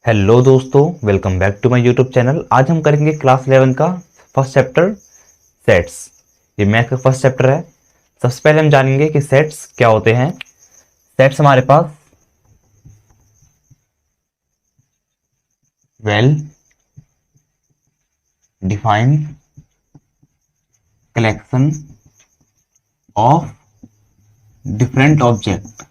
Hello दोस्तों, welcome back to my YouTube channel. आज हम करेंगे क्लास 11 का फर्स्ट चैप्टर सेट्स। ये मैथ का फर्स्ट चैप्टर है। सबसे पहले हम जानेंगे कि सेट्स क्या होते हैं। सेट्स हमारे पास well defined collection of different object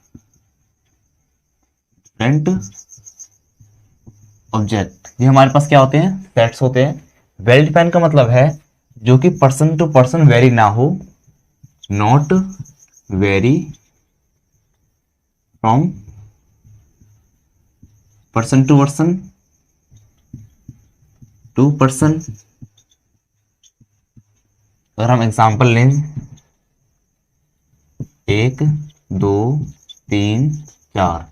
ये हमारे पास क्या होते हैं, सेट्स होते हैं। वेल डिफाइंड का मतलब है जो कि पर्सन टू पर्सन वेरी ना हो, not very from person to person. अगर हम एग्जांपल लें 1 2 3 4,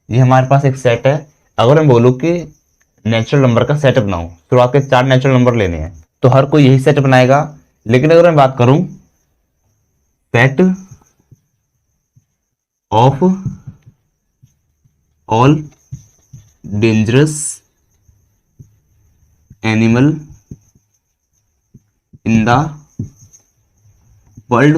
ये हमारे पास एक सेट है। अगर मैं बोलूं कि नेचुरल नंबर का सेट बनाओ, शुरुआत के 4 नेचुरल नंबर लेने हैं, तो हर कोई यही सेट बनाएगा। लेकिन अगर मैं बात करूं set of all dangerous animal in the world,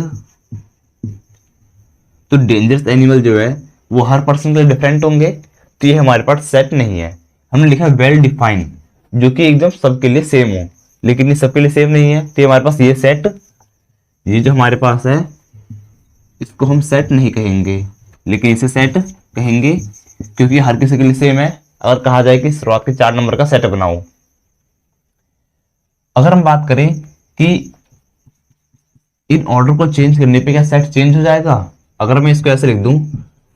तो डेंजरस एनिमल जो है वो हर पर्सन के लिए डिफरेंट होंगे, तो ये हमारे पास सेट नहीं है। हमने लिखा वेल डिफाइंड, जो कि एकदम सबके लिए सेम हो, लेकिन ये सबके लिए सेम नहीं है, तो ये हमारे पास ये सेट, ये जो हमारे पास है इसको हम सेट नहीं कहेंगे, लेकिन इसे सेट कहेंगे क्योंकि हर किसी के लिए सेम है। अगर कहा जाए कि शुरुआत के 4 नंबर का सेट बनाओ, अगर हम बात करें कि इन ऑर्डर को चेंज करने पे क्या सेट चेंज हो जाएगा, अगर मैं इसको ऐसे लिख दूं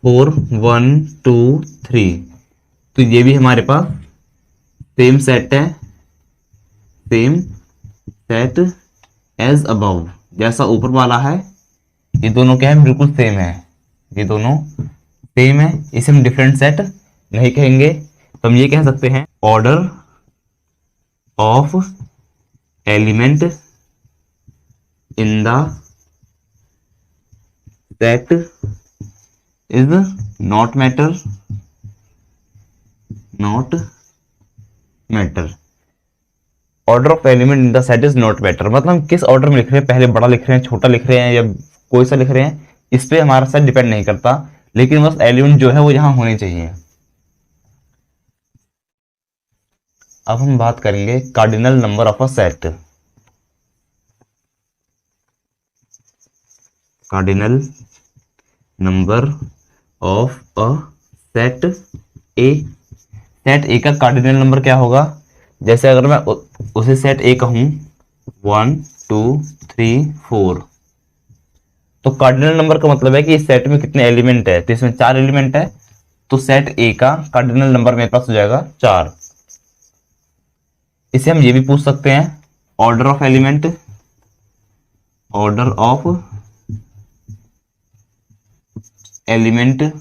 4 1 2 3, तो ये भी हमारे पास सेम सेट है, सेम सेट एज अबव, जैसा ऊपर वाला है। ये दोनों क्या है, बिल्कुल सेम है, ये दोनों सेम है, इसे हम डिफरेंट सेट नहीं कहेंगे। तो हम ये कह सकते हैं order of element in the set is not matter, order of element in the set is not matter, मतलब हम किस ऑर्डर में लिख रहे हैं, पहले बड़ा लिख रहे हैं, छोटा लिख रहे हैं, या कोई सा लिख रहे हैं, इस पे हमारा सेट डिपेंड नहीं करता, लेकिन बस एलिमेंट जो है वो यहां होने चाहिए। अब हम बात करेंगे cardinal number of a set. Cardinal number of a set A. Set ए का कार्डिनल नंबर क्या होगा, जैसे अगर मैं उसे सेट ए कहूं 1 2 3 4, तो कार्डिनल नंबर का मतलब है कि इस सेट में कितने एलिमेंट है, तो इसमें 4 एलिमेंट है, तो सेट ए का कार्डिनल नंबर मेरे पास हो जाएगा 4। इसे हम ये भी पूछ सकते हैं order of element, order of element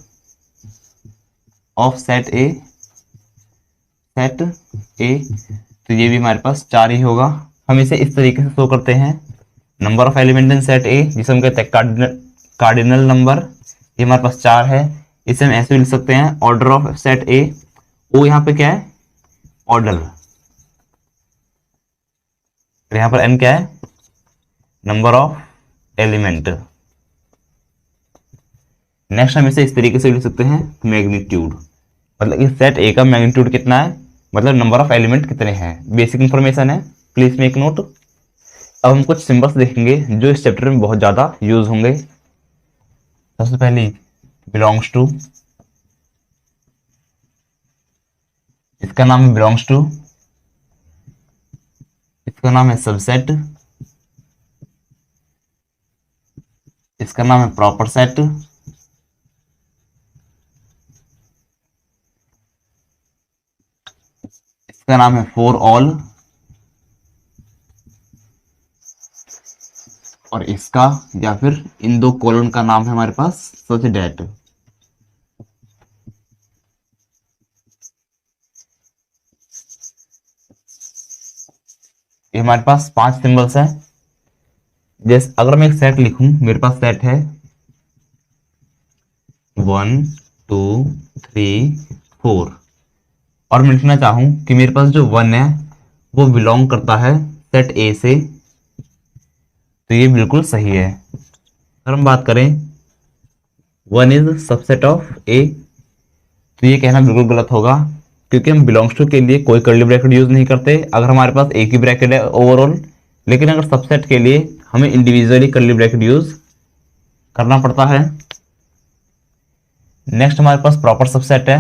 of set A, set ए, तो ये भी हमारे पास 4 ही होगा। हम इसे इस तरीके से शो करते हैं, number of element in set ए, जिसे हम कहते हैं कार्डिनल नंबर, ये हमारे पास 4 है। इसे हम ऐसे भी लिख सकते हैं ऑर्डर ऑफ सेट ए, ओ यहाँ पे क्या है, ऑर्डर, यहाँ पर एन क्या है, नंबर ऑफ एलिमेंट। नेक्स्ट हम इसे इस तरीके से लिख सकते हैं मैग्नीट्यूड, मतलब इस सेट ए का मैग्नीट्यूड कितना है, मतलब नंबर ऑफ एलिमेंट कितने हैं। बेसिक इंफॉर्मेशन है, प्लीज मेक नोट। अब हम कुछ सिंबल्स देखेंगे जो इस चैप्टर में बहुत ज्यादा यूज होंगे। सबसे पहले बिलोंग्स टू, इसका नाम है बिलोंग्स टू, इसका नाम है सबसेट, इसका नाम है प्रॉपर सेट, इसका नाम है फॉर ऑल, और इसका या फिर इन दो कॉलम का नाम है हमारे पास सच डेट। ये हमारे पास 5 सिंबल्स हैं। जैसे अगर मैं एक सेट लिखूं, मेरे पास सेट है 1 2 3 4, और मैं लिखना चाहूं कि मेरे पास जो 1 है वो बिलोंग करता है सेट ए से, तो ये बिल्कुल सही है। अगर हम बात करें 1 इज सबसेट ऑफ ए, तो ये कहना बिल्कुल गलत होगा, क्योंकि हम बिलोंग्स टू के लिए कोई कर्ली ब्रैकेट यूज नहीं करते अगर हमारे पास एक ही ब्रैकेट है ओवरऑल। लेकिन अगर सबसेट के लिए हमें इंडिविजुअली कर्ली ब्रैकेट यूज करना पड़ता है। नेक्स्ट हमारे पास प्रॉपर सबसेट है,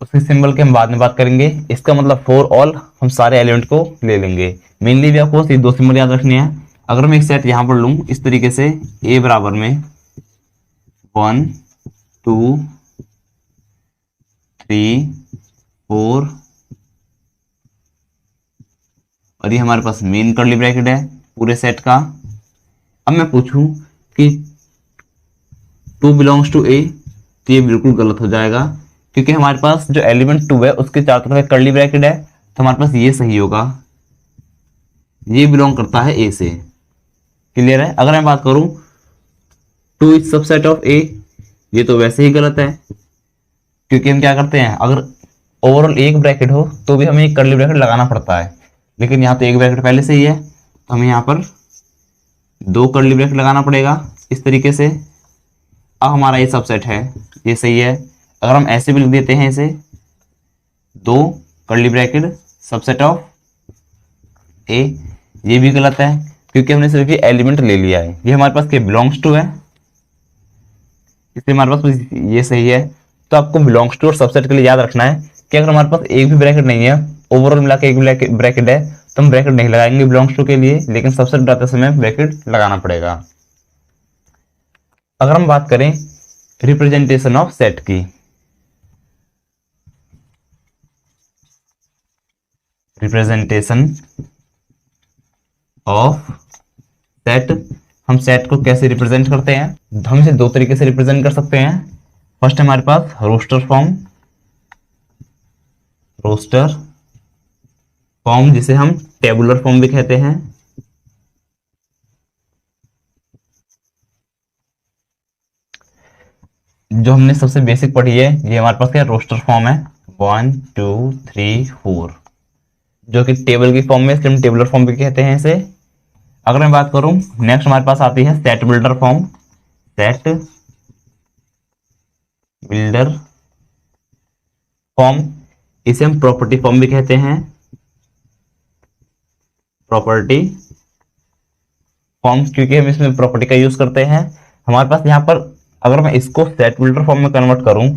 उसके सिंबल के हम बाद में बात करेंगे। इसका मतलब फॉर ऑल हम सारे एलिमेंट को ले लेंगे। मेनली भी आपको ये दो सिंबल याद रखने हैं। अगर मैं एक सेट यहां पर लूं इस तरीके से, ए बराबर में 1 2 3 4, और ये हमारे पास मेन कर्ली ब्रैकेट है पूरे सेट का। अब मैं पूछूं कि 2 बिलोंग्स टू ए, तो ये बिल्कुल गलत हो जाएगा, क्योंकि हमारे पास जो एलिमेंट 2 है उसके चारों तरफ एक कर्ली ब्रैकेट है, तो हमारे पास ये सही होगा, ये बिलोंग करता है ए से। क्लियर है? अगर मैं बात करूं 2 इज सबसेट ऑफ ए, ये तो वैसे ही गलत है, क्योंकि हम क्या करते हैं, अगर ओवरऑल एक ब्रैकेट हो तो भी हमें एक कर्ली ब्रैकेट लगाना पड़ता है, लेकिन यहाँ तो एक ब्रैकेट पहले से ही है, तो हमें यहाँ पर 2 कर्ली ब्रैकेट लगाना पड़ेगा इस तरीके से। अब हमारा ये सबसेट है, ये सही है। अगर हम ऐसे भी लिख देते हैं इसे, 2 कर्ली ब्रैकेट सबसेट ऑफ ए, ये भी गलत है, क्योंकि हमने सिर्फ ये एलिमेंट ले लिया है। ये हमारे पास क्या बिलोंग्स टू है, इसलिए हमारे पास ये सही है। तो आपको बिलोंग्स टू और सबसेट के लिए याद रखना है कि अगर हमारे पास एक भी ब्रैकेट नहीं है, ओवरऑल मिला के एक ब्रैकेट है, तो हम ब्रैकेट नहीं लगाएंगे बिलोंग्स टू के लिए, लेकिन सबसेट बताते समय ब्रैकेट लगाना पड़ेगा। अगर हम बात करें रिप्रेजेंटेशन ऑफ सेट की, रिप्रेजेंटेशन ऑफ सेट, हम सेट को कैसे रिप्रेजेंट करते हैं? हम इसे 2 तरीके से रिप्रेजेंट कर सकते हैं। फर्स्ट हमारे पास रोस्टर फॉर्म, रोस्टर फॉर्म जिसे हम टेबुलर फॉर्म भी कहते हैं। जो हमने सबसे बेसिक पढ़ी है, ये हमारे पास क्या रोस्टर फॉर्म है, 1 2 3 4, जो कि टेबल की फॉर्म में, इसलिए हम टेबुलर फॉर्म भी कहते हैं इसे। अगर मैं बात करूं, नेक्स्ट हमारे पास आती है set builder form, set builder form, इसे हम प्रॉपर्टी फॉर्म भी कहते हैं, प्रॉपर्टी फॉर्म, क्योंकि हम इसमें प्रॉपर्टी का यूज करते हैं। हमारे पास यहाँ पर अगर मैं इसको सेट बिल्डर फॉर्म में कन्वर्ट करूं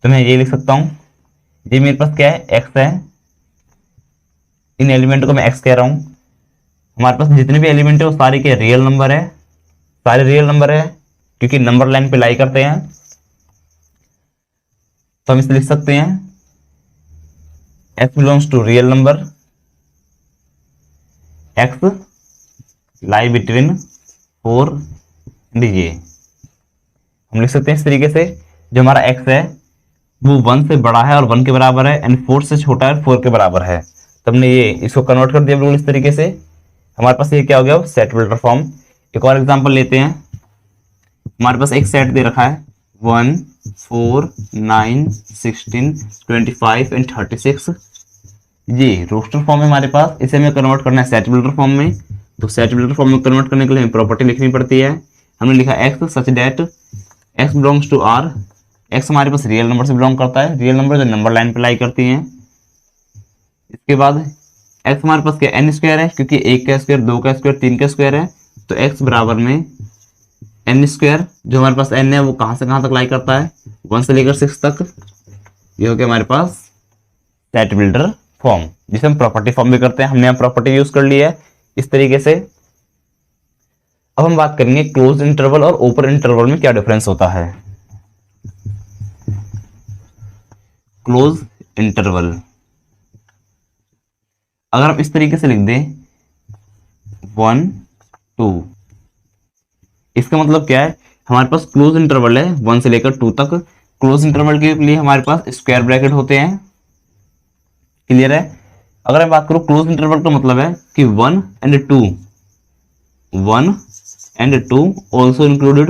तो मैं ये लिख सकता हूं, ये मेरे पास क्या है, एक्स है, इन एलिमेंट को मैं एक्स कह रहा हूं। हमारे पास जितने भी एलिमेंट है वो सारे के रियल नंबर है, सारे रियल नंबर है, क्योंकि नंबर लाइन पे लाई करते हैं। तो हम इसे लिख सकते हैं x belongs to real number, x lie between 4 and ये। हम लिख सकते हैं इस तरीके से, जो हमारा एक्स है वो 1 से बड़ा है और 1 के बराबर है, एंड 4 से छोटा है 4 के बराबर है। तो हमने ये इसको कन्वर्ट कर दिया बिल्कुल इस तरीके से। हमारे पास ये क्या हो गया, सेट बिल्डर फॉर्म। एक और एग्जांपल लेते हैं। हमारे पास एक सेट दे रखा है 1 4 9 16 25 एंड 36, ये रोस्टर फॉर्म है हमारे पास। इसे हमें कन्वर्ट करना है सेट बिल्डर फॉर्म में, तो सेट बिल्डर फॉर्म में कन्वर्ट करने के लिए हमें प्रॉपर्टी लिखनी पड़ती है। हमने लिखा x such that x belongs to R, x हमारे पास रियल नंबर से बिलोंग करता है, रियल नंबर जो नंबर लाइन पे लाई करती हैं। इसके बाद एक्स हमारे पास क्या एन स्क्वायर है, क्योंकि 1 का स्क्वायर 2 का स्क्वायर 3 का स्क्वायर है, तो एक्स बराबर में एन स्क्वायर, जो हमारे पास एन है वो कहां से कहां तक लाई करता है, 1 से लेकर 6 तक। ये हो गया हमारे पास सेट बिल्डर फॉर्म, जिसे हम प्रॉपर्टी फॉर्म भी करते हैं। हमने यहाँ प्रॉपर्टी यूज कर ली है इस तरीके से। अब हम बात करेंगे क्लोज इंटरवल और ओपन इंटरवल में क्या डिफरेंस होता है। क्लोज इंटरवल, अगर हम इस तरीके से लिख दें 1 2, इसका मतलब क्या है, हमारे पास क्लोज इंटरवल है 1 से लेकर 2 तक। क्लोज इंटरवल के लिए हमारे पास स्क्वायर ब्रैकेट होते हैं। क्लियर है? अगर मैं बात करूं क्लोज इंटरवल का मतलब है कि 1 एंड 2 ऑल्सो इंक्लूडेड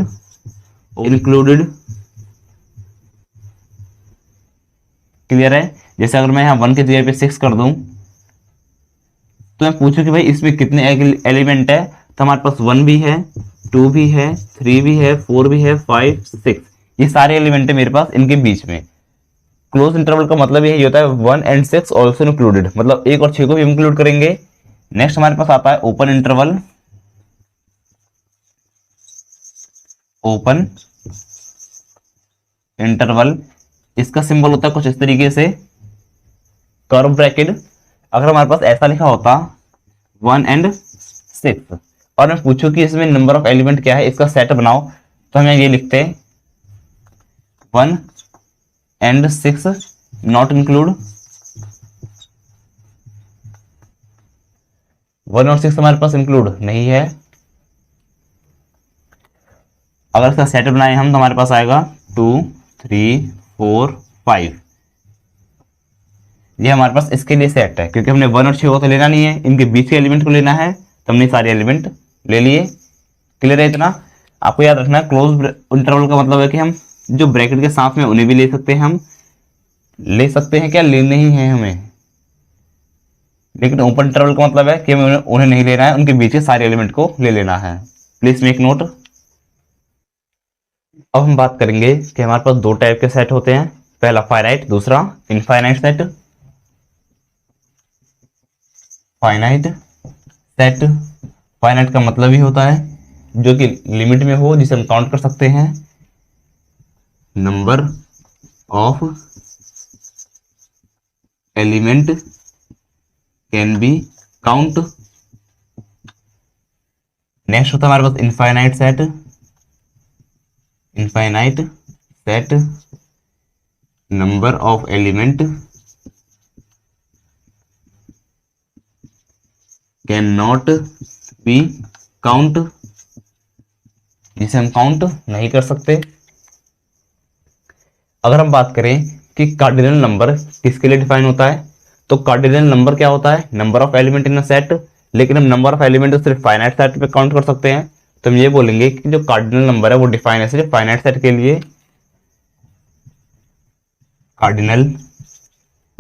क्लियर है? जैसे अगर मैं यहाँ 1 की जगह पे 6 कर दूं तो मैं पूछूं कि भाई इसमें कितने एलिमेंट है, तो हमारे पास 1 भी है, 2 भी है, 3 भी है, 4 भी है, 5 6, ये सारे एलिमेंट है मेरे पास इनके बीच में। क्लोज इंटरवल का मतलब यही होता है 1 and 6 ऑल्सो इंक्लूडेड, मतलब 1 और 6 को भी इंक्लूड करेंगे। नेक्स्ट हमारे पास आता है ओपन इंटरवल। ओपन इंटरवल इसका सिंबल होता है कुछ इस तरीके से, कर्व ब्रैकेट। अगर हमारे पास ऐसा लिखा होता 1 and 6 और मैं पूछूं कि इसमें नंबर ऑफ एलिमेंट क्या है, इसका सेट बनाओ, तो हम ये लिखते हैं 1 and 6 नॉट इंक्लूड। 1 और 6 हमारे पास इंक्लूड नहीं है। अगर इसका सेट बनाए हम तो हमारे पास आएगा 2 3 4 5, ये हमारे पास इसके लिए सेट है, क्योंकि हमने 1 और 6 को तो लेना नहीं है, इनके बीच के एलिमेंट को लेना है, तो हमने सारे एलिमेंट ले लिए। क्लियर है इतना? आपको याद रखना है क्लोज इंटरवल का मतलब है कि हम जो ब्रैकेट के साथ में उन्हें भी ले सकते हैं, हम ले सकते हैं क्या, लेने ही है हमें, लेकिन ओपन इंटरवल का मतलब है कि हमें उन्हें नहीं लेना है, उनके बीच के सारे एलिमेंट को ले लेना है। Please make note. अब हम बात करेंगे कि हमारे पास दो टाइप के सेट होते हैं, पहला फाइनाइट, दूसरा infinite set. Finite set, finite का मतलब ही होता है जो कि लिमिट में हो, जिसे हम काउंट कर सकते हैं। Number of element can be count. Next होता है हमारे पास infinite set. Infinite set, number of element can not be count, जिसे हम काउंट नहीं कर सकते। अगर हम बात करें कि कार्डिनल नंबर किसके लिए डिफाइन होता है, तो कार्डिनल नंबर क्या होता है, number of element in a set, लेकिन हम नंबर ऑफ एलिमेंट सिर्फ फाइनाइट सेट पे काउंट कर सकते हैं। तो हम ये बोलेंगे कि जो कार्डिनल नंबर है वो डिफाइन है सिर्फ फाइनाइट सेट के लिए। Cardinal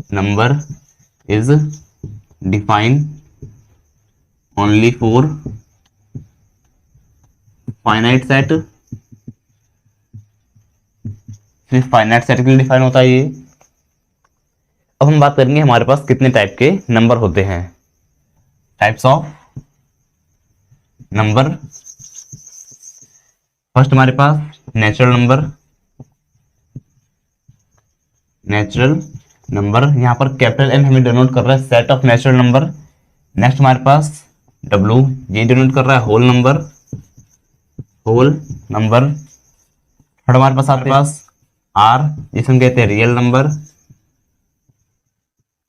number is define only for finite set, सिर्फ फाइनाइट सेट के लिए डिफाइन होता है ये। अब हम बात करेंगे हमारे पास कितने टाइप के नंबर होते हैं, टाइप्स ऑफ नंबर। फर्स्ट हमारे पास नेचुरल नंबर। नेचुरल नंबर यहां पर कैपिटल N हमें डिनोट कर रहा है set of natural number. Next हमारे पास W, ये डिनोट कर रहा है whole number, whole number. Third हमारे पास आपके पास R, जिसे हम कहते हैं रियल नंबर।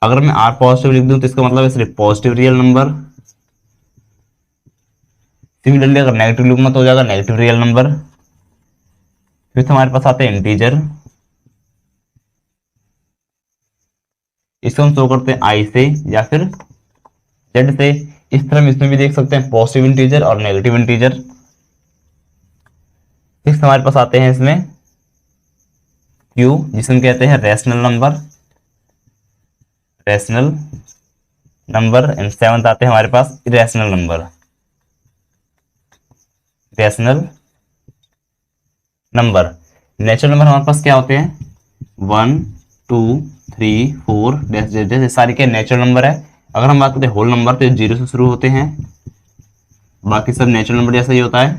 अगर मैं R पॉजिटिव लिख दूं तो इसका मतलब है सिर्फ पॉजिटिव रियल नंबर। सिमिलरली अगर नेगेटिव लिखूंगा तो हो जाएगा नेगेटिव रियल नंबर। फिर हमारे पास आते हैं इंटीजर, इसको हम शो करते हैं I से या फिर Z से। इस तरह हम इसमें भी देख सकते हैं पॉजिटिव इंटीजर और नेगेटिव इंटीजर। फिर हमारे पास आते हैं इसमें Q, जिसे हम कहते हैं rational number, rational number. And seventh आते हैं हमारे पास irrational number, rational number. Natural number हमारे पास क्या होते हैं 1 2 3 4 जैसे सारे क्या नेचुरल नंबर है। अगर हम बात करते हैं होल नंबर तो जीरो से शुरू होते हैं, बाकी सब नेचुरल नंबर जैसा ही होता है।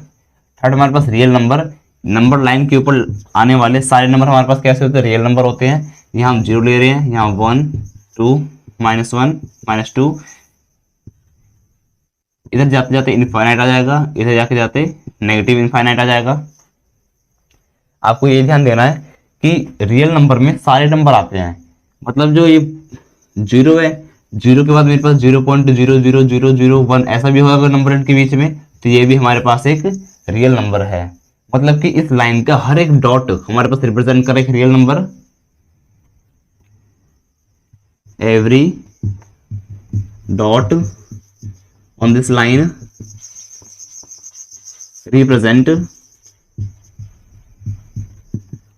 थर्ड हमारे पास रियल नंबर, नंबर लाइन के ऊपर आने वाले सारे नंबर हमारे पास कैसे होते हैं, रियल नंबर होते हैं। यहाँ हम जीरो ले रहे हैं, यहाँ 1 2 -1 -2, इधर जाते जाते इनफाइनाइट आ जाएगा, इधर जाके जाते नेगेटिव इनफाइनाइट आ जाएगा। आपको ये ध्यान देना है कि रियल नंबर में सारे नंबर आते हैं, मतलब जो ये जीरो है, जीरो के बाद मेरे पास 0.00001 ऐसा भी होगा नंबर इनके बीच में, तो ये भी हमारे पास एक रियल नंबर है। मतलब कि इस लाइन का हर एक डॉट हमारे पास रिप्रेजेंट करे एक real number. Every dot on this line represent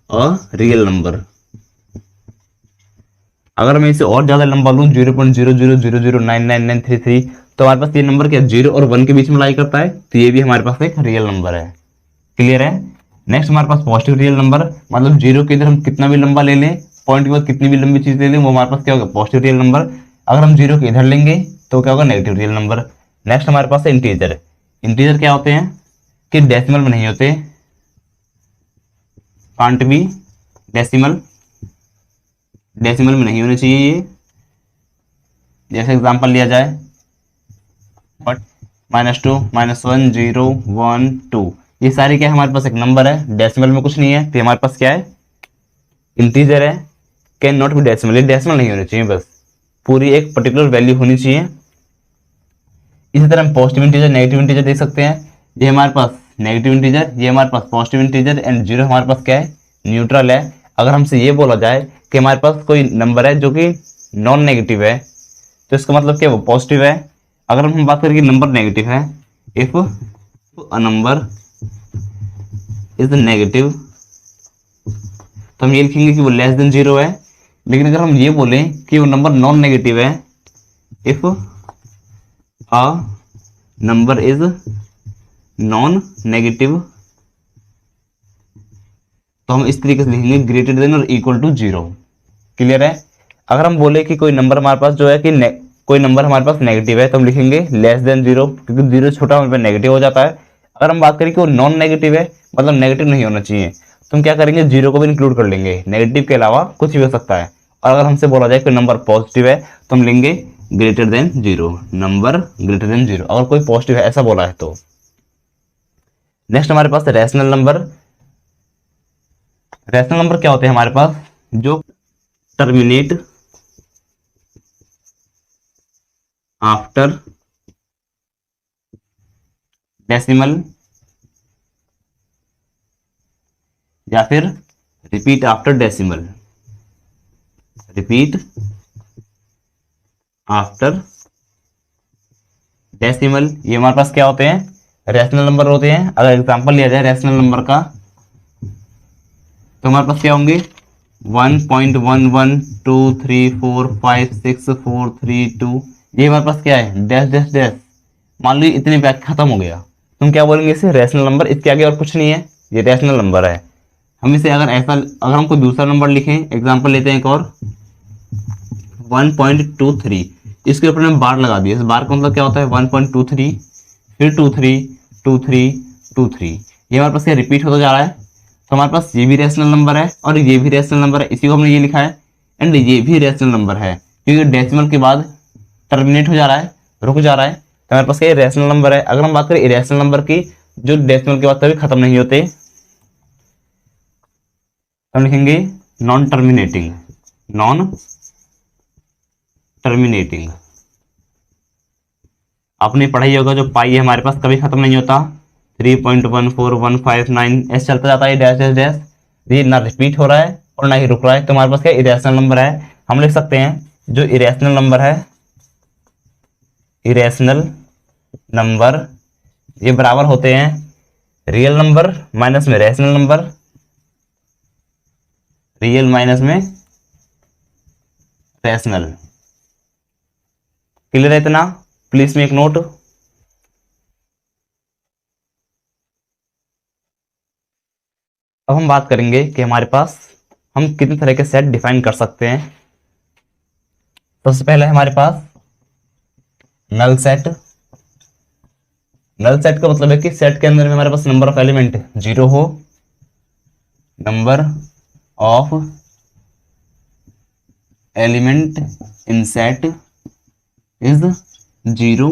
a real number. अगर मैं इसे और ज्यादा लंबा लूँ 0.0000999933, तो हमारे पास ये नंबर क्या 0 और 1 के बीच में लाई करता है, तो ये भी हमारे पास एक रियल नंबर है। क्लियर है। नेक्स्ट हमारे पास पॉजिटिव रियल नंबर, मतलब जीरो के इधर हम कितना भी लंबा ले लें, पॉइंट के बाद कितनी भी लंबी चीज ले लें, वो हमारे पास क्या होगा पॉजिटिव रियल नंबर। अगर हम जीरो के इधर लेंगे तो क्या होगा नेगेटिव रियल नंबर। नेक्स्ट हमारे पास है इंटीजर। इंटीजर क्या होते हैं कि डेसिमल में नहीं होते, कांट बी डेसिमल, डेसिमल में नहीं होने चाहिए ये। जैसे एग्जांपल लिया जाए बट -2 -1 0 1 2, ये सारे क्या है हमारे पास एक नंबर है, डेसिमल में कुछ नहीं है, तो हमारे पास क्या है इंटीजर है। कैन नॉट बी डेसिमल, ये डेसिमल नहीं होने चाहिए, बस पूरी एक पर्टिकुलर वैल्यू होनी चाहिए। इसी तरह हम पॉजिटिव इंटीजर नेगेटिव इंटीजर देख सकते हैं। ये हमारे पास नेगेटिव इंटीजर, ये हमारे पास पॉजिटिव इंटीजर, एंड जीरो हमारे पास क्या है न्यूट्रल है। अगर हमसे ये बोला जाए कि हमारे पास कोई नंबर है जो कि नॉन नेगेटिव है, तो इसका मतलब क्या वो पॉजिटिव है। अगर हम बात करें कि नंबर नेगेटिव है, if a number is negative, तो हम ये लिखेंगे कि वो लेस देन जीरो है। लेकिन अगर हम ये बोलें कि वो नंबर नॉन नेगेटिव है, if a number is non negative, तो हम इस तरीके से लिखेंगे ग्रेटर देन और इक्वल टू जीरो। क्लियर है। अगर हम बोले कि कोई नंबर हमारे पास जो है कि कोई नंबर हमारे पास नेगेटिव है, तो हम लिखेंगे लेस देन जीरो, क्योंकि जीरो छोटा हमारे पास नेगेटिव हो जाता है। अगर हम बात करें कि वो नॉन नेगेटिव है, मतलब नेगेटिव नहीं होना चाहिए, तो हम क्या करेंगे जीरो को भी इंक्लूड कर लेंगे, नेगेटिव के अलावा कुछ भी हो सकता है। और अगर हमसे बोला जाए कोई नंबर पॉजिटिव है, तो हम लेंगे greater than zero, number greater than zero, अगर कोई पॉजिटिव है ऐसा बोला है तो। नेक्स्ट हमारे पास रैशनल नंबर। रैशनल नंबर क्या होते हैं हमारे पास, जो टर्मिनेट आफ्टर डेसिमल या फिर repeat after decimal, repeat after decimal, ये हमारे पास क्या होते हैं रैशनल नंबर होते हैं। अगर एग्जांपल लिया जाए रैशनल नंबर का, तो हमारे पास क्या होंगे 1.1123456432, ये हमारे पास क्या है डैश डैश डैश। मान लो इतने पे खत्म हो गया, तुम क्या बोलेंगे इसे रैशनल नंबर, इसके आगे और कुछ नहीं है, ये रैशनल नंबर है। हम इसे अगर ऐसा, अगर हम कोई दूसरा नंबर लिखें, एग्जांपल लेते हैं एक और 1.23, इसके ऊपर हमने बार लगा दिया, इस बार का मतलब क्या होता है 1.23, फिर 23 23 23, ये हमारे पास क्या रिपीट होता जा रहा है। तो हमारे पास ये भी रैशनल नंबर है और ये भी रैशनल नंबर है, इसी को हमने ये लिखा है, एंड ये भी रैशनल नंबर है, क्योंकि डेसिमल के बाद टर्मिनेट हो जा रहा है, रुक जा रहा है, तो हमारे पास क्या रैशनल नंबर है। अगर हम बात करें इरेशनल नंबर की, जो डेसिमल के बाद कभी खत्म नहीं होते, हम लिखेंगे नॉन टर्मिनेटिंग, नॉन टर्मिनेटिंग। आपने पढ़ाई होगा जो पाई है हमारे पास कभी खत्म नहीं होता, 3.14159 ऐसे चलता जाता है डैश डैश डैश, ये ना रिपीट हो रहा है और ना ही रुक रहा है, तो हमारे पास क्या इरेशनल नंबर है। हम लिख सकते हैं जो इरेशनल नंबर है, इरेशनल नंबर ये बराबर होते हैं रियल नंबर माइनस में रैशनल नंबर, रियल माइनस में रैशनल। क्लियर है इतना, प्लीज मेक नोट। अब हम बात करेंगे कि हमारे पास हम कितने तरह के सेट डिफाइन कर सकते हैं। सबसे पहले हमारे पास नल सेट। नल सेट का मतलब है कि सेट के अंदर में हमारे पास नंबर ऑफ एलिमेंट जीरो हो, number of element in set is zero.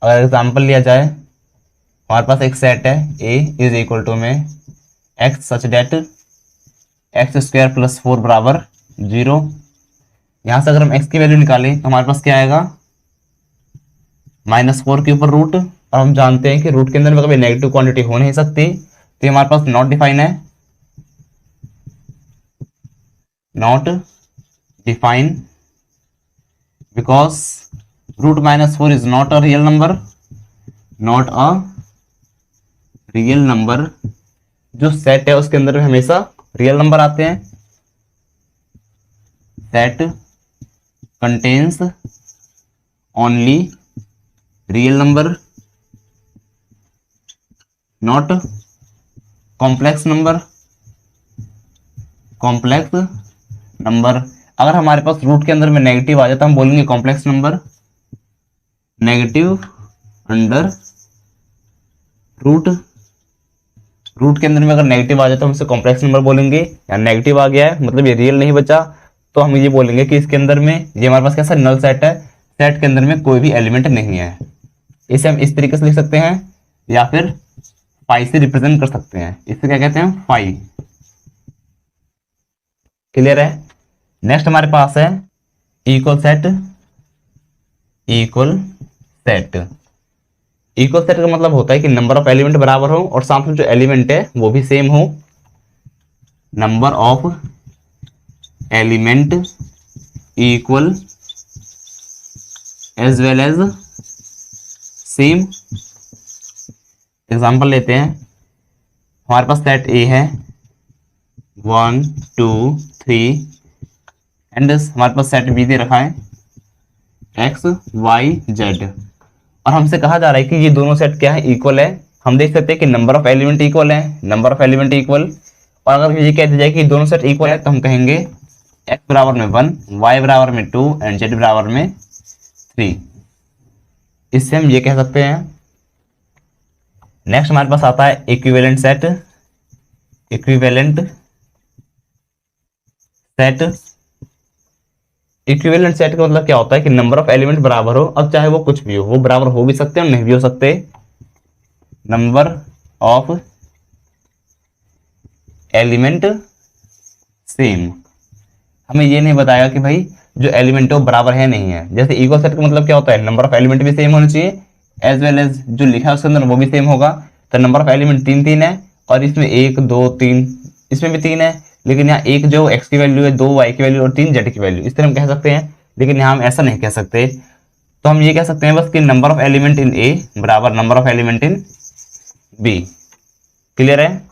अगर एग्जांपल लिया जाए, हमारे पास एक सेट है ए इज इक्वल टू में x such that x square plus 4 बराबर जीरो। यहां से अगर हम एक्स की वैल्यू निकालें तो हमारे पास क्या आएगा -4 के ऊपर रूट। और हम जानते हैं कि रूट के अंदर में कभी नेगेटिव क्वांटिटी हो नहीं सकती, तो ये हमारे पास नॉट डिफाइन है, not define because root -4 is not a real number, not a real number. जो सेट है उसके अंदर में हमेशा रियल नंबर आते हैं, set contains only real number not complex number अगर हमारे पास रूट के अंदर में नेगेटिव आ जाए तो हम बोलेंगे complex number, negative under root के अंदर में अगर नेगेटिव आ जाए तो हम इसे कॉम्प्लेक्स नंबर बोलेंगे। या नेगेटिव आ गया है मतलब ये रियल नहीं बचा तो हम ये बोलेंगे कि इसके अंदर में ये हमारे पास कैसा नल सेट है, सेट के अंदर में कोई भी एलिमेंट नहीं है। इसे हम इस तरीके से लिख सकते हैं या फिर फाई से रिप्रेजेंट कर सकते हैं। इसे क्या कहते हैं, फाई। क्लियर है। नेक्स्ट हमारे पास है इक्वल सेट। इक्वल सेट का मतलब होता है कि नंबर ऑफ एलिमेंट बराबर हो और साथ में जो एलिमेंट है वो भी सेम हो। Number of element equal as well as same. Example लेते हैं, हमारे पास सेट ए है 1 2 3 एंड हमारे पास सेट बी दे रखा है एक्स वाई जेड और हमसे कहा जा रहा है कि ये दोनों सेट क्या है, इक्वल है। हम देख सकते हैं कि नंबर ऑफ एलिमेंट इक्वल है, नंबर ऑफ एलिमेंट इक्वल। और अगर ये कह दिया जाए कि दोनों सेट इक्वल है तो हम कहेंगे एक्स बराबर में 1, वाई बराबर में 2 एंड जेड बराबर में 3। इससे हम ये कह सकते हैं। नेक्स्ट हमारे पास आता है इक्विवेलेंट सेट। इक्विवेलेंट सेट का मतलब क्या होता है कि नंबर ऑफ एलिमेंट बराबर हो, अब चाहे वो कुछ भी हो, वो बराबर हो भी सकते हैं और नहीं भी हो सकते। नंबर ऑफ एलिमेंट सेम, हमें ये नहीं बताएगा कि भाई जो एलिमेंट है वो बराबर है नहीं है। जैसे इक्वल सेट का मतलब क्या होता है, नंबर ऑफ एलिमेंट भी सेम होने चाहिए एज वेल एज जो लिखा है उसके अंदर वो भी सेम होगा। तो नंबर ऑफ एलिमेंट 3 है और इसमें 1 2 3 इसमें भी 3 है, लेकिन यहाँ एक जो x की वैल्यू है, 2 y की वैल्यू और 3 z की वैल्यू, इस तरह हम कह सकते हैं। लेकिन यहाँ हम ऐसा नहीं कह सकते, तो हम ये कह सकते हैं बस कि number of element in a बराबर number of element in b। Clear है।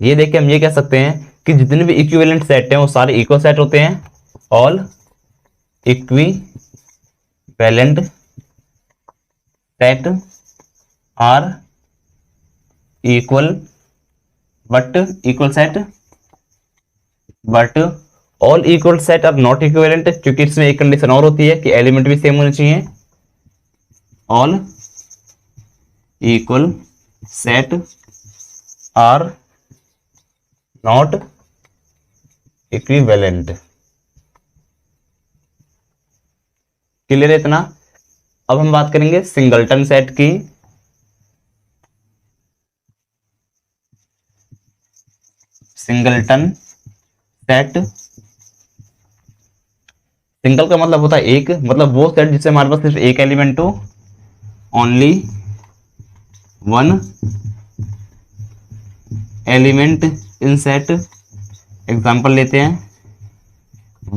ये देख के हम ये कह सकते हैं कि जितने भी इक्विवेलेंट सेट हैं वो सारे इक्वल सेट होते हैं। All equivalent set are equal but all equal set are not equivalent, क्योंकि इसमें एक कंडीशन और होती है कि एलिमेंट भी सेम होने चाहिए। All equal set are not equivalent. Clear है इतना। अब हम बात करेंगे सिंगलटन सेट की। सिंगलटन सेट, सिंगल का मतलब होता है एक, मतलब वो सेट जिससे हमारे पास सिर्फ एक एलिमेंट हो, only one element in set. Example लेते हैं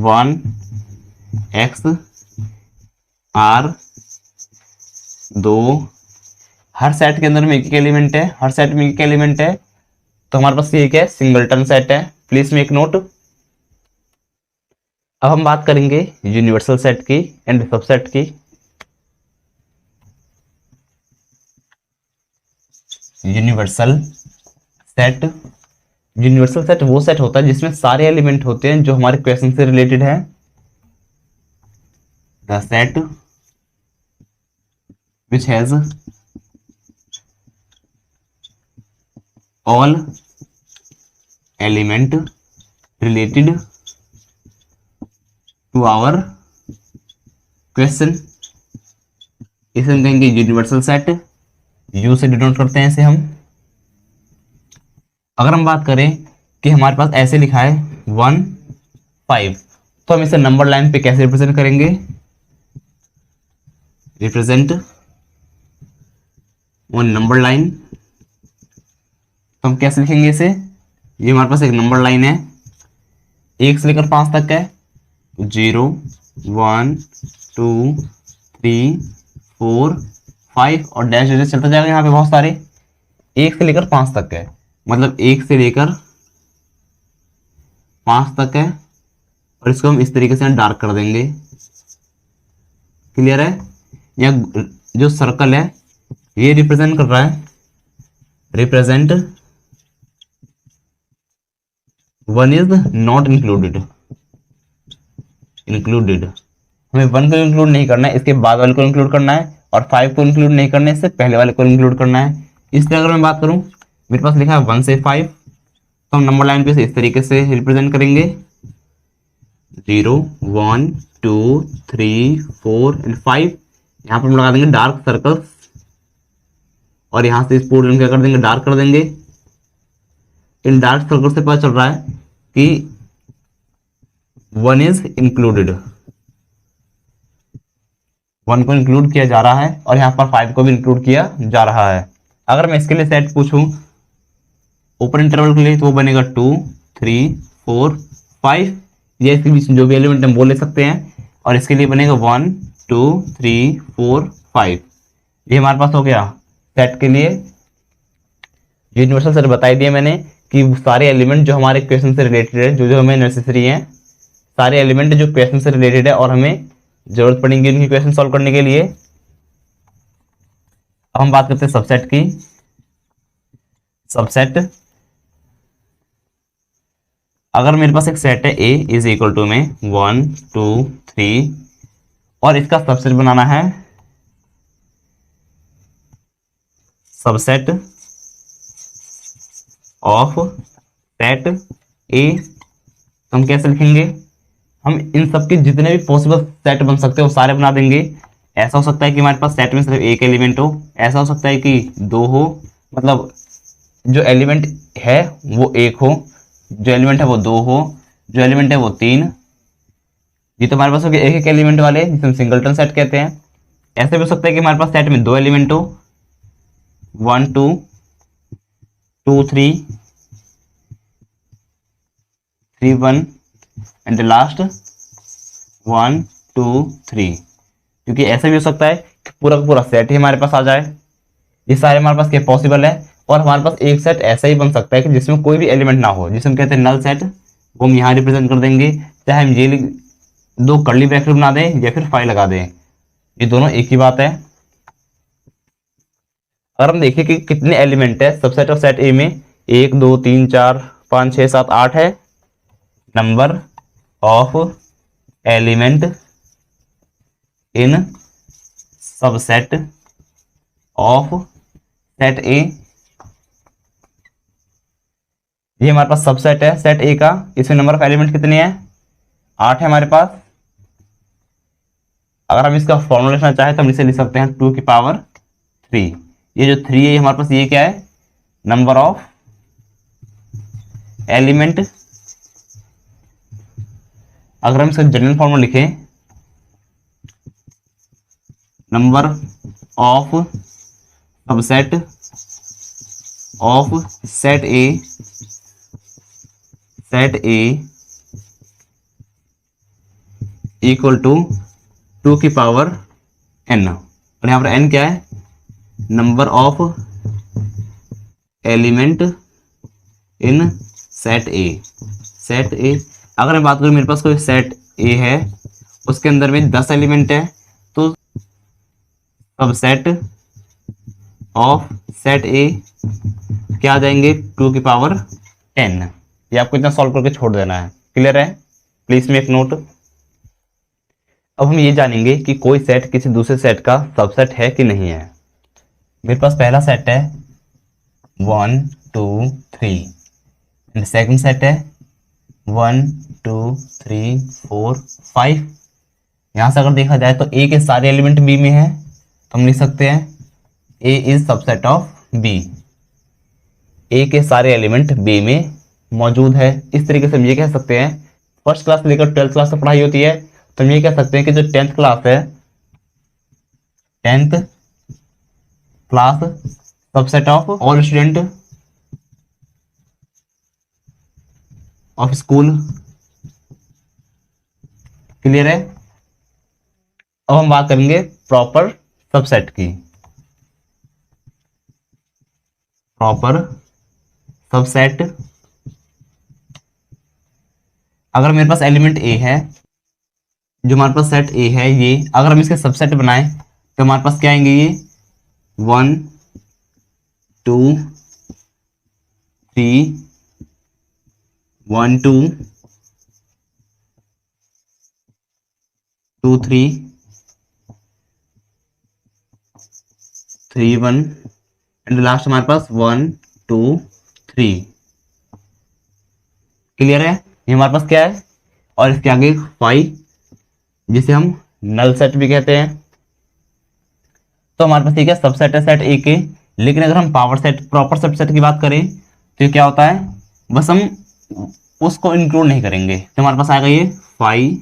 1 x r 2। हर सेट के अंदर में एक एलिमेंट है, हर सेट में एक एलिमेंट है, तो हमारे पास ये क्या है, सिंगलटन सेट है। Please make note. अब हम बात करेंगे यूनिवर्सल सेट की एंड सबसेट की। यूनिवर्सल सेट वो सेट होता है जिसमें सारे एलिमेंट होते हैं जो हमारे क्वेश्चन से रिलेटेड है। The set which has all element related to our question, इसे हम कहेंगे यूनिवर्सल सेट। यू से डिनोट करते हैं इसे हम। अगर हम बात करें कि हमारे पास ऐसे लिखा है 1 5, तो हम इसे नंबर लाइन पे कैसे रिप्रेजेंट करेंगे, रिप्रेजेंट ऑन नंबर लाइन। तो हम कैसे लिखेंगे इसे, ये हमारे पास एक नंबर लाइन है, 1 से लेकर 5 तक है। 0 1 2 3 4 5 और डैश डैश चलता जाएगा। यहाँ पे बहुत सारे 1 से लेकर 5 तक है, मतलब 1 से लेकर 5 तक है। और इसको हम इस तरीके से डार्क कर देंगे। क्लियर है? यहाँ जो सर्कल है ये रिप्रेजेंट कर रहा है, represent one is not included. Included हमें वन को इंक्लूड नहीं करना है, इसके बाद वाले को इंक्लूड करना है, और 5 को इंक्लूड नहीं करना है, इससे पहले वाले को इंक्लूड करना है। इस तरह अगर मैं बात करूं, मेरे पास लिखा है 1 से 5, तो हम नंबर लाइन पे से इस तरीके से रिप्रेजेंट करेंगे 0 1 2 3 4 एंड 5। यहाँ पर हम लगा देंगे डार्क सर्कल्स, और यहाँ से इस पूरे क्या कर देंगे, डार्क कर देंगे। इन डार्क सर्कल से पता चल रहा है कि 1 इज इंक्लूडेड, 1 को इंक्लूड किया जा रहा है, और यहाँ पर 5 को भी इंक्लूड किया जा रहा है। अगर मैं इसके लिए सेट पूछूं ओपन इंटरवल के लिए, तो वो बनेगा 2 3 4 5, ये इसके बीच जो भी एलिमेंट हम वो ले सकते हैं, और इसके लिए बनेगा 1 2 3 4 5। ये हमारे पास हो गया सेट के लिए। यूनिवर्सल सेट बताई दिया मैंने कि सारे एलिमेंट जो हमारे क्वेश्चन से रिलेटेड है, जो जो हमें नेसेसरी है, सारे एलिमेंट जो क्वेश्चन से रिलेटेड है और हमें जरूरत पड़ेगी उनकी क्वेश्चन सॉल्व करने के लिए। अब हम बात करते हैं सबसेट की। सबसेट, अगर मेरे पास एक सेट है ए इज इक्वल टू में 1 2 3, और इसका सबसेट बनाना है, सबसेट ऑफ सेट ए, तो हम कैसे लिखेंगे, हम इन सब के जितने भी पॉसिबल सेट बन सकते हैं वो सारे बना देंगे। ऐसा हो सकता है कि हमारे पास सेट में सिर्फ एक एलिमेंट हो, ऐसा हो सकता है कि दो हो, मतलब जो एलिमेंट है वो एक हो, जो एलिमेंट है वो दो हो, जो एलिमेंट है वो तीन। ये तो हमारे पास हो गया एक एक एलिमेंट वाले, जिसे हम सिंगलटन सेट कहते हैं। ऐसे भी हो सकता है कि हमारे पास सेट में दो एलिमेंट हो, 1 2 2 3 3 1 एंड द लास्ट 1 2 3। क्योंकि ऐसा भी हो सकता है कि पूरा का पूरा सेट ही हमारे पास आ जाए। ये सारे हमारे पास क्या पॉसिबल है। और हमारे पास एक सेट ऐसा ही बन सकता है कि जिसमें कोई भी एलिमेंट ना हो, जिसे हम कहते हैं नल सेट, वो हम यहाँ रिप्रेजेंट कर देंगे। चाहे हम ये दो कर्ली ब्रैकेट बना दें या फिर 5 लगा दें, ये दोनों एक ही बात है। अगर हम देखें कि कितने एलिमेंट है सबसेट ऑफ सेट ए में, 1 2 3 4 5 6 7 8 है। Number of element in subset of set ए, ये हमारे पास सबसेट है सेट ए का। इसमें नंबर ऑफ एलिमेंट कितने हैं, 8 है हमारे पास। अगर हम इसका फॉर्मूला लिखना चाहें तो हम इसे लिख सकते हैं 2 की पावर 3। ये जो 3 है हमारे पास, ये क्या है, नंबर ऑफ एलिमेंट। अगर हम इसका जनरल फॉर्मूला लिखें, number of subset of set A equal to 2 की पावर n, और यहां पर n क्या है, number of element in set A. Set ए, अगर मैं बात करूं मेरे पास कोई सेट ए है, उसके अंदर में 10 एलिमेंट है, तो सबसेट ऑफ सेट ए क्या आ जाएंगे, 2 की पावर 10। ये आपको इतना सॉल्व करके छोड़ देना है। क्लियर है? Please make note. अब हम ये जानेंगे कि कोई सेट किसी दूसरे सेट का सबसेट है कि नहीं है। मेरे पास पहला सेट है 1 2 3, एंड सेकंड सेट है 1 2 3 4 5। यहां से अगर देखा जाए तो ए के सारे एलिमेंट बी में है, तो हम लिख सकते हैं ए इज सबसेट ऑफ बी। ए के सारे एलिमेंट बी में मौजूद है। इस तरीके से हम ये कह सकते हैं, फर्स्ट क्लास से लेकर 12th क्लास तक पढ़ाई होती है, तो हम ये कह सकते हैं कि जो 10th क्लास है, 10th class subset of all student of school. Clear है? अब हम बात करेंगे प्रॉपर सबसेट की। प्रॉपर सबसेट, अगर मेरे पास एलिमेंट ए है, जो हमारे पास सेट ए है, ये अगर हम इसके सबसेट बनाए तो हमारे पास क्या आएंगे, ये 1 2 3 1 2 2 3 3 1 एंड लास्ट हमारे पास 1 2 3। क्लियर है? ये हमारे पास क्या है, और इसके आगे 5, जिसे हम नल सेट भी कहते हैं। तो हमारे पास ठीक है सबसेट है सेट ए के, लेकिन अगर हम पावर सेट प्रॉपर सबसेट की बात करें तो ये क्या होता है, बस हम उसको इंक्लूड नहीं करेंगे। तो हमारे पास आएगा ये 5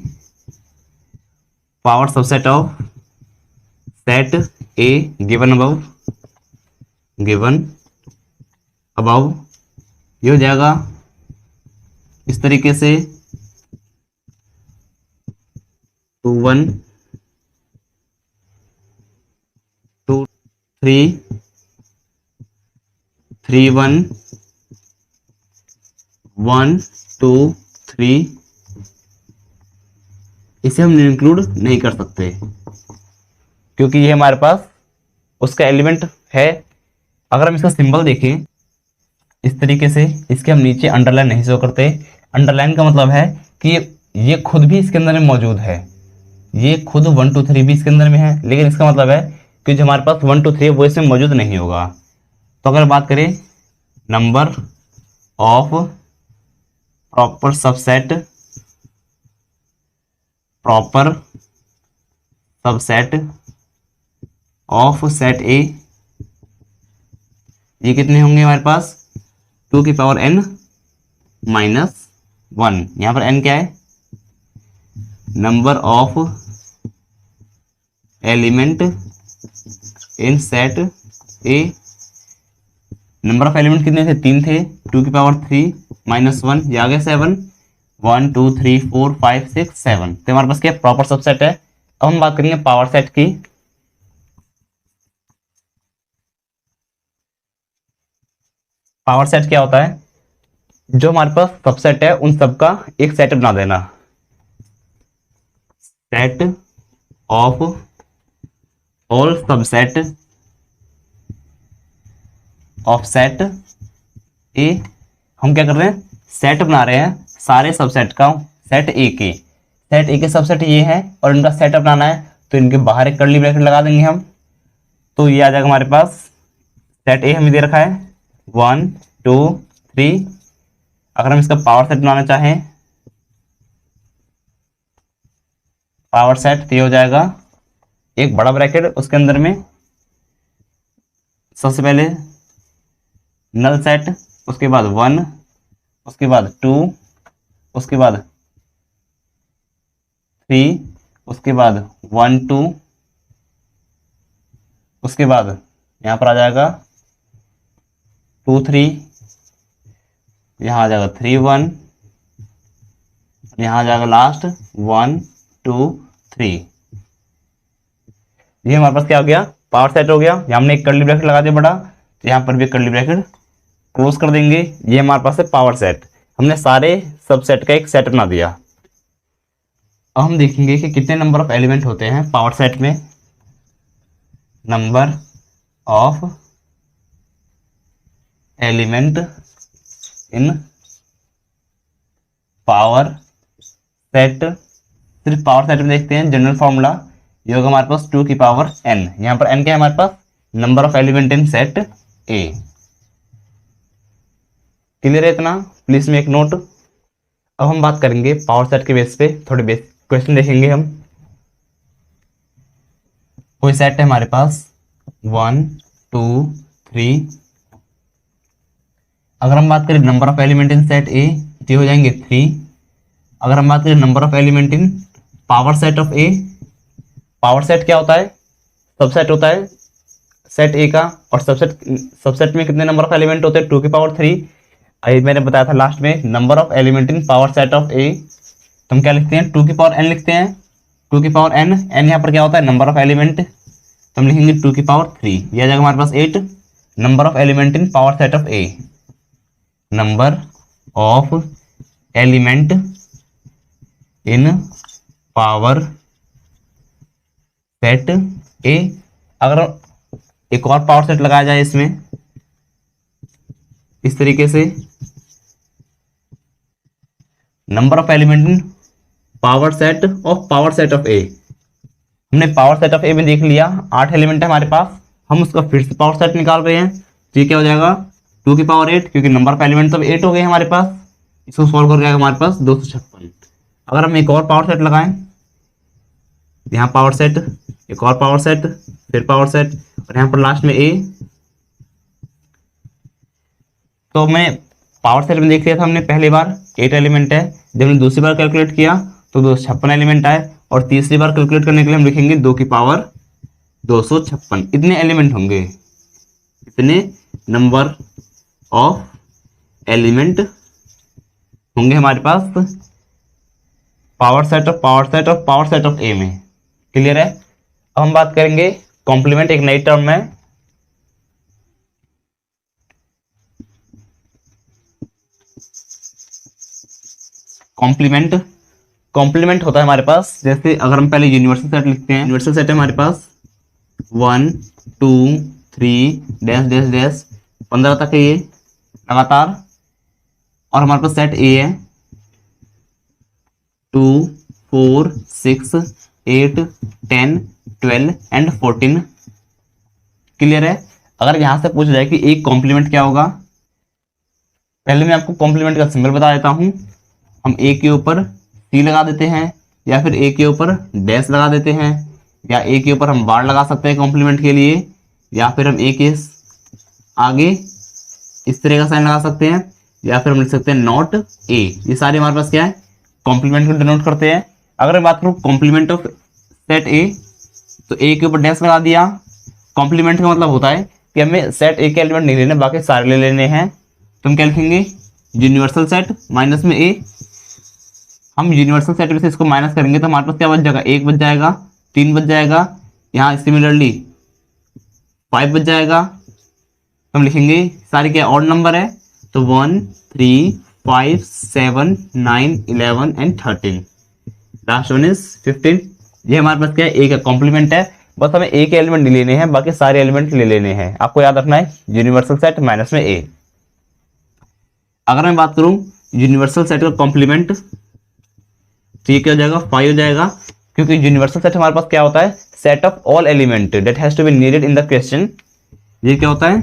power subset of set A given above ये हो जाएगा इस तरीके से 2 1 2 3 3 1 1 2 3। इसे हम इंक्लूड नहीं कर सकते क्योंकि ये हमारे पास उसका एलिमेंट है। अगर हम इसका सिंबल देखें इस तरीके से, इसके हम नीचे अंडरलाइन नहीं शो करते। अंडरलाइन का मतलब है कि ये खुद भी इसके अंदर में मौजूद है, ये खुद 1 2 3 भी इसके अंदर में है, लेकिन इसका मतलब है कि जो हमारे पास 1 2 3 वो इसमें मौजूद नहीं होगा। तो अगर बात करें number of proper subset of set ए, ये कितने होंगे हमारे पास 2 की पावर n माइनस 1। यहां पर n क्या है, number of element in set A. Number of element कितने थे, 3 थे, 2 की पावर 3 माइनस 1, ये आ गया 7। 1 2 3 4 5 6 7। तो हमारे पास क्या प्रॉपर सबसेट है। अब हम बात करेंगे पावर सेट की। पावर सेट क्या होता है, जो हमारे पास सबसेट है उन सबका एक सेट बना देना। Set of all subset of set ए। हम क्या कर रहे हैं, सेट बना रहे हैं सारे सबसेट का, सेट ए के सबसेट ये है और इनका सेट बनाना है, तो इनके बाहर एक कर्ली ब्रैकेट लगा देंगे हम। तो ये आ जाएगा हमारे पास सेट ए हमें दे रखा है 1 2 3। अगर हम इसका पावर सेट बनाना चाहें, पावर सेट तो ये हो जाएगा एक बड़ा ब्रैकेट, उसके अंदर में सबसे पहले नल सेट, उसके बाद 1, उसके बाद 2, उसके बाद 3, उसके बाद 1 2, उसके बाद यहां पर आ जाएगा 2 3, यहां आ जाएगा 3 1, यहां आ जाएगा लास्ट 1 2 3। ये हमारे पास क्या हो गया, पावर सेट हो गया। यहाँ हमने एक कर्ली ब्रैकेट लगा दिया बड़ा, तो यहाँ पर भी कर्ली ब्रैकेट क्लोज कर देंगे। ये हमारे पास है पावर सेट, हमने सारे सबसेट का एक सेट बना दिया। अब हम देखेंगे कि कितने नंबर ऑफ एलिमेंट होते हैं पावर सेट में। Number of element in power set, सिर्फ पावर सेट में देखते हैं जनरल फॉर्मूला, ये होगा हमारे पास 2 की पावर n। यहां पर n क्या है हमारे पास, number of element in set A. Clear है इतना, प्लीज मेक नोट। अब हम बात करेंगे पावर सेट के बेस पे, थोड़े बेस क्वेश्चन देखेंगे हम। कोई सेट है हमारे पास 1 2 3। अगर हम बात करें number of element in set ए, तो हो जाएंगे 3। अगर हम बात करें number of element in power set of A, power set क्या होता है, सबसेट होता है सेट ए का, और सबसेट में कितने नंबर ऑफ एलिमेंट होते हैं 2 की पावर 3। अभी मैंने बताया था लास्ट में number of element in power set of A, तो हम क्या लिखते हैं 2 की पावर n लिखते हैं। 2 की पावर n, यहाँ पर क्या होता है नंबर ऑफ एलिमेंट, तो हम लिखेंगे 2 की पावर 3। यह आ जाएगा हमारे पास 8 number of element in power set of A. Number of element in power set ए। अगर एक और पावर सेट लगाया जाए इसमें इस तरीके से, number of element in power set of A. हमने पावर सेट ऑफ ए में देख लिया 8 एलिमेंट है हमारे पास, हम उसका फिर से पावर सेट निकाल रहे हैं, तो ये क्या हो जाएगा 2 की पावर 8, क्योंकि नंबर ऑफ एलिमेंट तो 8 हो गए हमारे पास। इसको सॉल्व करके आएगा हमारे पास 256। अगर हम एक और पावर सेट लगाएं, यहाँ पावर सेट, एक और पावर सेट, फिर पावर सेट, और यहाँ पर लास्ट में ए, तो मैं पावर सेट में देख लिया था हमने पहली बार 8 एलिमेंट है। जब हमने दूसरी बार कैलकुलेट किया तो 256 एलिमेंट आए, और तीसरी बार कैलकुलेट करने के लिए हम लिखेंगे 2 की पावर 256। इतने एलिमेंट होंगे, इतने नंबर ऑफ एलिमेंट होंगे हमारे पास पावर सेट ऑफ ए में। क्लियर है। अब हम बात करेंगे कॉम्प्लीमेंट, एक नई टर्म है। कॉम्प्लीमेंट होता है हमारे पास, जैसे अगर हम पहले यूनिवर्सल सेट लिखते हैं, यूनिवर्सल सेट है हमारे पास 1 2 3 डैश डैश डैश 15 तक है ये लगातार, और हमारे पास सेट ए है 2 4 6 8 10 12 एंड 14। क्लियर है। अगर यहां से पूछा जाए कि एक कॉम्प्लीमेंट क्या होगा, पहले मैं आपको कॉम्प्लीमेंट का सिंबल बता देता हूं। हम ए के ऊपर सी लगा देते हैं, या फिर ए के ऊपर डैश लगा देते हैं, या ए के ऊपर हम बार लगा सकते हैं कॉम्प्लीमेंट के लिए, या फिर हम ए के आगे इस तरह का साइन लगा सकते हैं, या फिर हम लिख सकते हैं नॉट ए। ये सारे हमारे पास क्या है, कॉम्प्लीमेंट को डिनोट करते हैं। अगर मैं बात करूं कॉम्प्लीमेंट ऑफ सेट ए, तो ए के ऊपर डैश लगा दिया। कॉम्प्लीमेंट का मतलब होता है कि हमें सेट ए के एलिमेंट नहीं लेने, बाकी सारे ले लेने हैं। तो हम क्या लिखेंगे, यूनिवर्सल सेट माइनस में ए। हम यूनिवर्सल सेट में से इसको माइनस करेंगे तो हमारे पास क्या बच जाएगा, 1 बच जाएगा, 3 बच जाएगा, यहाँ सिमिलरली 5 बच जाएगा। हम लिखेंगे सारे क्या ऑड नंबर है, तो 1 3 5 7 9 11 एंड 13, लास्ट वन इज 15। ये हमारे पास क्या है, एक कॉम्प्लीमेंट है। बस हमें एक एलिमेंट नहीं लेने हैं, बाकी सारे एलिमेंट ले लेने हैं। आपको याद रखना है यूनिवर्सल सेट माइनस में ए। अगर मैं बात करूं यूनिवर्सल सेट का कॉम्प्लीमेंट, तो ये क्या हो जाएगा, 5 हो जाएगा, क्योंकि यूनिवर्सल सेट हमारे पास क्या होता है, set of all element that has to be needed in the question. ये क्या होता है,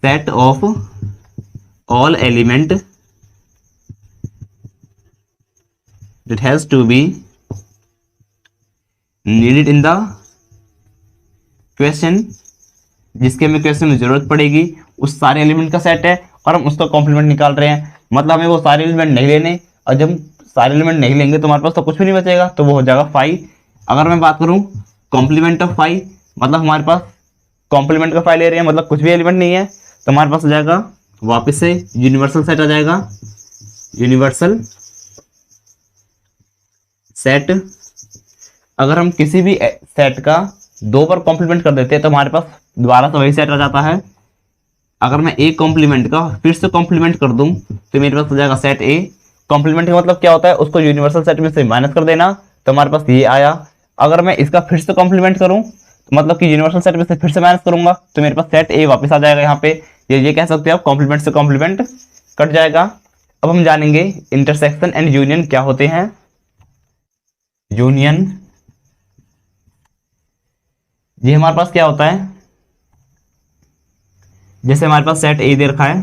set of all element that has to be needed in the question, जिसके हमें क्वेश्चन में जरूरत पड़ेगी, उस सारे एलिमेंट का सेट है, और हम उसका कॉम्प्लीमेंट निकाल रहे हैं। मतलब हमें वो सारे एलिमेंट नहीं लेने, और जब सारे एलिमेंट नहीं लेंगे तो हमारे पास तो कुछ भी नहीं बचेगा, तो वो हो जाएगा 5। अगर मैं बात करूं कॉम्प्लीमेंट ऑफ 5, मतलब हमारे पास कॉम्प्लीमेंट का 5 ले रहे हैं, मतलब कुछ भी एलिमेंट नहीं है, तो हमारे पास हो जाएगा वापस से यूनिवर्सल सेट आ जाएगा। यूनिवर्सल सेट, अगर हम किसी भी सेट का 2 बार कॉम्प्लीमेंट कर देते हैं तो हमारे पास दोबारा से वही सेट आ जाता है। अगर मैं एक कॉम्प्लीमेंट का फिर से कॉम्प्लीमेंट कर दूं तो मेरे पास हो जाएगा सेट ए। कॉम्प्लीमेंट का मतलब क्या होता है, उसको यूनिवर्सल सेट में से माइनस कर देना, तो हमारे पास ये आया। अगर मैं इसका फिर से कॉम्प्लीमेंट करूं तो मतलब कि यूनिवर्सल सेट में से फिर से माइनस करूंगा, तो मेरे पास सेट ए वापस आ जाएगा। यहाँ पे ये कह सकते हैं आप, कॉम्प्लीमेंट से कॉम्प्लीमेंट कट जाएगा। अब हम जानेंगे इंटरसेक्शन एंड यूनियन क्या होते हैं। यूनियन, ये हमारे पास क्या होता है, जैसे हमारे पास सेट ए दे रखा है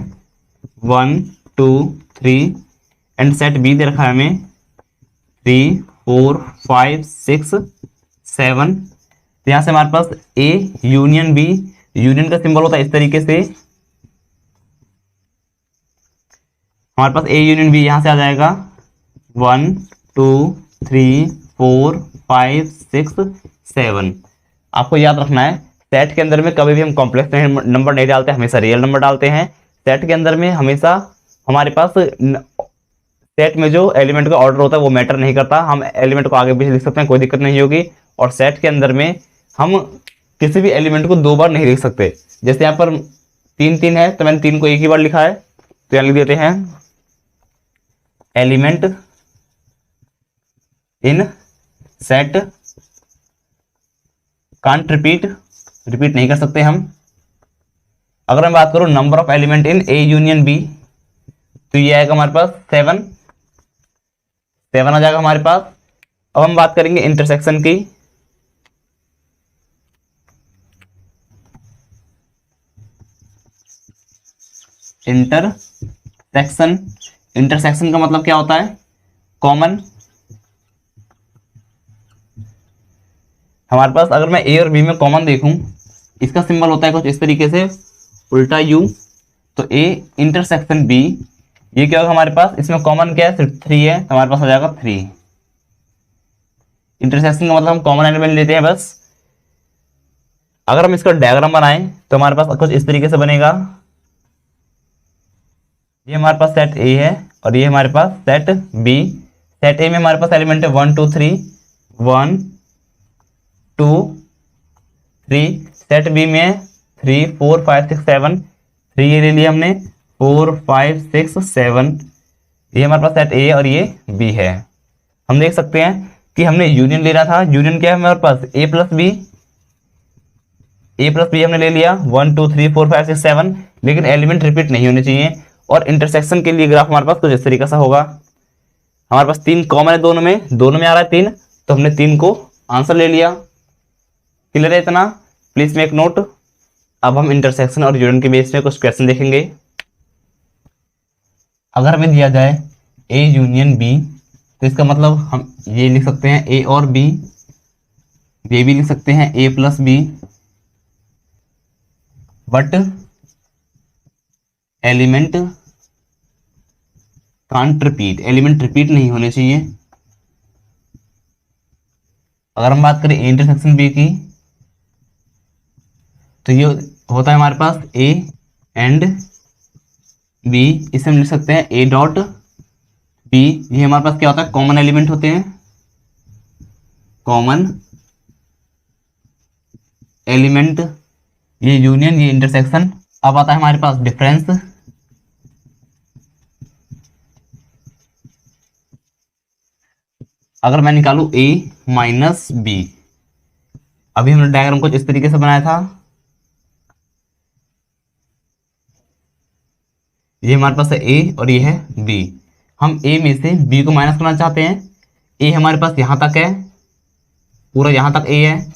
1 2 3, एंड सेट बी दे रखा है हमें 3 4 5 6 7। तो यहां से हमारे पास ए यूनियन बी, यूनियन का सिंबल होता है इस तरीके से, हमारे पास ए यूनियन बी यहां से आ जाएगा 1 2 3 4 5 6 7। आपको याद रखना है सेट के अंदर में कभी भी हम कॉम्प्लेक्स नंबर नहीं डालते, हमेशा रियल नंबर डालते हैं। सेट के अंदर में हमेशा हमारे पास सेट में जो एलिमेंट का ऑर्डर होता है वो मैटर नहीं करता, हम एलिमेंट को आगे पीछे लिख सकते हैं, कोई दिक्कत नहीं होगी। और सेट के अंदर में हम किसी भी एलिमेंट को 2 बार नहीं लिख सकते। जैसे यहाँ पर 3 3 है, तो मैंने 3 को एक ही बार लिखा है, तो यहाँ लिख देते हैं element in set can't repeat नहीं कर सकते हम। अगर मैं बात करूं number of element in A union B, तो ये आएगा हमारे पास 7 आ जाएगा हमारे पास। अब हम बात करेंगे इंटरसेक्शन की। इंटरसेक्शन का मतलब क्या होता है? कॉमन। हमारे पास अगर मैं ए और बी में कॉमन देखूं, इसका सिंबल होता है कुछ इस तरीके से, उल्टा यू। तो ए इंटरसेक्शन बी, ये क्या होगा हमारे पास? इसमें कॉमन क्या है? सिर्फ 3 है, तो हमारे पास हो जाएगा 3। इंटरसेक्शन का मतलब हम कॉमन एलिमेंट लेते हैं बस। अगर हम इसका डायग्राम बनाएं तो हमारे पास कुछ इस तरीके से बनेगा। ये हमारे पास सेट ए है और ये हमारे पास सेट बी। सेट ए में हमारे पास एलिमेंट है 1 2 3, 1 2 3। सेट बी में 3 4 5 6 7, 3 ये ले लिया हमने, 4 5 6 7। ये हमारे पास सेट ए और ये बी है। हम देख सकते हैं कि हमने यूनियन लेना था। यूनियन क्या है हमारे पास? ए प्लस बी हमने ले लिया, 1 2 3 4 5 6 7, लेकिन एलिमेंट रिपीट नहीं होने चाहिए। और इंटरसेक्शन के लिए ग्राफ हमारे पास कुछ इस तरीके से होगा। हमारे पास 3 कॉमन है, दोनों में आ रहा है 3, तो हमने 3 को आंसर ले लिया। क्लियर है इतना? Please make note. अब हम इंटरसेक्शन और यूनियन के बेस में कुछ क्वेश्चन देखेंगे। अगर हमें दिया जाए ए यूनियन बी, तो इसका मतलब हम ये लिख सकते हैं ए और बी। ये भी लिख सकते हैं A plus B, but element can't repeat, element repeat नहीं होने चाहिए। अगर हम बात करें इंटरसेक्शन बी की, तो ये होता है हमारे पास ए एंड बी। इसे हम लिख सकते हैं ए डॉट बी। ये हमारे पास क्या होता है? कॉमन एलिमेंट होते हैं, कॉमन एलिमेंट। ये यूनियन, ये इंटरसेक्शन। अब आता है हमारे पास डिफरेंस। अगर मैं निकालू ए माइनस बी, अभी हमने डायग्राम कुछ इस तरीके से बनाया था। ये हमारे पास है ए और ये है बी। हम ए में से बी को माइनस करना चाहते हैं। ए हमारे पास यहां तक है, पूरा यहां तक ए है,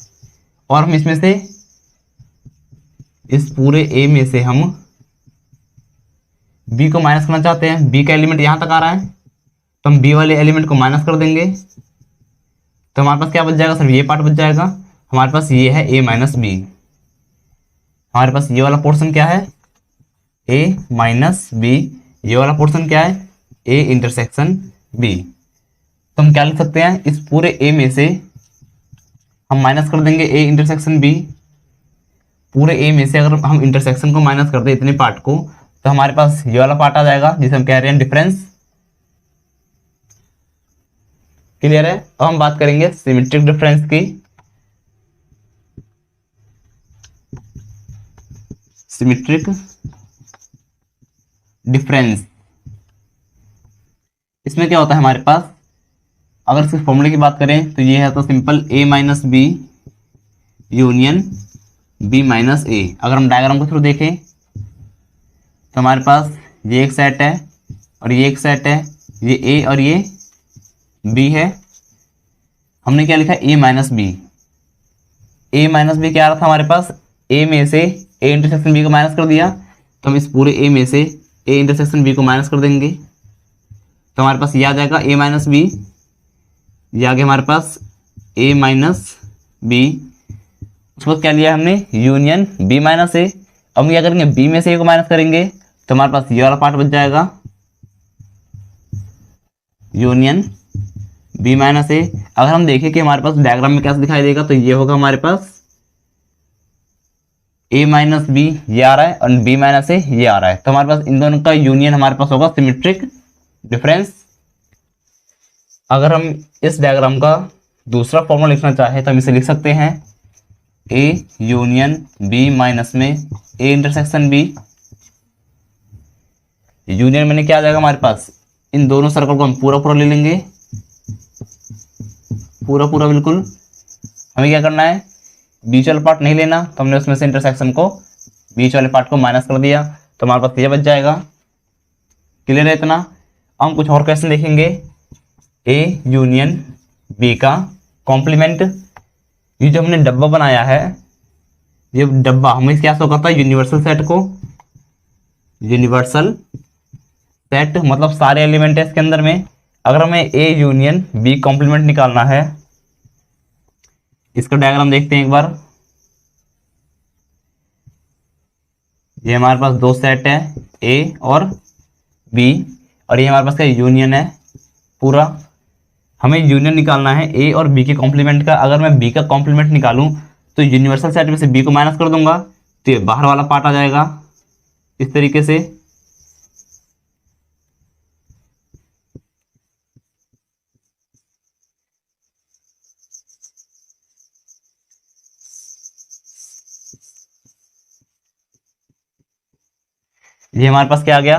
और हम इसमें से, इस पूरे ए में से हम बी को माइनस करना चाहते हैं। बी का एलिमेंट यहां तक आ रहा है, तो हम बी वाले एलिमेंट को माइनस कर देंगे। तो हमारे पास क्या बच जाएगा? सिर्फ ये पार्ट बच जाएगा। हमारे पास ये है ए माइनस बी। हमारे पास ये वाला पोर्शन क्या है? A minus B. ये वाला पोर्शन क्या है? A intersection B. तो हम क्या लिख सकते हैं? इस पूरे ए में से हम माइनस कर देंगे ए इंटरसेक्शन बी। पूरे ए में से अगर हम इंटरसेक्शन को माइनस कर दे, इतने पार्ट को, तो हमारे पास ये वाला पार्ट आ जाएगा जिसे हम कह रहे हैं डिफरेंस। क्लियर है? अब हम बात करेंगे सिमेट्रिक डिफरेंस की। सिमेट्रिक डिफरेंस, इसमें क्या होता है हमारे पास? अगर इसके फॉर्मूले की बात करें तो ये है तो simple A minus B union B minus A. अगर हम डायग्राम को थ्रू देखें तो हमारे पास ये एक सेट है और ये एक सेट है, ये ए और ये बी है। हमने क्या लिखा? ए माइनस बी। ए माइनस बी क्या आ रहा था हमारे पास? ए में से ए इंटरसेक्शन बी को माइनस कर दिया, तो हम इस पूरे ए में से ए इंटरसेक्शन बी को माइनस कर देंगे। तो हमारे पास ये आ जाएगा ए माइनस बी। ये आ गया हमारे पास ए माइनस बी। उसके बाद क्या लिया हमने? यूनियन बी माइनस ए। अब हम क्या करेंगे? बी में से ए को माइनस करेंगे, तो हमारे पास ये वाला पार्ट बच जाएगा, यूनियन बी माइनस ए। अगर हम देखें कि हमारे पास डायग्राम में कैसे दिखाई देगा, तो ये होगा हमारे पास ए माइनस बी ये आ रहा है और बी माइनस ए ये आ रहा है। तो हमारे पास इन दोनों का यूनियन हमारे पास होगा सिमेट्रिक डिफरेंस। अगर हम इस डायग्राम का दूसरा फॉर्मूला लिखना चाहे तो हम इसे लिख सकते हैं ए यूनियन बी माइनस में ए इंटरसेक्शन बी। यूनियन में क्या आ जाएगा हमारे पास? इन दोनों सर्कल को हम पूरा ले लेंगे, पूरा पूरा बिल्कुल। हमें क्या करना है, बीच वाला पार्ट नहीं लेना, तो हमने उसमें से इंटरसेक्शन को, बीच वाले पार्ट को माइनस कर दिया, तो हमारे पास ये बच जाएगा। क्लियर है इतना। हम कुछ और क्वेश्चन देखेंगे। ए यूनियन बी का कॉम्प्लीमेंट। ये जो हमने डब्बा बनाया है, ये डब्बा हमें क्या शो करता है, यूनिवर्सल सेट को। यूनिवर्सल सेट मतलब सारे एलिमेंट है इसके अंदर में। अगर हमें ए यूनियन बी कॉम्प्लीमेंट निकालना है, इसका डायग्राम देखते हैं एक बार। ये हमारे पास दो सेट है, ए और बी, और ये हमारे पास क्या यूनियन है पूरा। हमें यूनियन निकालना है ए और बी के कॉम्प्लीमेंट का। अगर मैं बी का कॉम्प्लीमेंट निकालूं तो यूनिवर्सल सेट में से बी को माइनस कर दूंगा, तो ये बाहर वाला पार्ट आ जाएगा इस तरीके से। ये हमारे पास क्या आ गया,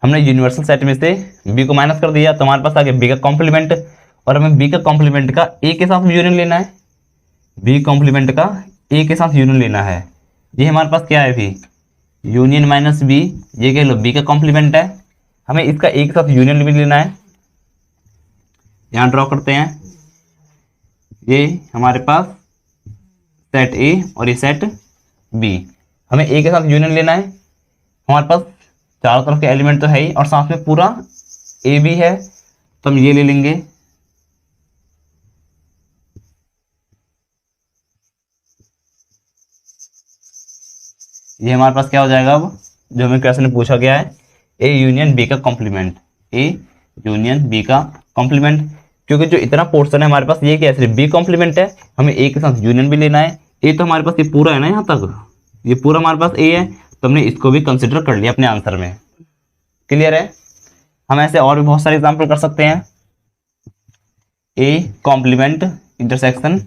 हमने यूनिवर्सल सेट में से बी को माइनस कर दिया, तो हमारे पास आ गया बी का कॉम्प्लीमेंट। और हमें बी का कॉम्प्लीमेंट का ए के साथ यूनियन लेना है। बी कॉम्प्लीमेंट का ए के साथ यूनियन लेना है। ये हमारे पास क्या है, भी यूनियन माइनस बी, ये कह लो बी का कॉम्प्लीमेंट है। हमें इसका ए के साथ यूनियन भी लेना है। यहाँ ड्रॉ करते हैं। ये हमारे पास सेट ए और ये सेट बी। हमें ए के साथ यूनियन लेना है। हमारे पास चारों तरफ के एलिमेंट तो है ही, और साथ में पूरा ए भी है, तो हम ये ले लेंगे। ये हमारे पास क्या हो जाएगा, अब जो हमें क्वेश्चन में पूछा गया है, ए यूनियन बी का कॉम्प्लीमेंट। ए यूनियन बी का कॉम्प्लीमेंट, क्योंकि जो इतना पोर्शन है हमारे पास, ये क्या सिर्फ बी कॉम्प्लीमेंट है, हमें ए के साथ यूनियन भी लेना है। ए तो हमारे पास ये पूरा है ना, यहाँ तक ये पूरा हमारे पास ए है, तो हमने इसको भी कंसिडर कर लिया अपने आंसर में। क्लियर है। हम ऐसे और भी बहुत सारे एग्जाम्पल कर सकते हैं। A complement intersection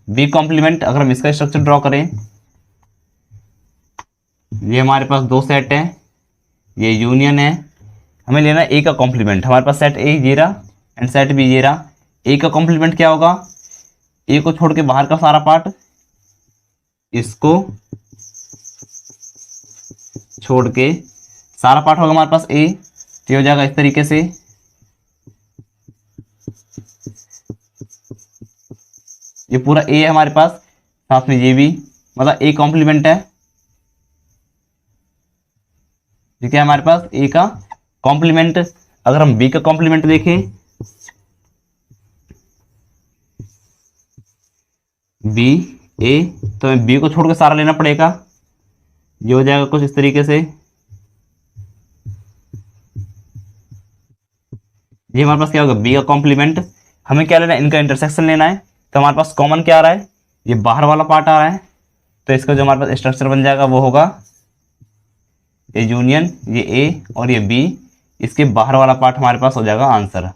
B complement. अगर हम इसका स्ट्रक्चर ड्रॉ करें, ये हमारे पास दो सेट है, ये यूनियन है। हमें लेना है ए का कॉम्प्लीमेंट। हमारे पास सेट ए ये रहा एंड सेट बी ये रहा। ए का कॉम्प्लीमेंट क्या होगा, ए को छोड़ के बाहर का सारा पार्ट, इसको छोड़ के सारा पार्ट होगा हमारे पास ए, तो हो जाएगा इस तरीके से। ये पूरा ए है हमारे पास, साथ में ये भी, मतलब ए कॉम्प्लीमेंट है। ये क्या है हमारे पास, ए का कॉम्प्लीमेंट। अगर हम बी का कॉम्प्लीमेंट देखें, बी ए, तो हमें बी को छोड़ के सारा लेना पड़ेगा। ये हो जाएगा कुछ इस तरीके से। ये हमारे पास क्या होगा, बी का कॉम्प्लीमेंट। हमें क्या लेना है, इनका इंटरसेक्शन लेना है। तो हमारे पास कॉमन क्या आ रहा है, ये बाहर वाला पार्ट आ रहा है, तो इसका जो हमारे पास स्ट्रक्चर बन जाएगा वो होगा ये यूनियन, ये ए और ये बी, इसके बाहर वाला पार्ट हमारे पास हो जाएगा आंसर।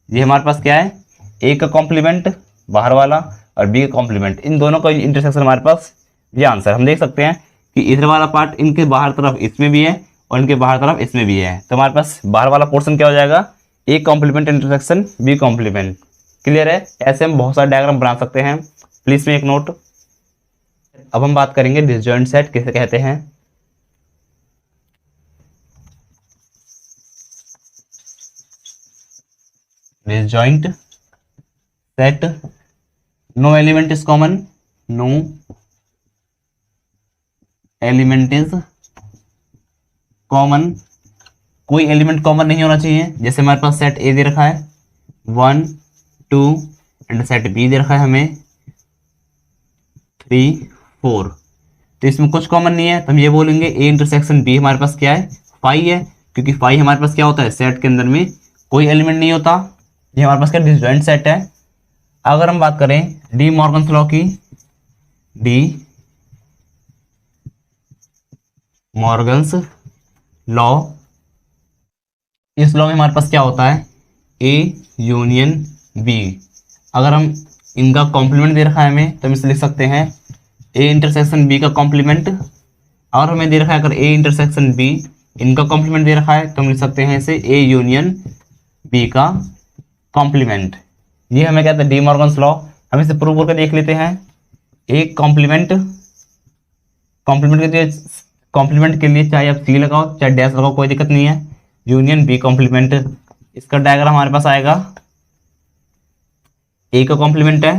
ये हमारे पास क्या है, ए का कॉम्प्लीमेंट बाहर वाला और बी का कॉम्प्लीमेंट, इन दोनों का इंटरसेक्शन हमारे पास ये आंसर। हम देख सकते हैं कि इधर वाला पार्ट इनके बाहर तरफ इसमें भी है और इनके बाहर तरफ इसमें भी है, तो हमारे पास बाहर वाला पोर्शन क्या हो जाएगा, A complement intersection B complement. Clear है। ऐसे हम बहुत सारे डायग्राम बना सकते हैं। प्लीज में एक नोट। अब हम बात करेंगे डिसजॉइंट सेट किसे कहते हैं। Disjoint set, no element is common, no element is common, कोई एलिमेंट कॉमन नहीं होना चाहिए। जैसे हमारे पास सेट ए दे रखा है 1 2 एंड सेट बी दे रखा है हमें 3 4, तो इसमें कुछ कॉमन नहीं है, तो हम ये बोलेंगे ए इंटरसेक्शन बी हमारे पास क्या है, फाई है, क्योंकि फाई हमारे पास क्या होता है, सेट के अंदर में कोई एलिमेंट नहीं होता। ये हमारे पास क्या डिसजॉइंट सेट है। अगर हम बात करें डी मॉर्गन्स लॉ की, डी मॉर्गन्स लॉ, इस लॉ में हमारे पास क्या होता है, ए यूनियन बी। अगर हम इनका कॉम्प्लीमेंट दे रखा है हमें, तो हम इसे लिख सकते हैं ए इंटरसेक्शन बी का कॉम्प्लीमेंट। और हमें दे रखा है अगर ए इंटरसेक्शन बी इनका कॉम्प्लीमेंट दे रखा है, तो हम लिख सकते हैं इसे ए यूनियन बी का कॉम्प्लीमेंट, ये हमें कहते हैं डी मॉर्गन्स लॉ। हम इसे प्रूव करके देख लेते हैं। एक कॉम्प्लीमेंट, कॉम्प्लीमेंट के लिए चाहे आप सी लगाओ चाहे डैश लगाओ कोई दिक्कत नहीं है। यूनियन बी कॉम्प्लीमेंट, इसका डायग्राम हमारे पास आएगा। ए का कॉम्प्लीमेंट है,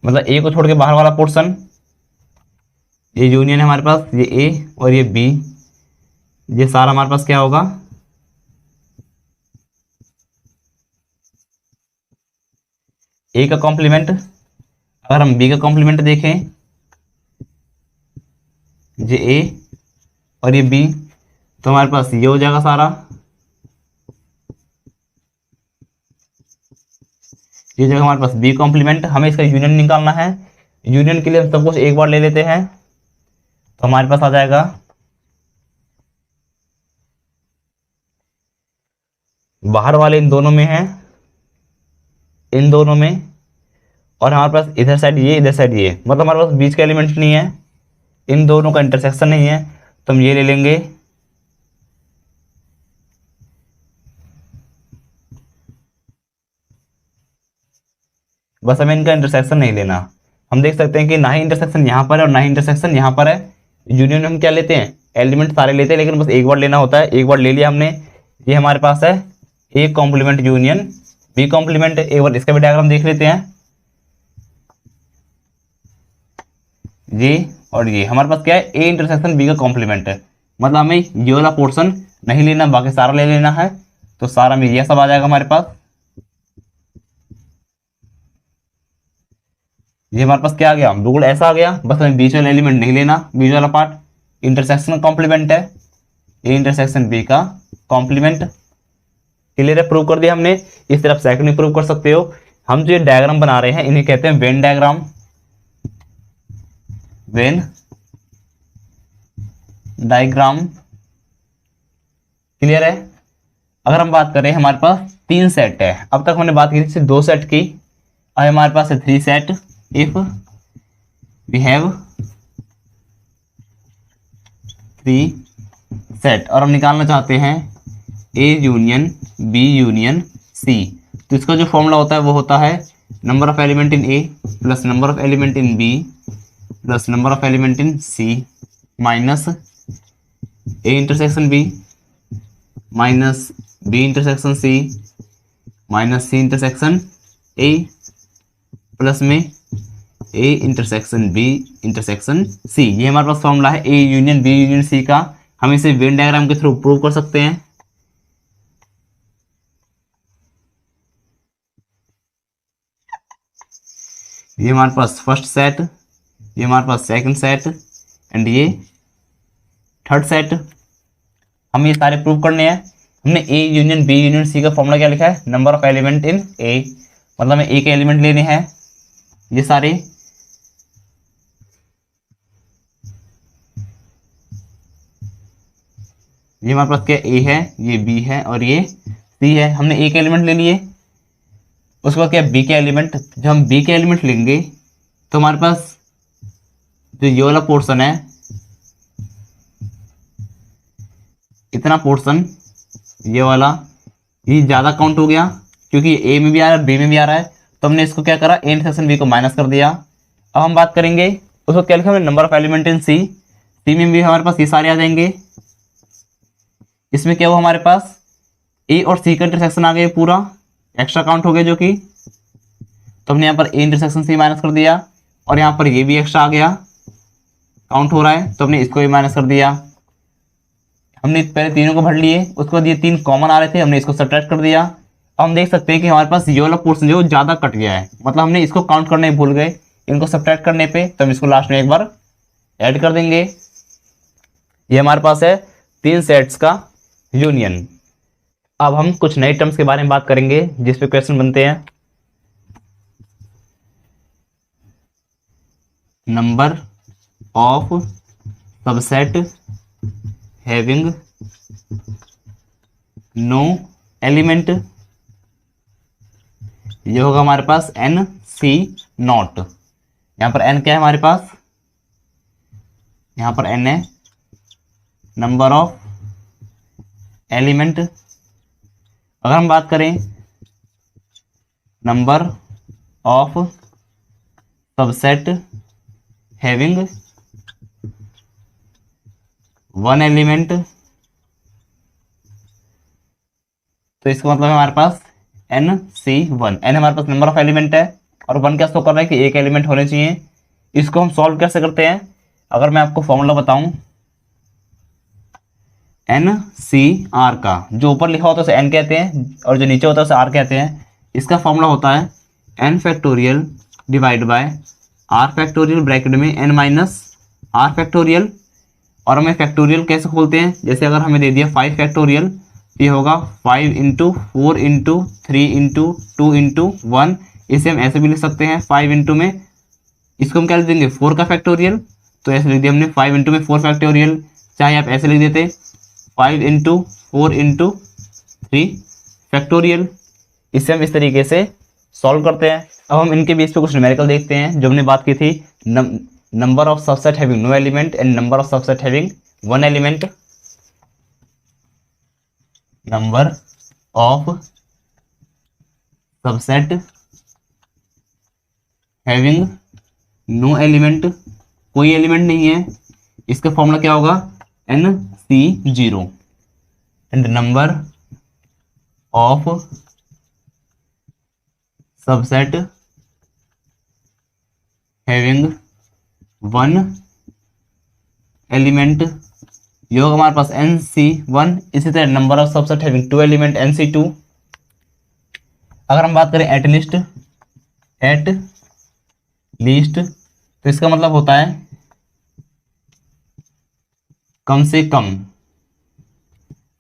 मतलब ए को छोड़ के बाहर वाला पोर्शन, ये यूनियन है हमारे पास, ये ए और ये बी, ये सारा हमारे पास क्या होगा, ए का कॉम्प्लीमेंट। अगर हम बी का कॉम्प्लीमेंट देखें, ये ए और ये बी, तो हमारे पास ये हो जाएगा सारा, ये जगह हमारे पास बी कॉम्प्लीमेंट। हमें इसका यूनियन निकालना है। यूनियन के लिए हम सब कुछ एक बार ले लेते हैं, तो हमारे पास आ जाएगा बाहर वाले इन दोनों में है, इन दोनों में, और हमारे पास इधर साइड ये इधर साइड ये, मतलब हमारे पास बीच का एलिमेंट नहीं है, इन दोनों का इंटरसेक्शन नहीं है, तो हम ये ले लेंगे। बस हमें इनका इंटरसेक्शन नहीं लेना। हम देख सकते हैं कि ना ही इंटरसेक्शन यहाँ पर है और ना ही इंटरसेक्शन यहाँ पर है। यूनियन में हम क्या लेते हैं, एलिमेंट सारे लेते हैं, लेकिन बस एक बार लेना होता है। एक बार ले लिया हमने, ये हमारे पास है A complement union B complement. एक बार इसका भी डायग्राम देख लेते हैं। ये और ये हमारे पास क्या है, ए इंटरसेक्शन बी का कॉम्प्लीमेंट है, मतलब हमें ये वाला पोर्शन नहीं लेना, बाकी सारा ले लेना है। तो सारा में ये सब आ जाएगा हमारे पास। ये हमारे पास क्या आ गया, बिल्कुल ऐसा आ गया। बस हमें बीच वाला एलिमेंट नहीं लेना, बीच वाला पार्ट इंटरसेक्शन का कॉम्प्लीमेंट है, ए इंटरसेक्शन बी का कॉम्प्लीमेंट। क्लियर है, प्रूव कर दिया हमने। इस तरफ सेकंड प्रूव कर सकते हो। हम जो ये डायग्राम बना रहे हैं इन्हें कहते हैं Venn diagram, Venn diagram. Clear है। अगर हम बात करें, हमारे पास 3 सेट है। अब तक हमने बात की थी सिर्फ 2 सेट की, अब हमारे पास है 3 set. If we have 3 set और हम निकालना चाहते हैं A union B union C, तो इसका जो फॉर्मूला होता है वो होता है number of element in A plus number of element in B plus number of element in C minus A intersection B minus B intersection C minus C intersection A plus में A intersection B intersection C. ये हमारे पास formula है A union B union C का। हम इसे Venn diagram के through prove कर सकते हैं। ये हमारे पास फर्स्ट सेट, ये हमारे पास सेकंड सेट एंड ये थर्ड सेट। हम ये सारे प्रूव करने हैं। हमने A union B union C का फॉर्मूला क्या लिखा है, number of element in A, मतलब हमें ए के एलिमेंट लेने हैं ये सारे। ये हमारे पास क्या ए है, ये बी है और ये सी है। हमने ए के एलिमेंट ले लिए। उसके बाद क्या बी के एलिमेंट। जब हम बी के एलिमेंट लेंगे तो हमारे पास जो ये वाला पोर्शन है, इतना पोर्शन ये वाला, ये ज्यादा काउंट हो गया क्योंकि ए में भी आ रहा है बी में भी आ रहा है, तो हमने इसको क्या करा, ए इंटरसेक्शन बी को माइनस कर दिया। अब हम बात करेंगे उसको क्या लिखा हमने, नंबर ऑफ एलिमेंट इन सी। सी में भी हमारे पास ये सारे आ जाएंगे। इसमें क्या हुआ, हमारे पास ए और सी का इंटरसेक्शन आ गया, पूरा एक्स्ट्रा काउंट हो गया जो कि, तो हमने यहाँ पर ए इंटरसेक्शन सी माइनस कर दिया और यहाँ पर ये भी एक्स्ट्रा आ गया, काउंट हो रहा है, तो हमने इसको भी माइनस कर दिया। हमने पहले तीनों को भर लिए, उसके बाद ये 3 कॉमन आ रहे थे, हमने इसको सब्ट्रैक्ट कर दिया। अब हम देख सकते हैं कि हमारे पास ये वाला पोर्शन जो ज्यादा कट गया है, मतलब हमने इसको काउंट करने भूल गए इनको सब्ट्रैक्ट करने पे, तो हम इसको लास्ट में एक बार ऐड कर देंगे। ये हमारे पास है 3 सेट्स का यूनियन। अब हम कुछ नए टर्म्स के बारे में बात करेंगे जिस पे क्वेश्चन बनते हैं। Number of subset having no element, ये होगा हमारे पास एन सी नॉट। यहां पर एन क्या है हमारे पास, यहां पर एन है नंबर ऑफ एलिमेंट अगर हम बात करें number of subset having one element, तो इसका मतलब है हमारे पास NC1, n हमारे पास नंबर ऑफ एलिमेंट है और वन क्या शो कर रहा है कि एक एलिमेंट होने चाहिए। इसको हम सॉल्व कैसे करते हैं, अगर मैं आपको फॉर्मूला बताऊं NCR का, जो ऊपर लिखा होता है उसे n कहते हैं और जो नीचे होता है उसे r कहते हैं। इसका फॉर्मूला होता है n factorial divide by r factorial bracket में n माइनस r फैक्टोरियल। और हमें फैक्टोरियल कैसे खोलते हैं, जैसे अगर हमें दे दिया 5 फैक्टोरियल, ये होगा 5 इंटू 4 इंटू 3 इंटू 2 इंटू 1। इसे हम ऐसे भी लिख सकते हैं 5 इंटू में, इसको हम क्या लिख देंगे 4 का फैक्टोरियल, तो ऐसे लिख दिया हमने 5 इंटू में 4 फैक्टोरियल। चाहे आप ऐसे लिख देते 5 इंटू 4 इंटू 3 फैक्टोरियल। इसे हम इस तरीके से सॉल्व करते हैं। अब हम इनके बीच पे कुछ न्यूमेरिकल देखते हैं जो हमने बात की थी, number of subset having no element and number of subset having one element. Number of subset having no element, कोई एलिमेंट नहीं है, इसका फॉर्मूला क्या होगा NC0। And number of subset having one element, ये होगा हमारे पास NC1। इसी तरह number of subset having two element NC2। अगर हम बात करें एट लीस्ट, तो इसका मतलब होता है कम से कम।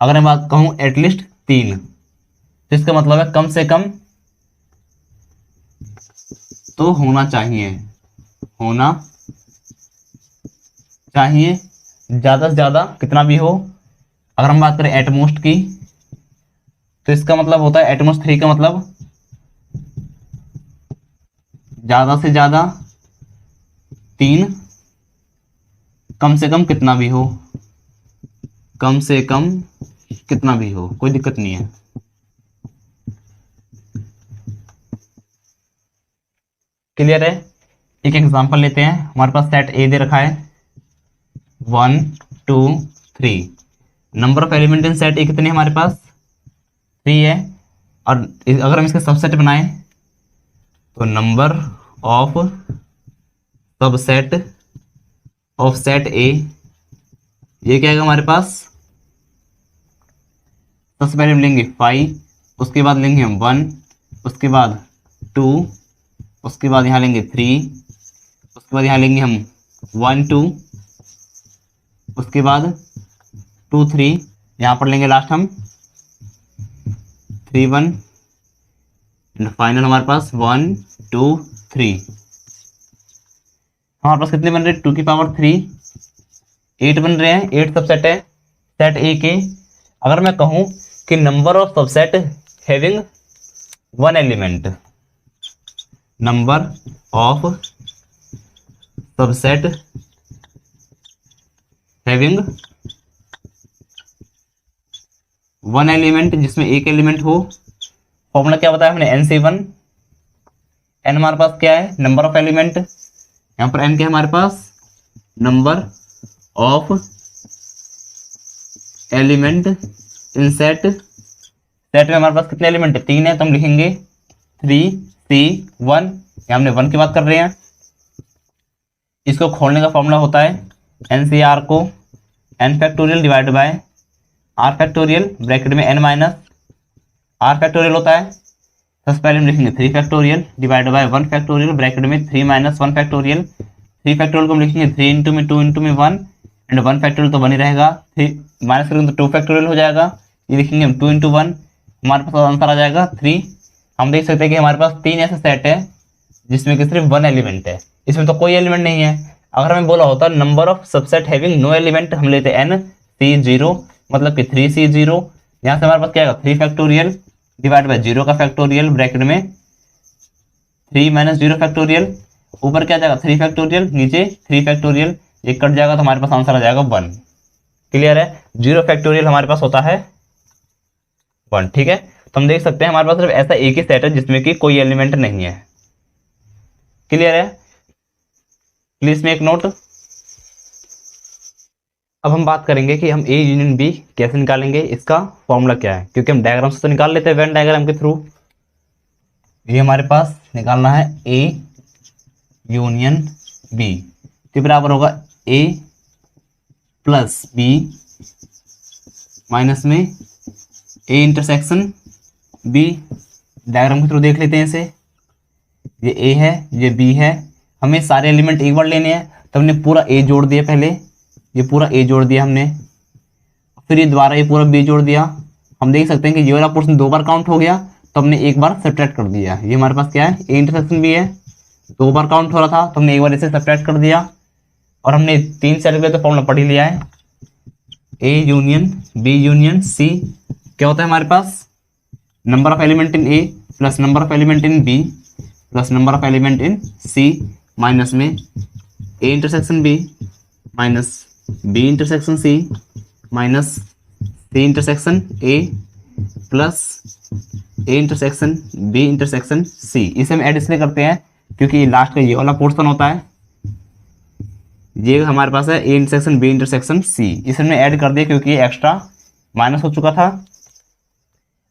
अगर मैं बात कहूं एटलीस्ट 3, तो इसका मतलब है कम से कम तो होना चाहिए, ज्यादा से ज्यादा कितना भी हो। अगर हम बात करें एटमोस्ट की, तो इसका मतलब होता है एटमोस्ट 3 का मतलब ज्यादा से ज्यादा 3, कम से कम कितना भी हो, कम से कम कितना भी हो, कोई दिक्कत नहीं है। क्लियर है। एक एग्जांपल लेते हैं, हमारे पास सेट ए दे रखा है 1 2 3। Number of element in set A कितने हमारे पास 3 है। और अगर हम इसके सबसेट बनाएं तो number of subset of set ए, ये क्या आएगा हमारे पास, सबसे पहले हम लेंगे 5, उसके बाद लेंगे हम 1, उसके बाद 2, उसके बाद यहाँ लेंगे 3, उसके बाद यहाँ लेंगे हम 1 2, उसके बाद 2 3, यहाँ पर लेंगे लास्ट हम 3 1, एंड फाइनल हमारे पास 1 2 3। हमारे पास कितने बन रहे हैं 2 की पावर 3, 8 बन रहे हैं। 8 सबसेट है सेट ए के। अगर मैं कहूं कि number of subset having one element, number of subset having one element, जिसमें एक एलिमेंट हो, फॉर्मूला क्या बताया हमने NC1। n हमारे पास क्या है नंबर ऑफ एलिमेंट, यहां पर n क्या है हमारे पास number of element in set. Set में हमारे पास कितने एलिमेंट है 3 है, तो हम लिखेंगे 3C1। यहाँ हमने 1 की बात कर रहे हैं। इसको खोलने का फॉर्मूला होता है NCR को n factorial divide by r factorial bracket में n माइनस r फैक्टोरियल होता है। सबसे पहले हम लिखेंगे 3 factorial divide by 1 factorial bracket में 3 माइनस 1 फैक्टोरियल। 3 फैक्टोरियल को हम लिखेंगे 3 इंटू में 2 इंटू में 1, एंड 1 फैक्टोरियल तो बन ही रहेगा, 3 माइनस करेंगे तो 2 फैक्टोरियल हो जाएगा। ये लिखेंगे हम 2 इंटू 1, हमारे पास आंसर आ जाएगा 3। हम देख सकते हैं कि हमारे पास 3 ऐसे सेट है जिसमें कि सिर्फ 1 एलिमेंट है, इसमें तो कोई एलिमेंट नहीं है। अगर हमें बोला होता number of subset having no element, हम लेते NC0, मतलब कि 3C0। यहाँ से हमारे पास क्या आएगा 3 फैक्टोरियल डिवाइड बाय 0 का फैक्टोरियल ब्रैकेट में 3 माइनस 0 फैक्टोरियल, ऊपर क्या जाएगा 3 फैक्टोरियल, नीचे 3 फैक्टोरियल, ये कट जाएगा तो हमारे पास आंसर आ जाएगा 1। क्लियर है। 0 फैक्टोरियल हमारे पास होता है 1। ठीक है, तो हम देख सकते हैं हमारे पास सिर्फ ऐसा एक ही सेट है जिसमें कि कोई एलिमेंट नहीं है। क्लियर है? Please make note. अब हम बात करेंगे कि हम ए यूनियन बी कैसे निकालेंगे, इसका फॉर्मूला क्या है, क्योंकि हम डायग्राम से तो निकाल लेते हैं वेन डायग्राम के थ्रू। ये हमारे पास निकालना है ए यूनियन बी, तो बराबर होगा ए प्लस बी माइनस में ए इंटरसेक्शन बी। डायग्राम के थ्रू देख लेते हैं इसे। ये ए है, ये बी है, हमें सारे एलिमेंट एक बार लेने हैं, तो हमने पूरा ए जोड़ दिया पहले, ये पूरा ए जोड़ दिया हमने, फिर ये दोबारा ये पूरा बी जोड़ दिया। हम देख सकते हैं कि ये वाला पोर्शन 2 बार काउंट हो गया, तो हमने एक बार सब्ट्रैक्ट कर दिया। ये हमारे पास क्या है, ए इंटरसेक्शन बी है, 2 बार काउंट हो रहा था तो हमने एक बार इसे सब्ट्रैक्ट कर दिया, और हमने 3 सेट के तो फॉर्मूला पढ़ ही लिया है। A union B union C क्या होता है हमारे पास, number of element in A plus number of element in B plus number of element in C minus में A intersection B minus B intersection C minus C intersection A plus A intersection B intersection C. इसे हम add इसलिए करते हैं क्योंकि last का ये वाला पोर्शन होता है, ये हमारे पास है A intersection B intersection C, इसे हमने ऐड कर दिया क्योंकि ये एक्स्ट्रा माइनस हो चुका था।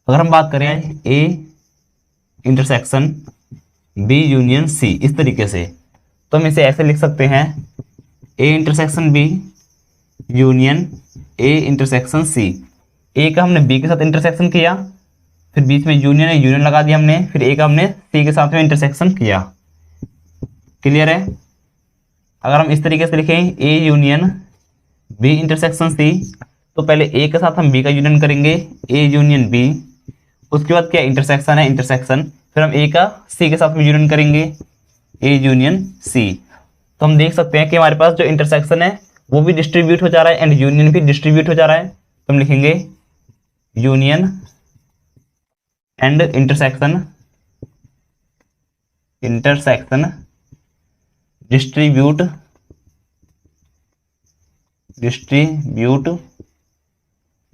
अगर हम बात करें A intersection B union C इस तरीके से, तो हम इसे ऐसे लिख सकते हैं A intersection B union A intersection C. A का हमने बी के साथ इंटरसेक्शन किया, फिर बीच में यूनियन है, यूनियन लगा दिया हमने, फिर ए का हमने सी के साथ में इंटरसेक्शन किया। क्लियर है? अगर हम इस तरीके से लिखें A union B intersection C, तो पहले ए के साथ हम बी का यूनियन करेंगे, ए यूनियन बी, उसके बाद क्या इंटरसेक्शन है इंटरसेक्शन, फिर हम ए का सी के साथ में यूनियन करेंगे, ए यूनियन सी। तो हम देख सकते हैं कि हमारे पास जो इंटरसेक्शन है वो भी डिस्ट्रीब्यूट हो जा रहा है एंड यूनियन भी डिस्ट्रीब्यूट हो जा रहा है। तो हम लिखेंगे union and intersection distribute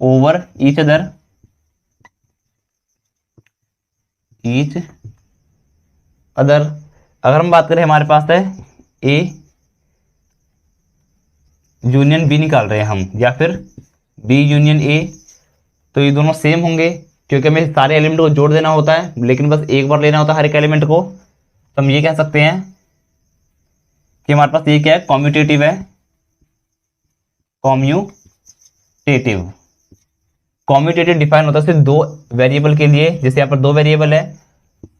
over each other अगर हम बात करें हमारे पास है ए यूनियन बी निकाल रहे हैं हम, या फिर बी यूनियन ए, तो ये दोनों सेम होंगे क्योंकि हमें सारे एलिमेंट को जोड़ देना होता है, लेकिन बस एक बार लेना होता है हर एक एलिमेंट को। तो हम ये कह सकते हैं कि हमारे पास ये क्या है, कॉम्यूटेटिव है, कॉम्यूटेटिव डिफाइन होता है सिर्फ 2 वेरिएबल के लिए, जैसे यहाँ पर 2 वेरिएबल है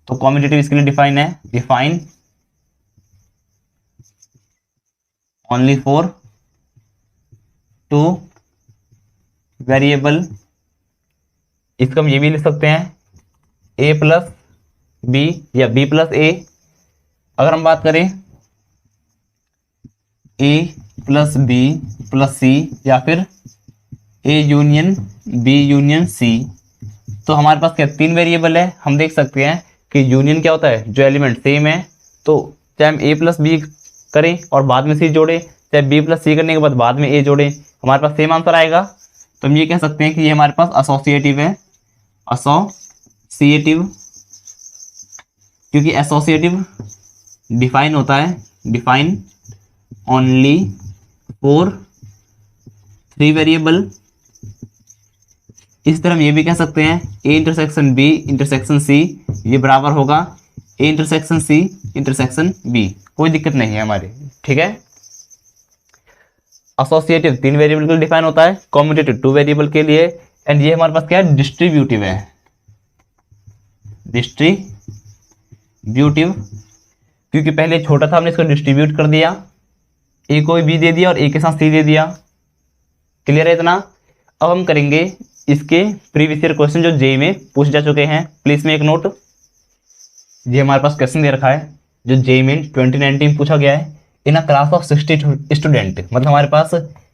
तो कॉम्यूटेटिव इसके लिए डिफाइन है, डिफाइन ओनली फॉर 2 वेरिएबल। इसको हम ये भी लिख सकते हैं ए प्लस बी या बी प्लस ए। अगर हम बात करें A plus B plus C या फिर A union B union C, तो हमारे पास क्या 3 वेरिएबल है। हम देख सकते हैं कि यूनियन क्या होता है, जो एलिमेंट सेम है, तो चाहे हम ए प्लस बी करें और बाद में सी जोड़े, चाहे बी प्लस सी करने के बाद में ए जोड़े, हमारे पास सेम आंसर आएगा। तो हम ये कह सकते हैं कि ये हमारे पास एसोसिएटिव है, एसोसिएटिव, क्योंकि एसोसिएटिव डिफाइन होता है, डिफाइन ओनली फॉर 3 वेरिएबल। इस तरह हम ये भी कह सकते हैं A intersection B intersection C ये बराबर होगा A intersection C intersection B, कोई दिक्कत नहीं है हमारी, ठीक है। एसोसिएटिव 3 वेरिएबल के लिए डिफाइन होता है, कॉम्यूटेटिव 2 वेरिएबल के लिए, एंड ये हमारे पास क्या है, डिस्ट्रीब्यूटिव है, डिस्ट्रीब्यूटिव, क्योंकि पहले छोटा था हमने इसको डिस्ट्रीब्यूट कर दिया, ए को बी दे दिया और ए के साथ सी दे दिया। क्लियर है इतना? अब हम करेंगे इसके प्रीवियस ईयर क्वेश्चन जो जेईई में पूछ जा चुके हैं, प्लीज में एक नोट। ये हमारे पास क्वेश्चन दे रखा है जो जेईई में 2019 पूछा गया है, in a class of 60 student, मतलब हमारे पास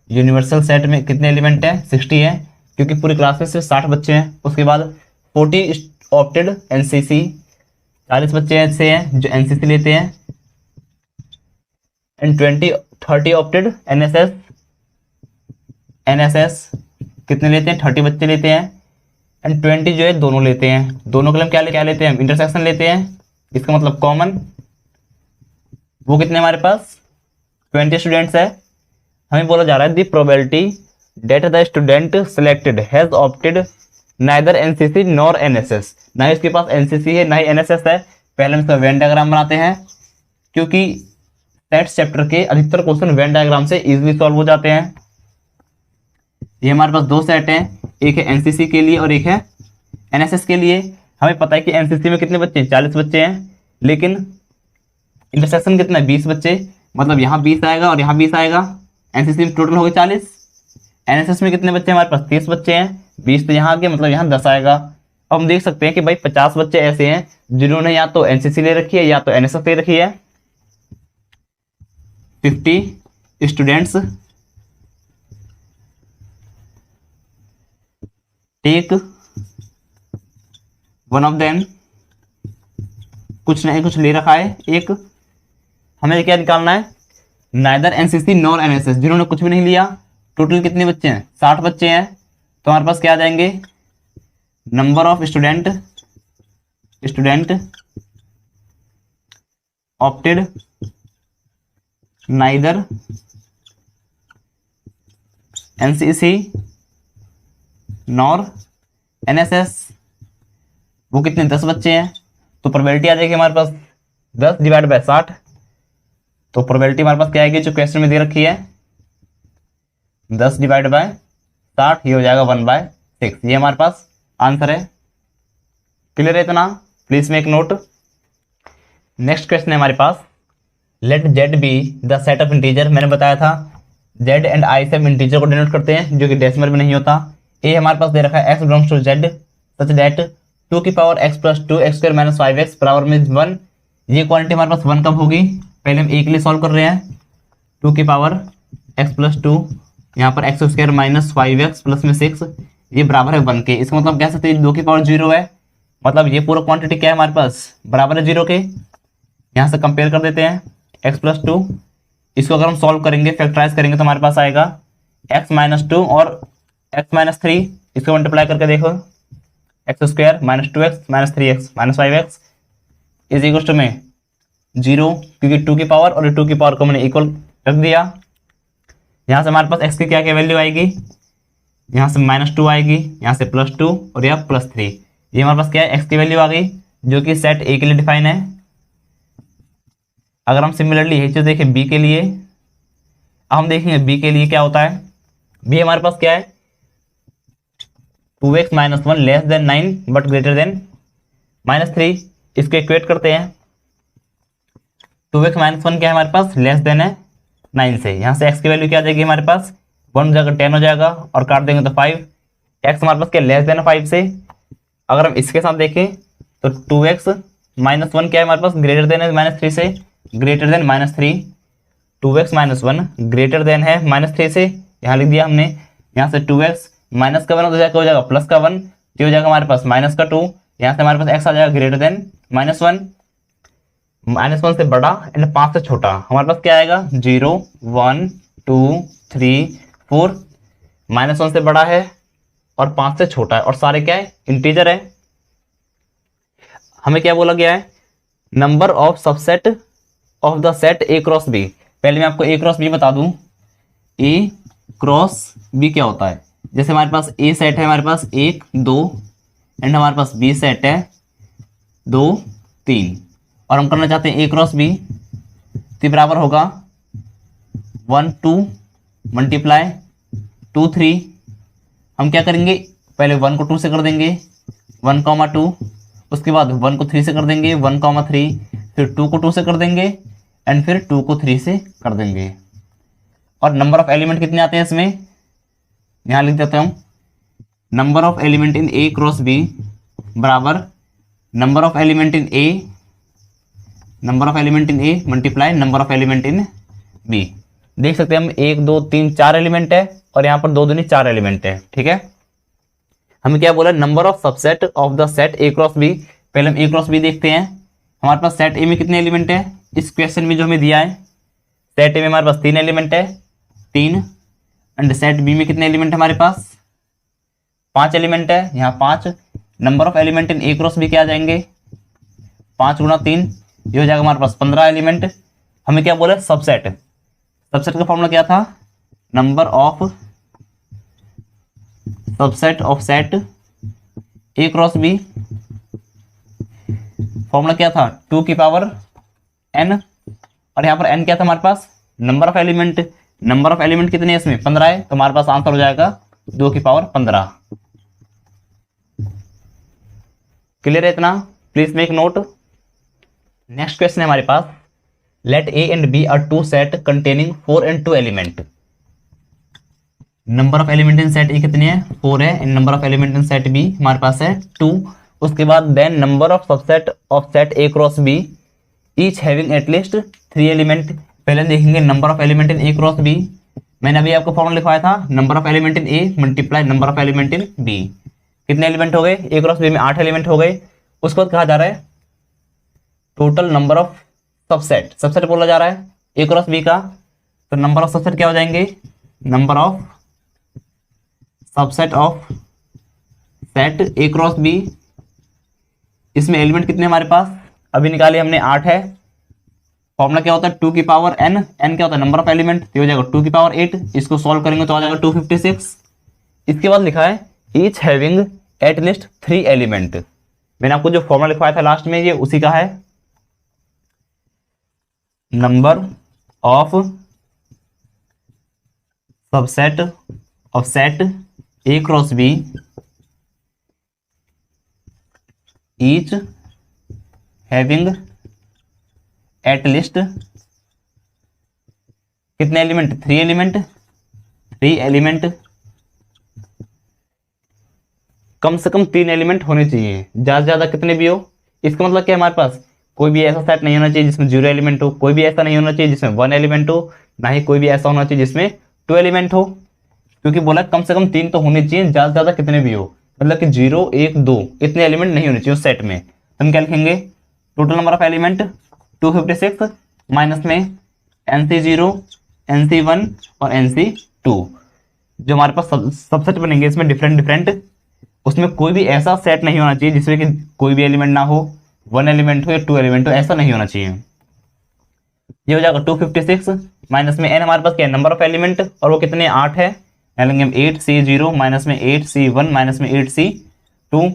यूनिवर्सल सेट में कितने एलिमेंट हैं, 60 है, क्योंकि पूरी क्लास में सिर्फ 60 बच्चे हैं। उसके बाद 40 ऑप्टेड एनसीसी, 40 बच्चे ऐसे हैं जो एनसीसी लेते हैं, एंड 30 ऑप्टेड एनएसएस कितने लेते हैं, 30 बच्चे लेते हैं। एंड 20 जो है दोनों लेते हैं, दोनों के लिए हम क्या लेते हैं, इंटरसेक्शन लेते हैं, इसका मतलब कॉमन। वो कितने हमारे पास 20 स्टूडेंट्स है। हमें बोला जा रहा है the probability that the student selected has opted neither NCC nor NSS, ना ही इसके पास एनसीसी है ना ही एनएसएस है। पहले हम इसका वेन डायग्राम बनाते हैं, क्योंकि सेट चैप्टर के अधिकतर क्वेश्चन वेन डायग्राम से इजीली सॉल्व हो जाते हैं। ये हमारे पास दो सेट हैं, एक है एनसीसी के लिए और एक है एनएसएस के लिए। हमें पता है कि एनसीसी में कितने बच्चे हैं, 40 बच्चे हैं, लेकिन इंटरसेक्शन कितना है, 20 बच्चे, मतलब यहाँ 20 आएगा और यहाँ 20 आएगा। एनसीसी में टोटल हो गए 40, एनएसएस में कितने बच्चे हैं, हमारे पास 30 बच्चे हैं, 20 तो यहाँ आ गया, मतलब यहाँ 10 आएगा। अब हम देख सकते हैं कि भाई 50 बच्चे ऐसे हैं जिन्होंने या तो एनसीसी ले रखी है या तो एनएसएस ले रखी है। 50 students take one of them, कुछ नहीं कुछ ले रखा है एक। हमें क्या निकालना है, नाइदर एनसीसी नॉर एनएसएस, जिन्होंने कुछ भी नहीं लिया। टोटल कितने बच्चे हैं, 60 बच्चे हैं। तो हमारे पास क्या आ जाएंगे, number of student opted neither NCC nor NSS, वो कितने 10 बच्चे हैं। तो प्रोबेबिलिटी आ जाएगी हमारे पास 10 डिवाइड बाय 60। तो प्रोबेबिलिटी हमारे पास क्या आएगी जो क्वेश्चन में दे रखी है, 10 डिवाइड बाय 60, ये हो जाएगा 1/6। ये हमारे पास आंसर है। क्लियर है इतना, please make note. Next question है हमारे पास, let Z be the set of integer. मैंने बताया था जेड एंड आई से हम इंटीजर को डिनोट करते हैं जो कि डेसिमल में नहीं होता। ए हमारे पास दे रखा है x belongs to Z such that 2 की power x plus 2 x square minus 5x बराबर में 1। ये क्वांटिटी हमारे पास 1 कब होगी, पहले हम ए के लिए सॉल्व कर रहे हैं। 2 की पावर x प्लस 2, यहाँ पर x square minus 5x plus में 6, ये बराबर है 1 के। इसका मतलब कह सकते हैं 2 की पावर 0 है, मतलब ये पूरा क्वांटिटी क्या है हमारे पास, बराबर है 0 के। यहाँ से कंपेयर कर देते हैं x प्लस 2, इसको अगर हम सॉल्व करेंगे फैक्टराइज करेंगे तो हमारे पास आएगा x माइनस 2 और x माइनस 3, इसको मल्टीप्लाई करके देखो, x square minus 2x minus 3x minus 5x is equal to में 0, क्योंकि 2 की पावर और 2 की पावर को मैंने इक्वल रख दिया। यहाँ से हमारे पास x की क्या क्या वैल्यू आएगी, यहाँ से -2 आएगी, यहाँ से +2 और यहाँ +3। ये हमारे पास क्या है, x की वैल्यू आ गई जो कि सेट ए के लिए डिफाइन है। अगर हम सिमिलरली यही चीज देखें बी के लिए, अब हम देखेंगे बी के लिए क्या होता है। बी हमारे पास क्या है, 2x minus 1 less than 9 but greater than -3। इसको इक्वेट करते हैं, 2x माइनस 1 क्या है हमारे पास, लेस देन है 9 से। यहाँ से x की वैल्यू क्या आ जाएगी हमारे पास, 1 हो जाएगा 10 हो जाएगा और काट देंगे तो 5। x हमारे पास क्या लेस देन 5 से। अगर हम इसके साथ देखें तो 2x माइनस 1 क्या है हमारे पास, ग्रेटर देन है -3 से, greater than -3। 2x minus 1 greater than है -3 से, यहाँ लिख दिया हमने। यहाँ से 2x माइनस का 1 हो जाएगा प्लस का 1, तो हो जाएगा हमारे पास माइनस का 2। यहाँ से हमारे पास x आ जाएगा ग्रेटर देन -1, -1 से बड़ा एंड 5 से छोटा। हमारे पास क्या आएगा 0 1 2 3 4, -1 से बड़ा है और 5 से छोटा है और सारे क्या है, इंटीजर है। हमें क्या बोला गया है, number of subset of the set A cross B. पहले मैं आपको ए क्रॉस बी बता दूं, ए क्रॉस बी क्या होता है। जैसे हमारे पास ए सेट है हमारे पास 1 2 एंड हमारे पास बी सेट है 2 3, और हम करना चाहते हैं ए क्रॉस बी, तो बराबर होगा 1 2 मल्टीप्लाई 2 3। हम क्या करेंगे, पहले 1 को 2 से कर देंगे 1,2, उसके बाद 1 को 3 से कर देंगे 1,3, फिर 2 को 2 से कर देंगे एंड फिर 2 को 3 से कर देंगे। और नंबर ऑफ एलिमेंट कितने आते हैं इसमें, यहाँ लिख देता हूँ, number of element in A cross B बराबर number of element in A multiply number of element in B. देख सकते हैं हम 1 2 3 4 एलिमेंट है और यहाँ पर 2 दूनी 4 एलिमेंट है, ठीक है। हमें क्या बोला, number of subset of the set A cross B. पहले हम ए क्रॉस बी देखते हैं। हमारे पास सेट ए में कितने एलिमेंट है, इस क्वेश्चन में जो हमें दिया है सेट ए में हमारे पास 3 एलिमेंट है 3, एंड सेट बी में कितने एलिमेंट है हमारे पास 5 एलिमेंट है, यहाँ 5, number of element in A cross B क्या आ जाएंगे, 5 गुणा 3, ये हो जाएगा हमारे पास 15 एलिमेंट। हमें क्या बोला, सबसेट, सबसेट का फॉर्मूला क्या था, number of subset of set A cross B, formula क्या था 2 की पावर n, और यहाँ पर n क्या था हमारे पास, number of element, number of element कितने हैं इसमें 15 है, तो हमारे पास आंसर हो जाएगा 2 की पावर 15। क्लियर है इतना, please make note. Next question है हमारे पास, let A and B are two set containing 4 and 2 element. Number of element in set A कितने हैं, 4 है, and number of element in set B हमारे पास है 2। उसके बाद then number of subset of set A cross B each having at least 3 element. पहले देखेंगे number of element in A cross B, मैंने अभी आपको फॉर्मूला लिखवाया था, number of element in A multiply number of element in B. कितने element हो गए, ए क्रॉस बी में 8 एलिमेंट हो गए। उसके बाद कहा जा रहा है total number of subset, subset बोला जा रहा है ए क्रॉस बी का, तो नंबर ऑफ सबसेट क्या हो जाएंगे, number of subset of set A cross B, इसमें एलिमेंट कितने हमारे पास अभी निकाले हमने 8 है। फॉर्मूला क्या होता है 2 की पावर n, n क्या होता है नंबर ऑफ एलिमेंट, तो हो जाएगा 2 की पावर 8, इसको सॉल्व करेंगे तो आ जाएगा 256। इसके बाद लिखा है each having at least 3 element. मैंने आपको जो फॉर्मूला लिखवाया था लास्ट में ये उसी का है, number of subset of set A cross B each having at least कितने एलिमेंट, 3 एलिमेंट, 3 एलिमेंट, कम से कम 3 एलिमेंट होने चाहिए, ज्यादा से ज्यादा कितने भी हो। इसका मतलब क्या है, हमारे पास कोई भी ऐसा सेट नहीं होना चाहिए जिसमें 0 एलिमेंट हो, कोई भी ऐसा नहीं होना चाहिए जिसमें 1 एलिमेंट हो, ना ही कोई भी ऐसा होना चाहिए जिसमें 2 एलिमेंट हो, क्योंकि बोला कम से कम 3 तो होने चाहिए, ज्यादा से ज्यादा कितने भी हो, मतलब कि 0 1 2 इतने एलिमेंट नहीं होने चाहिए उस सेट में। हम क्या लिखेंगे, total number of element 256 minus में NC0 NC1 और NC2, जो हमारे पास सबसेट बनेंगे इसमें डिफरेंट डिफरेंट, उसमें कोई भी ऐसा सेट नहीं होना चाहिए जिसमें कि कोई भी एलिमेंट ना हो, 1 एलिमेंट हो या 2 एलिमेंट हो, ऐसा नहीं होना चाहिए। ये हो जाएगा 256 माइनस में n हमारे पास क्या है नंबर ऑफ एलिमेंट, और वो कितने 8 है, लेंगे हम 8C0 माइनस में 8C1 माइनस में 8C2,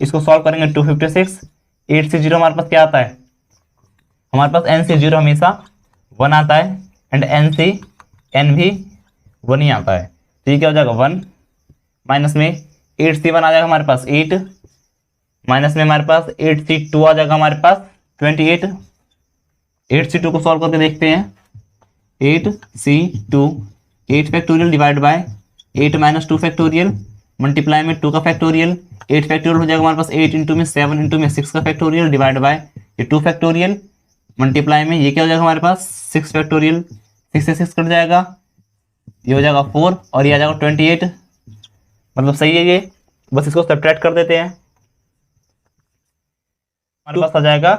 इसको सॉल्व करेंगे 256। 8C0 हमारे पास क्या आता है, हमारे पास NC0 हमेशा 1 आता है, एंड NCN भी 1 ही आता है, तो ये क्या हो जाएगा 1 माइनस में 8C1 आ जाएगा हमारे पास 8, माइनस में हमारे पास 8C2 आ जाएगा हमारे पास 28। 8C2 को सॉल्व करके देखते हैं, 8C2 8 factorial divide by 8 minus 2 factorial multiply में 2 का फैक्टोरियल, 8 फैक्टोरियल हो जाएगा हमारे पास 8 इंटू में 7 इंटू में 6 का फैक्टोरियल डिवाइड बाय ये 2 फैक्टोरियल मल्टीप्लाई में ये क्या हो जाएगा हमारे पास 6 फैक्टोरियल, 6 से 6 कट जाएगा, ये हो जाएगा 4 और ये आ जाएगा 28, मतलब सही है ये, बस इसको सब्ट्रैक्ट कर देते हैं, हमारे पास आ जाएगा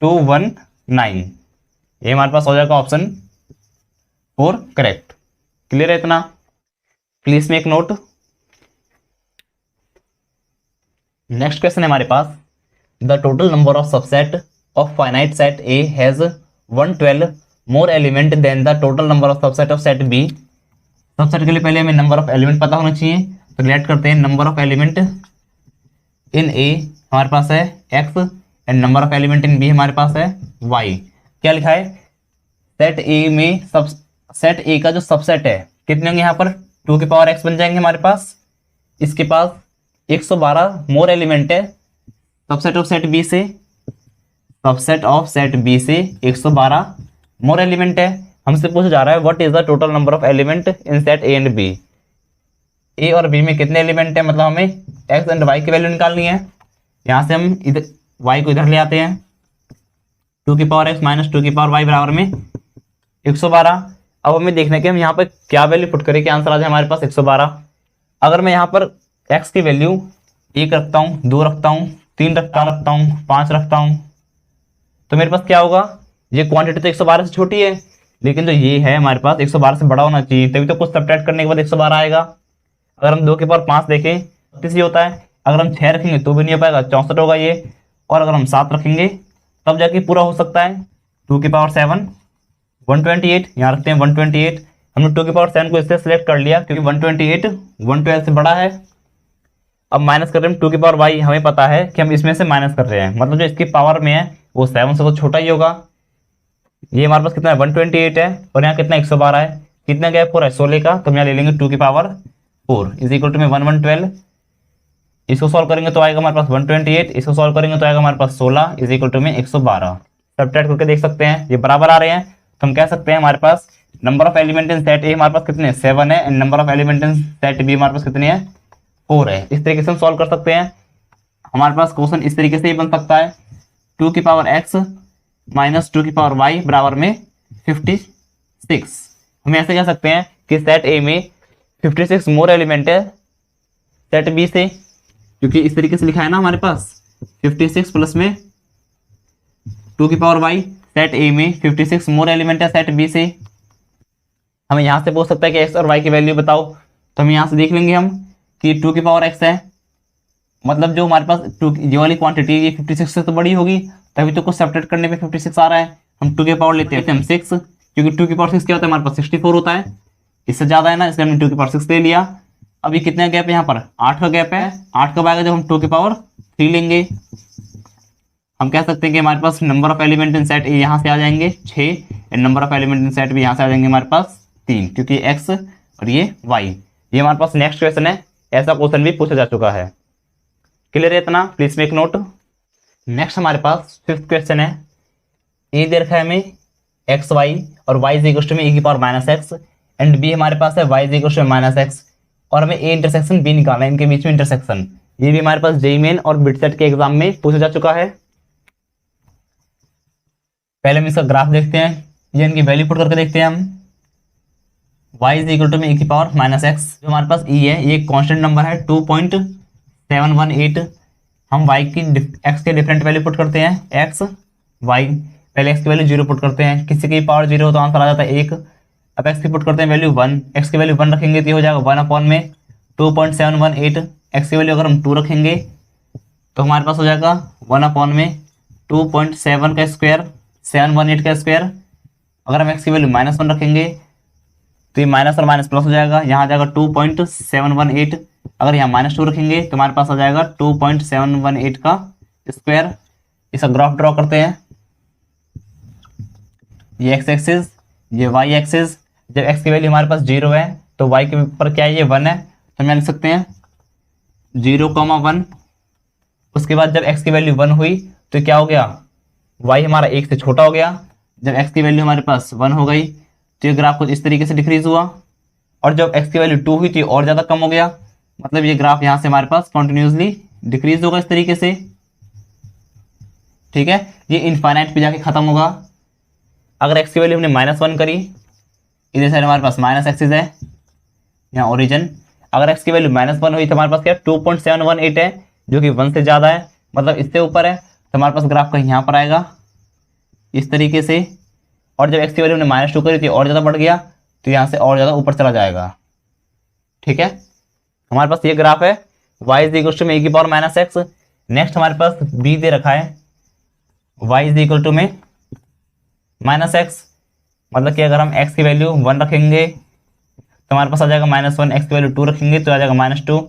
219, ये हमारे पास हो जाएगा ऑप्शन 4 करेक्ट। क्लियर है इतना, please make note. Next question है हमारे पास, the total number of subset of finite set A has 112 more element than the total number of subset of set B. Subset के लिए पहले हमें नंबर ऑफ एलिमेंट पता होना चाहिए, तो रिलेट करते हैं, number of element in A हमारे पास है x and number of element in B हमारे पास है y। क्या लिखा है, सेट ए में सब सेट ए का जो सबसेट है कितने होंगे यहाँ पर 2 की पावर x बन जाएंगे हमारे पास, इसके पास 112 मोर एलिमेंट है सबसेट ऑफ सेट बी से, सबसेट ऑफ सेट बी से 112 मोर एलिमेंट है। हमसे पूछा जा रहा है what is the total number of element in set A and B, A और बी में कितने एलिमेंट है, मतलब हमें x एंड y की वैल्यू निकालनी है। यहाँ से हम इधर y को इधर ले आते हैं, 2 की पावर x माइनस 2 की पावर y बराबर में 112। अब हमें देखना है कि हम यहाँ पर क्या वैल्यू पुट करें कि आंसर आ जाए हमारे पास 112। अगर मैं यहाँ पर x की वैल्यू 1 रखता हूँ, 2 रखता हूँ, 3 रखता हूँ, 5 रखता हूँ, तो मेरे पास क्या होगा, ये क्वांटिटी तो 112 से छोटी है, लेकिन जो ये है हमारे पास 112 से बड़ा होना चाहिए, तभी तो कुछ सब्ट्रैक्ट करने के बाद 112 आएगा। अगर हम 2 की पावर 5 देखें 32 ही होता है। अगर हम 6 रखेंगे तो भी नहीं हो पाएगा, 64 होगा ये। और अगर हम 7 रखेंगे तब जाके पूरा हो सकता है। 2 की पावर 7 128, यहाँ रखते हैं 128। हमने 2 की पावर 7 को इससे सिलेक्ट कर लिया क्योंकि 128 112 से बड़ा है। अब माइनस कर रहे हैं 2 की पावर वाई, हमें पता है कि हम इसमें से माइनस कर रहे हैं, मतलब जो इसकी पावर में है वो 7 से तो छोटा ही होगा। ये हमारे पास कितना है 128 है, और यहाँ कितना 112 है, कितना गैप हो रहा है 16 का, तो हम यहाँ ले लेंगे 2 की पावर 4 इज इक्वल टू में 112। इसको सॉल्व करेंगे तो आएगा हमारे पास 128, इसको सॉल्व करेंगे तो आएगा हमारे पास 16 इज इक्वल टू में 112। सब्ट्रैक्ट करके देख सकते हैं ये बराबर आ रहे हैं, तो हम कह सकते हैं हमारे पास number of element in set A हमारे पास कितने 7 है, and number of element in set B हमारे पास कितने हैं 4 है। इस तरीके से हम सॉल्व कर सकते हैं। हमारे पास क्वेश्चन इस तरीके से ही बन सकता है 2 की पावर x माइनस 2 की पावर y बराबर में 56। हम ऐसे कह सकते हैं कि सेट ए में 56 मोर एलिमेंट है सेट बी से, क्योंकि इस तरीके से लिखा है ना हमारे पास 56 प्लस में 2 की पावर y, सेट ए में 56 मोर एलिमेंट है सेट बी से। हमें यहाँ से पूछ सकता है कि x और y की वैल्यू बताओ, तो हम यहाँ से देख लेंगे हम कि 2 की पावर x है, मतलब जो हमारे पास 2 ये वाली क्वांटिटी ये 56 से तो बड़ी होगी, तभी तो कुछ सेपरेट करने पे 56 आ रहा है। हम 2 की पावर लेते हैं हम 6, क्योंकि 2 की पावर 6 क्या होता है हमारे पास 64 होता है, इससे ज़्यादा है ना, इसलिए हमने 2 की पावर 6 ले लिया। अब ये कितना गैप है यहाँ पर 8 का गैप है। 8 कब आएगा जब हम 2 की पावर 3 लेंगे। हम कह सकते हैं कि हमारे पास number of element in set A यहाँ से आ जाएंगे 6, and number of element in set B यहाँ से आ जाएंगे हमारे पास 3, क्योंकि x और ये y। ये हमारे पास नेक्स्ट क्वेश्चन है, ऐसा क्वेश्चन भी पूछा जा चुका है। क्लियर है इतना, प्लीज मेक नोट। नेक्स्ट हमारे पास 5th क्वेश्चन है। ए दे रखा है हमें एक्स वाई और वाई इज इक्वल टू में ए की power minus x, and B हमारे पास है y is equal to minus x, और हमें ए इंटरसेक्शन बी निकालना है, इनके बीच में इंटरसेक्शन। ये भी हमारे पास जेईई मेन और बिटसेट के एग्जाम में पूछा जा चुका है। पहले हम इसका ग्राफ देखते हैं, ये इनकी वैल्यू पुट करके देखते हैं हम। y इज इक्वल टू में ए की पावर माइनस एक्स, जो हमारे पास e है ये कांस्टेंट नंबर है 2.718। हम y की x के डिफरेंट वैल्यू पुट करते हैं, x y, पहले x की वैल्यू 0 पुट करते हैं, किसी की पावर 0 तो आंसर आ जाता है 1। अब x की पुट करते हैं वैल्यू 1, x की वैल्यू 1 रखेंगे तो ये हो जाएगा 1 अपॉन में 2.718। x की वैल्यू अगर हम 2 रखेंगे तो हमारे पास हो जाएगा 1 अपॉन में 2.7 का स्क्वायर 718 का स्क्वायर। अगर हम x की वैल्यू -1 रखेंगे तो ये माइनस और माइनस प्लस हो जाएगा, यहाँ आ जाएगा 2.718। अगर यहाँ -2 रखेंगे तो हमारे पास आ जाएगा 2.718 का स्क्वायर। इसका ग्राफ ड्रॉ करते हैं, ये x एक्सिस ये y एक्सिस। जब x की वैल्यू हमारे पास 0 है तो y के ऊपर क्या है ये 1 है, तो हम लिख सकते हैं 0,1। उसके बाद जब x की वैल्यू 1 हुई तो क्या हो गया y हमारा 1 से छोटा हो गया। जब x की वैल्यू हमारे पास 1 हो गई तो ये ग्राफ कुछ इस तरीके से डिक्रीज हुआ, और जब x की वैल्यू 2 हुई तो और ज़्यादा कम हो गया, मतलब ये ग्राफ यहाँ से हमारे पास कॉन्टिन्यूसली डिक्रीज होगा इस तरीके से। ठीक है, ये इनफाइनाइट पे जाके खत्म होगा। अगर x की वैल्यू हमने -1 करी, इधर साइड हमारे पास माइनस एक्सिस है, यहाँ ओरिजिन। अगर x की वैल्यू -1 हुई तो हमारे पास क्या 2.718 है, जो कि 1 से ज़्यादा है, मतलब इससे ऊपर है, तो हमारे पास ग्राफ कहीं यहाँ पर आएगा इस तरीके से। और जब x की वैल्यू हमने -2 करी थी और ज़्यादा बढ़ गया, तो यहाँ से और ज़्यादा ऊपर चला जाएगा। ठीक है, हमारे पास ये ग्राफ है y इज इक्वल टू में ए की पावर माइनस एक्स। नेक्स्ट हमारे पास b दे रखा है y इज इक्वल टू में माइनस एक्स, मतलब कि अगर हम x की वैल्यू 1 रखेंगे तो हमारे पास आ जाएगा -1, x की वैल्यू 2 रखेंगे तो आ जाएगा -2।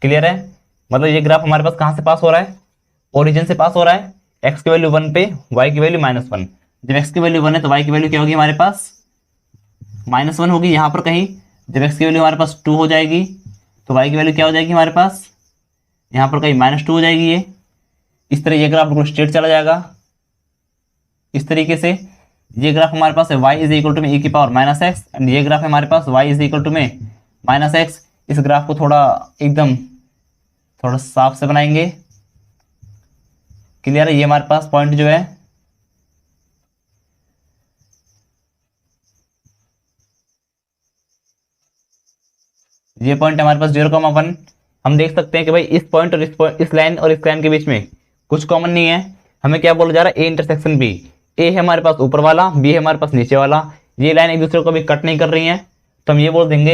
क्लियर है, मतलब ये ग्राफ हमारे पास कहाँ से पास हो रहा है, ओरिजिन से पास हो रहा है। x की वैल्यू 1 पे y की वैल्यू -1, जब x की वैल्यू 1 है तो y की वैल्यू क्या होगी हमारे पास -1 होगी यहाँ पर कहीं। जब x की वैल्यू हमारे पास 2 हो जाएगी तो y की वैल्यू क्या हो जाएगी हमारे पास यहाँ पर कहीं -2 हो जाएगी। ये इस तरह ये ग्राफ बिल्कुल स्ट्रेट चला जाएगा इस तरीके से। ये ग्राफ हमारे पास है y इज इक्वल टू में ए की पावर माइनस एक्स, एंड ये ग्राफ है हमारे पास y इज इक्वल टू में -x। इस ग्राफ को थोड़ा साफ से बनाएंगे। क्लियर है, ये हमारे पास पॉइंट जो है ये पॉइंट हमारे पास 0,1। हम देख सकते हैं कि भाई इस पॉइंट और इस लाइन और इस लाइन के बीच में कुछ कॉमन नहीं है। हमें क्या बोला जा रहा है, ए इंटरसेक्शन बी। ए है हमारे पास ऊपर वाला, बी है हमारे पास नीचे वाला, ये लाइन एक दूसरे को भी कट नहीं कर रही है, तो हम ये बोल देंगे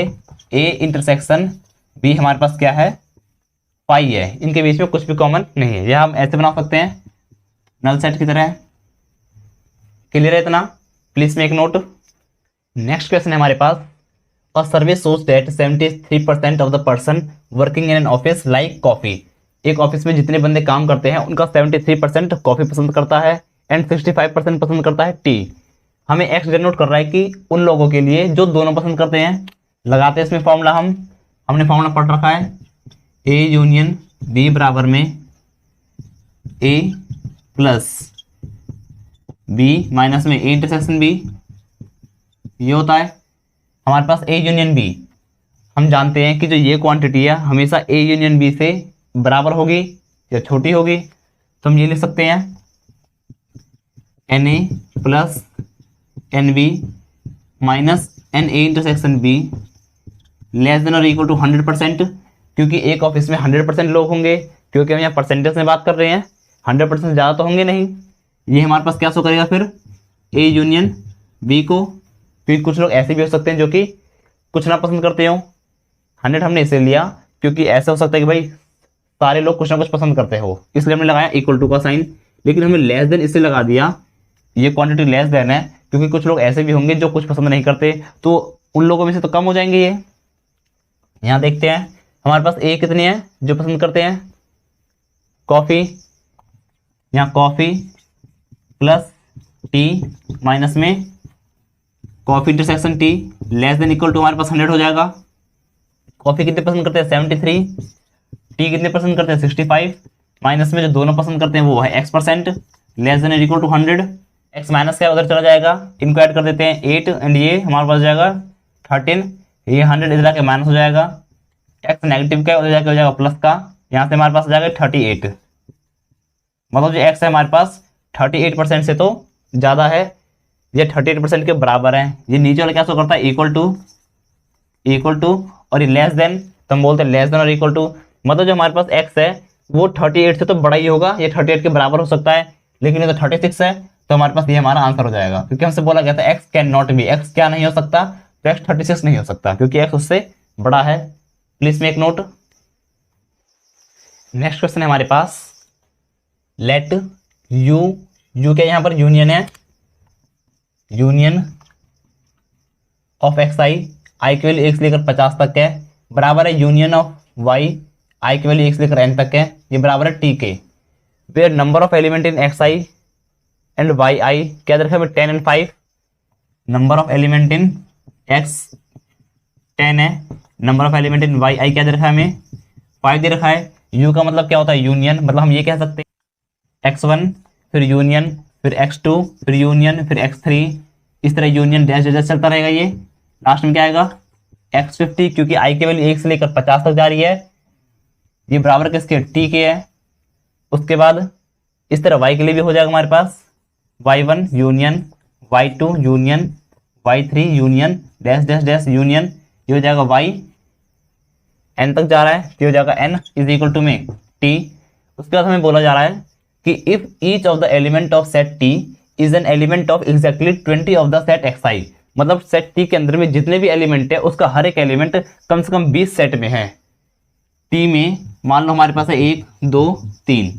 ए इंटरसेक्शन बी हमारे पास क्या है, 5 है, इनके बीच में कुछ भी कॉमन नहीं है। यह हम ऐसे बना सकते हैं नल सेट की तरह। क्लियर है इतना? Please make note. Next question है हमारे पास, a survey shows that 73% of the person working in an office like coffee. एक ऑफिस में जितने बंदे काम करते हैं उनका 73% कॉफी पसंद करता है एंड 65% पसंद करता है टी। हमें एक्स डिनोट कर रहा है कि उन लोगों के लिए जो दोनों पसंद करते हैं। लगाते हैं इसमें फॉर्मूला, हमने फॉर्मूला पढ़ रखा है, ए यूनियन बी बराबर में ए प्लस बी माइनस में ए इंटरसेक्शन बी। ये होता है हमारे पास ए यूनियन बी। हम जानते हैं कि जो ये क्वांटिटी है हमेशा ए यूनियन बी से बराबर होगी या छोटी होगी, तो हम ये लिख सकते हैं n A plus n B minus n A intersection B less than और इक्वल टू 100%। क्योंकि एक ऑफिस में 100% लोग होंगे, क्योंकि हम यहाँ परसेंटेज में बात कर रहे हैं, 100% ज़्यादा तो होंगे नहीं। ये हमारे पास क्या शो करेगा फिर, ए यूनियन बी को। फिर कुछ लोग ऐसे भी हो सकते हैं जो कि कुछ ना पसंद करते हो। 100 हमने इसे लिया क्योंकि ऐसा हो सकता है कि भाई सारे लोग कुछ ना कुछ पसंद करते हो, इसलिए हमने लगाया इक्वल टू का साइन। लेकिन हमें लेस देन इसलिए लगा दिया, ये क्वांटिटी लेस देन है क्योंकि कुछ लोग ऐसे भी होंगे जो कुछ पसंद नहीं करते, तो उन लोगों में से तो कम हो जाएंगे ये। यहाँ देखते हैं हमारे पास ए कितनी है जो पसंद करते हैं, कॉफ़ी। यहाँ कॉफ़ी प्लस टी माइनस में coffee intersection tea less than equal to हमारे पास 100 हो जाएगा। कॉफ़ी कितने पसंद करते हैं 73, टी कितने पसंद करते हैं 65, माइनस में जो दोनों पसंद करते हैं वो है x%, less than equal to 100। x minus क्या उधर चला जाएगा, इनको ऐड कर देते हैं 8 एंड ये हमारे पास जाएगा 13, ये 100 इधर आके माइनस हो जाएगा। x नेगेटिव का उधर जाके हो जाएगा प्लस का, यहाँ से हमारे पास जाएगा 38। मतलब जो x है हमारे पास 38% से तो ज़्यादा है, ये 38% के बराबर है। ये नीचे वाला क्या शो करता है, इक्वल टू, और ये लेस देन, तो हम बोलते हैं लेस देन और इक्वल टू। मतलब जो हमारे पास x है वो 38 से तो बड़ा ही होगा, ये 38 के बराबर हो सकता है, लेकिन ये तो 36 है, तो हमारे पास ये हमारा आंसर हो जाएगा। क्योंकि हमसे बोला गया था x can not B, x क्या नहीं हो सकता, तो x 36 नहीं हो सकता क्योंकि x उससे बड़ा है। Please make note. Next question है हमारे पास, लेट यू क्या यहाँ पर यूनियन है, यूनियन ऑफ एक्स आई की वैल्यू 1 से लेकर 50 तक है, बराबर है यूनियन ऑफ वाई आई की वैल्यू 1 से लेकर n तक है, ये बराबर है T K. Where number of element in X I and Y I क्या दे रखा है 10 and 5। Number of element in X 10 है, number of element in Y I क्या दे रखा है हमें 5 दे रखा है। यू का मतलब क्या होता है यूनियन, मतलब हम ये कह सकते हैं x1 फिर यूनियन फिर x2 फिर यूनियन फिर x3, इस तरह यूनियन डैश डैश चलता रहेगा। ये लास्ट में क्या आएगा x50, क्योंकि i की वैल्यू 1 से लेकर 50 तक जा रही है, ये बराबर किसके t के है। उसके बाद इस तरह y के लिए भी हो जाएगा हमारे पास y1 union y2 union y3 union dash dash dash union, ये हो जाएगा y n तक जा रहा है, ये हो जाएगा n इज इक्वल टू में t। उसके बाद हमें बोला जा रहा है कि if each of the element of set t is an element of exactly 20 of the set xi, मतलब सेट t के अंदर में जितने भी एलिमेंट है उसका हर एक एलिमेंट कम से कम 20 सेट में है। t में मान लो हमारे पास है 1 2 3,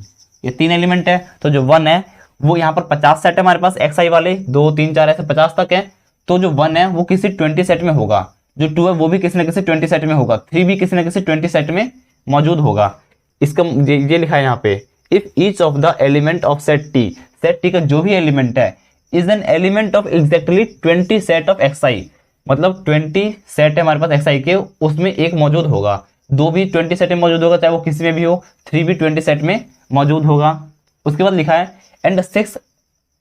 ये 3 एलिमेंट है, तो जो 1 है वो यहाँ पर 50 सेट है हमारे पास xi वाले, 2 3 4 ऐसे 50 तक है, तो जो 1 है वो किसी 20 सेट में होगा, जो 2 है वो भी किसी न किसी 20 सेट में होगा, 3 भी किसी न किसी 20 सेट में मौजूद होगा। इसका ये लिखा है यहाँ पे, if each of the element of set T का जो भी एलिमेंट है is an element of exactly 20 set of xi, मतलब 20 सेट है हमारे पास xi के, उसमें एक मौजूद होगा, 2 भी 20 सेट में मौजूद होगा, चाहे वो किसी में भी हो, 3 भी 20 सेट में मौजूद होगा। उसके बाद लिखा है एंड 6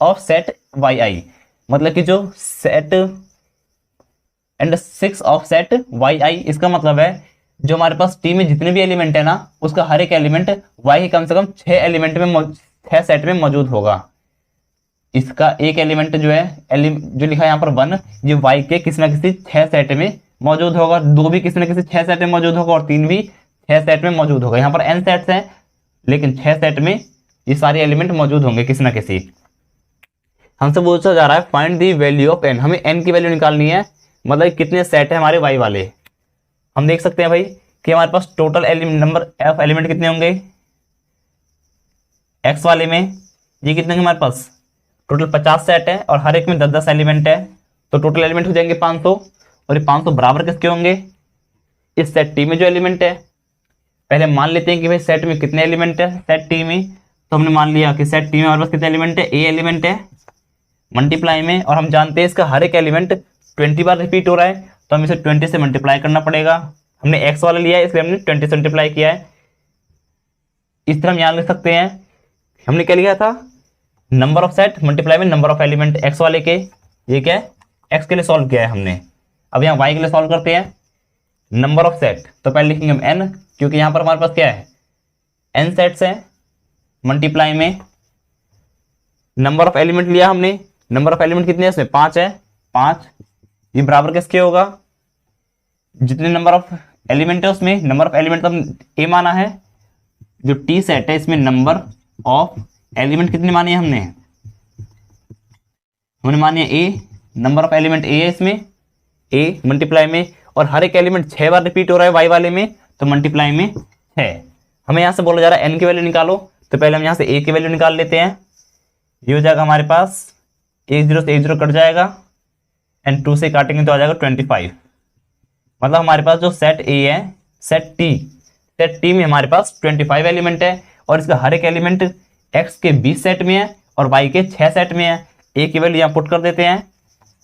ऑफ सेट yi, मतलब कि जो set and 6 of set yi, इसका मतलब है जो हमारे पास टी में जितने भी एलिमेंट है ना उसका हर एक एलिमेंट y के कम से कम 6 एलिमेंट में 6 सेट में मौजूद होगा। इसका एक एलिमेंट जो है जो लिखा है यहाँ पर 1, ये y के किसी न किसी 6 सेट में मौजूद होगा, 2 भी किसी न किसी 6 सेट में मौजूद होगा और 3 भी 6 सेट में मौजूद होगा। यहाँ पर n सेट्स हैं लेकिन 6 सेट में ये सारे एलिमेंट मौजूद होंगे किसी न किसी। हमसे पूछा जा रहा है find the value of n, हमें n की वैल्यू निकालनी है, मतलब कितने सेट है हमारे y वाले। हम देख सकते हैं भाई कि हमारे पास टोटल नंबर ऑफ एलिमेंट कितने होंगे एक्स वाले में, ये कितने होंगे हमारे पास टोटल 50 सेट है और हर एक में 10-10 एलिमेंट है, तो टोटल एलिमेंट हो जाएंगे 500। और ये 500 बराबर किसके होंगे, इस सेट टी में जो एलिमेंट है। पहले मान लेते हैं कि भाई सेट में कितने एलिमेंट है सेट टी में, तो हमने मान लिया कि सेट टी में हमारे पास कितने एलिमेंट है, ए एलिमेंट है मल्टीप्लाई में, और हम जानते हैं इसका हर एक एलिमेंट 20 बार रिपीट हो रहा है, तो हम इसे 20 से मल्टीप्लाई करना पड़ेगा। हमने एक्स वाला लिया है इसलिए हमने 20 से मल्टीप्लाई किया है। इस तरह हम यहाँ लिख सकते हैं, हमने क्या लिखा था, नंबर ऑफ सेट मल्टीप्लाई में नंबर ऑफ एलिमेंट एक्स वाले के, ये क्या है एक्स के लिए सॉल्व किया है हमने। अब यहाँ वाई के लिए सॉल्व करते हैं, नंबर ऑफ सेट तो पहले लिखेंगे हम एन, क्योंकि यहाँ पर हमारे पास क्या है एन सेट्स है, मल्टीप्लाई में नंबर ऑफ एलिमेंट लिया हमने, नंबर ऑफ एलिमेंट कितने हैं इसमें 5 है, 5 ये बराबर किसके होगा, जितने नंबर ऑफ एलिमेंट है उसमें नंबर ऑफ एलिमेंट तो ए माना है, जो टी सेट है इसमें नंबर ऑफ एलिमेंट कितने माने हमने माने ए, नंबर ऑफ एलिमेंट ए है इसमें, ए मल्टीप्लाई में, और हर एक एलिमेंट 6 बार रिपीट हो रहा है वाई वाले में, तो मल्टीप्लाई में 6। हमें यहाँ से बोला जा रहा है एन की वैल्यू निकालो, तो पहले हम यहाँ से ए की वैल्यू निकाल लेते हैं। ये हो जाएगा हमारे पास 1 0 से 1 0 कट जाएगा, एंड 2 से काटेंगे तो आ जाएगा 25। मतलब हमारे पास जो सेट ए है सेट टी में हमारे पास 25 एलिमेंट है, और इसका हर एक एलिमेंट एक्स के 20 सेट में है और वाई के 6 सेट में है। ए की वैल्यू यहाँ पुट कर देते हैं,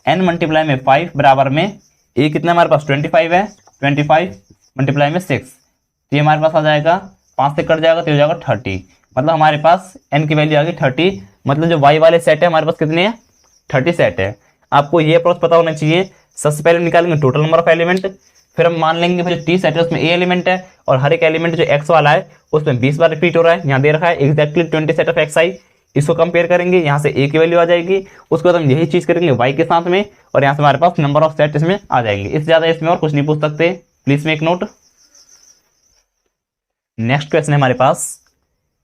एन मल्टीप्लाई में 5 बराबर में ए कितना हमारे पास 25 है, 25 मल्टीप्लाई में 6, तो ये हमारे पास आ जाएगा 5 से कट जाएगा तो हो जाएगा 30। मतलब हमारे पास एन की वैल्यू आ गई 30, मतलब जो वाई वाले सेट है हमारे पास कितने हैं 30 सेट है। आपको ये अप्रोच पता होना चाहिए। सबसे पहले निकालेंगे टोटल नंबर ऑफ एलिमेंट, फिर हम मान लेंगे जो टी सेट है उसमें ए एलिमेंट है, और हर एक एलिमेंट जो एक्स वाला है उसमें 20 बार रिपीट हो रहा है, यहाँ दे रखा है एक्जैक्टली 20 सेट ऑफ एक्स आई। इसको कंपेयर करेंगे, यहाँ से ए की वैल्यू आ जाएगी, उसके बाद हम यही चीज करेंगे वाई के साथ में, और यहाँ से हमारे पास नंबर ऑफ सेट इसमें आ जाएंगे। इससे ज्यादा इसमें और कुछ नहीं पूछ सकते, please make note. Next question है हमारे पास,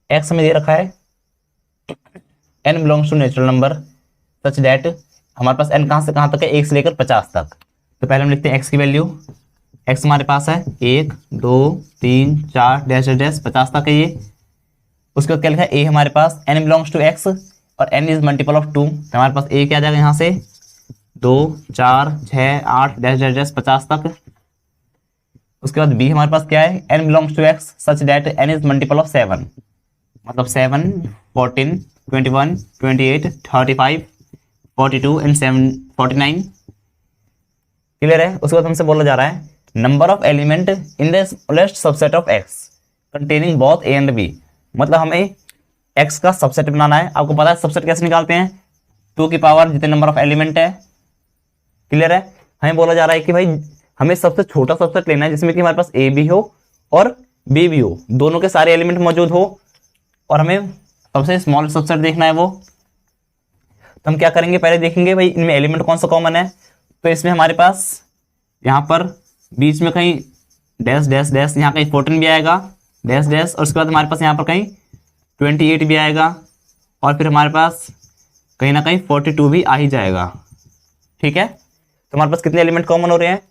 एक्स में दे रखा है n belongs to natural number such that, हमारे पास एन कहाँ से कहाँ तक है 1 से लेकर 50 तक। तो पहले हम लिखते हैं एक्स की वैल्यू, एक्स हमारे पास है 1 2 3 4 डैश डैश 50 तक है ये। उसके बाद क्या लिखा है ए हमारे पास एन बिलोंग्स टू एक्स, और एन इज मल्टीपल ऑफ 2, तो हमारे पास ए क्या आ जाएगा यहाँ से 2 4 6 8 डैश डैश डैश 50 तक। उसके बाद बी हमारे पास क्या है n belongs to x such that n is multiple of 7, मतलब 7 14 21 28 35 42 एंड 7 49। क्लियर है। उसके बाद हमसे बोला जा रहा है number of element in the smallest subset of x containing both A and B, मतलब हमें एक्स का सबसेट बनाना है। आपको पता है सबसेट कैसे निकालते हैं, 2 की पावर जितने नंबर ऑफ एलिमेंट है। क्लियर है। हमें बोला जा रहा है कि भाई हमें सबसे छोटा सबसेट लेना है जिसमें कि हमारे पास ए भी हो और बी भी हो, दोनों के सारे एलिमेंट मौजूद हो, और हमें सबसे स्मॉल सबसेट देखना है वो। तो हम क्या करेंगे, पहले देखेंगे भाई इनमें एलिमेंट कौन सा कॉमन है। तो इसमें हमारे पास यहाँ पर बीच में कहीं डैश डैश डैश, यहाँ कहीं 14 भी आएगा डैश डैश, और उसके बाद हमारे पास यहाँ पर कहीं 28 भी आएगा, और फिर हमारे पास कहीं ना कहीं 42 भी आ ही जाएगा। ठीक है। तो हमारे पास कितने एलिमेंट कॉमन हो रहे हैं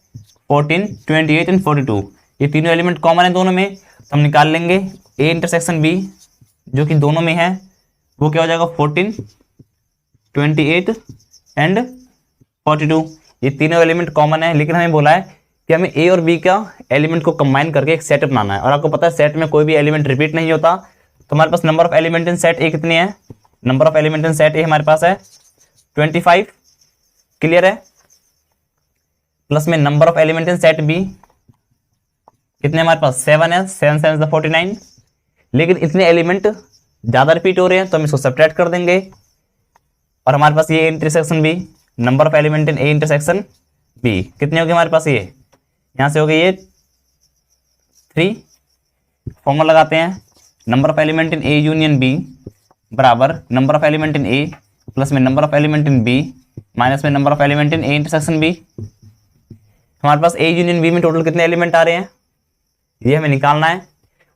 14 28 एंड 42, ये तीनों एलिमेंट कॉमन है दोनों में। तो हम निकाल लेंगे ए इंटरसेक्शन बी जो कि दोनों में है, वो क्या हो जाएगा 14 28 एंड 42, ये तीनों एलिमेंट कॉमन है। लेकिन हमें बोला है कि हमें ए और बी का एलिमेंट को कंबाइन करके एक सेट बनाना है, और आपको पता है सेट में कोई भी एलिमेंट रिपीट नहीं होता। तो हमारे पास number of element in set A कितनी है, number of element in set A हमारे पास है 25। क्लियर है। प्लस में number of element in set B कितने हमारे पास 7 है, 7 7 is 49। लेकिन इतने एलिमेंट ज्यादा रिपीट हो रहे हैं तो हम इसको सब्ट्रैक्ट कर देंगे, और हमारे पास ये intersection B, number of element in A intersection B कितने हो गए हमारे पास, ये यहां से हो गए ये 3। फॉर्मूला लगाते हैं, number of element in A union B बराबर number of element in A plus में number of element in B minus में number of element in A intersection B. हमारे पास ए यूनियन बी में टोटल कितने element आ रहे हैं ये हमें निकालना है।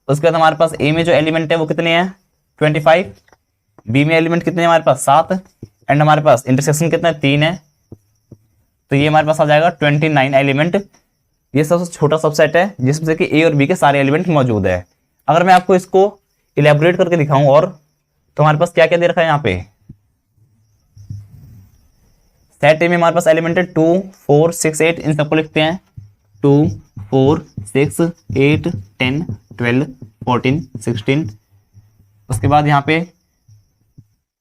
उसके बाद हमारे पास ए में जो एलिमेंट है वो कितने हैं 25, बी में एलिमेंट कितने हैं हमारे पास 7, एंड हमारे पास इंटरसेक्शन कितना है 3 है। तो ये हमारे पास आ जाएगा 29 एलिमेंट ये सबसे छोटा सबसेट है जिसमें कि ए और बी के सारे एलिमेंट मौजूद है। अगर मैं आपको इसको इलेबोरेट करके दिखाऊं और, तो हमारे पास क्या क्या दे रखा है यहाँ पे, सेट ए में हमारे पास एलिमेंट है 2 4 6 8, इन सबको लिखते हैं 2 4 6 8 10 12 14 16। उसके बाद यहाँ पे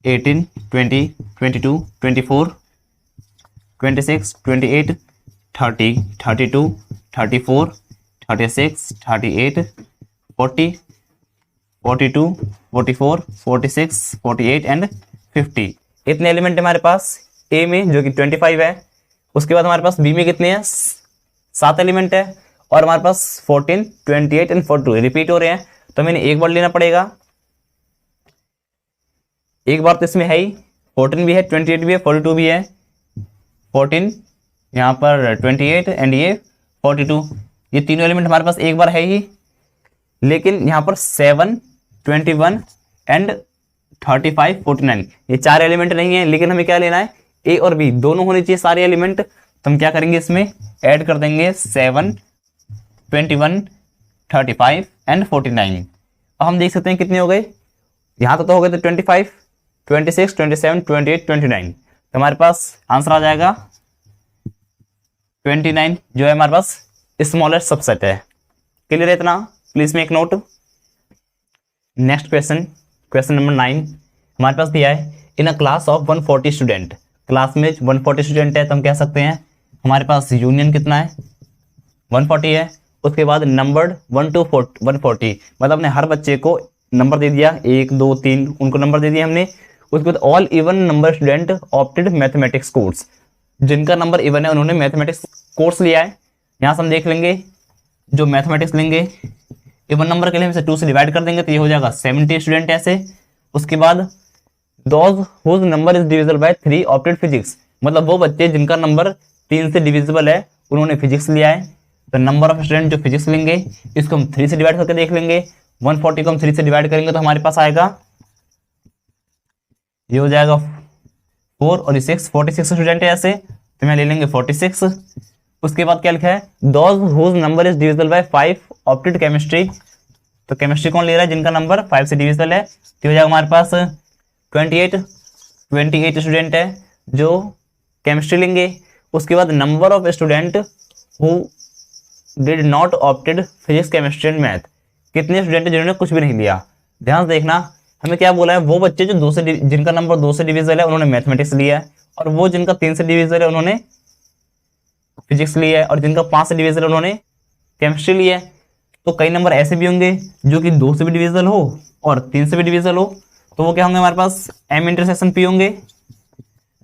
18 20 22 24 26 28 30 32 34 36 38 40 42 44 46 48 एंड 50। इतने एलिमेंट हमारे पास ए में जो कि 25 है। उसके बाद हमारे पास बी में कितने हैं, 7 एलिमेंट है, और हमारे पास 14 28 एंड 42 रिपीट हो रहे हैं, तो मैंने एक बार लेना पड़ेगा। एक बार तो इसमें है ही, 14 भी है, 28 भी है, 42 भी है। 14 यहाँ पर 28 एंड ये 42, ये तीनों एलिमेंट हमारे पास एक बार है ही। लेकिन यहाँ पर 7 21 एंड 35 49 ये 4 एलिमेंट नहीं है, लेकिन हमें क्या लेना है, ए और बी दोनों होने चाहिए सारे एलिमेंट। तो हम क्या करेंगे, इसमें ऐड कर देंगे 7 21 35 एंड 49। अब हम देख सकते हैं कितने हो गए, यहाँ तो हो गए थे 25 26 27 28 29, तो हमारे पास आंसर आ जाएगा 29, जो है हमारे पास स्मॉलेस्ट सबसेट है। क्लियर है इतना, please make note. Next question, question number 9 हमारे पास दिया है, in a class of 140 student, class में 140 स्टूडेंट है, तो हम कह सकते हैं हमारे पास यूनियन कितना है, 140 है। उसके बाद नंबर्ड 1 to 140, मतलब हमने हर बच्चे को नंबर दे दिया, 1 2 3 उनको नंबर दे दिया हमने। उसके बाद all even number student opted mathematics course, जिनका नंबर इवन है उन्होंने मैथमेटिक्स कोर्स लिया है। यहाँ से हम देख लेंगे, जो मैथमेटिक्स लेंगे इवन नंबर के लिए हम इसे 2 से डिवाइड कर देंगे, तो ये हो जाएगा 70 स्टूडेंट ऐसे। उसके बाद those whose number is divisible by 3 opted physics, मतलब वो बच्चे जिनका नंबर 3 से डिविजिबल है उन्होंने फिजिक्स लिया है। तो नंबर ऑफ स्टूडेंट जो फिजिक्स लेंगे, इसको हम 3 से डिवाइड करके देख लेंगे। 140 को हम 3 से डिवाइड करेंगे तो हमारे पास आएगा, ये हो जाएगा 4 और 6, 46 स्टूडेंट है ऐसे, तो मैं ले लेंगे 46। उसके बाद क्या लिखा है, those whose number is divisible by 5 opted chemistry, तो केमिस्ट्री कौन ले रहा है जिनका नंबर 5 से डिविजिबल है, तो हो जाएगा हमारे पास 28 स्टूडेंट है जो केमिस्ट्री लेंगे। उसके बाद number of student who did not opted physics chemistry and math, कितने स्टूडेंट जिन्होंने कुछ भी नहीं लिया। ध्यान से देखना, हमें क्या बोला है, वो बच्चे जो जिनका नंबर 2 से डिविजिबल है उन्होंने मैथमेटिक्स लिया है, और वो जिनका 3 से डिविजिबल है उन्होंने फिजिक्स लिया है, और जिनका 5 से डिविजिबल उन्होंने केमिस्ट्री लिया है। तो कई नंबर ऐसे भी होंगे जो कि 2 से भी डिविजिबल हो और 3 से भी डिविजिबल हो, तो वो क्या होंगे हमारे पास एम इंटरसेक्शन पी होंगे,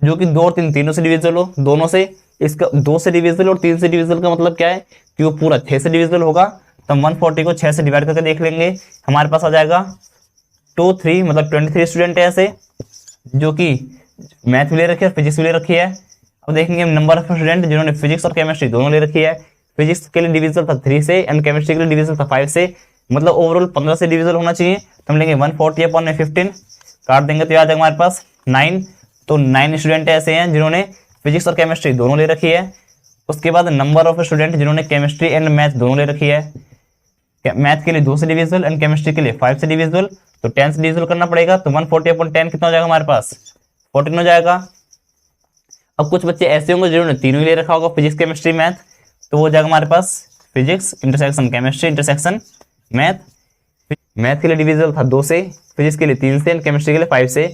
जो कि 2 और 3 तीनों से डिविजिबल हो, दोनों से। इसका 2 से डिविजिबल और 3 से डिविजिबल का मतलब क्या है कि वो पूरा 6 से डिविजिबल होगा। तो हम 140 को 6 से डिवाइड करके देख लेंगे, हमारे पास आ जाएगा 2 3, मतलब 23 स्टूडेंट है ऐसे जो कि मैथ भी ले रखी है, फिजिक्स भी ले रखी है। अब देखेंगे नंबर ऑफ स्टूडेंट जिन्होंने फिजिक्स और केमिस्ट्री दोनों ले रखी है। फिजिक्स के लिए डिविजिबल था 3 से एंड केमिस्ट्री के लिए डिविजिबल था 5 से, मतलब ओवरऑल 15 से डिविजिबल होना चाहिए। तो हम लेंगे 140 अपॉन 15, काट देंगे तो आ जाएगा हमारे पास 9। तो 9 स्टूडेंट ऐसे हैं जिन्होंने फिजिक्स और केमिस्ट्री दोनों ले रखी है। उसके बाद नंबर ऑफ स्टूडेंट जिन्होंने केमिस्ट्री एंड मैथ दोनों ले रखी है, मैथ के लिए 2 से डिविजिबल एंड केमिस्ट्री के लिए 5 से डिविजिबल, तो 10 से डिविजिबल करना पड़ेगा। तो 140 अपॉन 10 कितना हो जाएगा हमारे पास, 14 हो जाएगा। अब कुछ बच्चे ऐसे होंगे जिन्होंने तीनों ही ले रखा होगा, फिजिक्स केमिस्ट्री मैथ, तो वो हो जाएगा हमारे पास physics intersection chemistry intersection math. Math के लिए डिविजिबल था 2 से, फिजिक्स के लिए 3 से एंड केमिस्ट्री के लिए 5 से,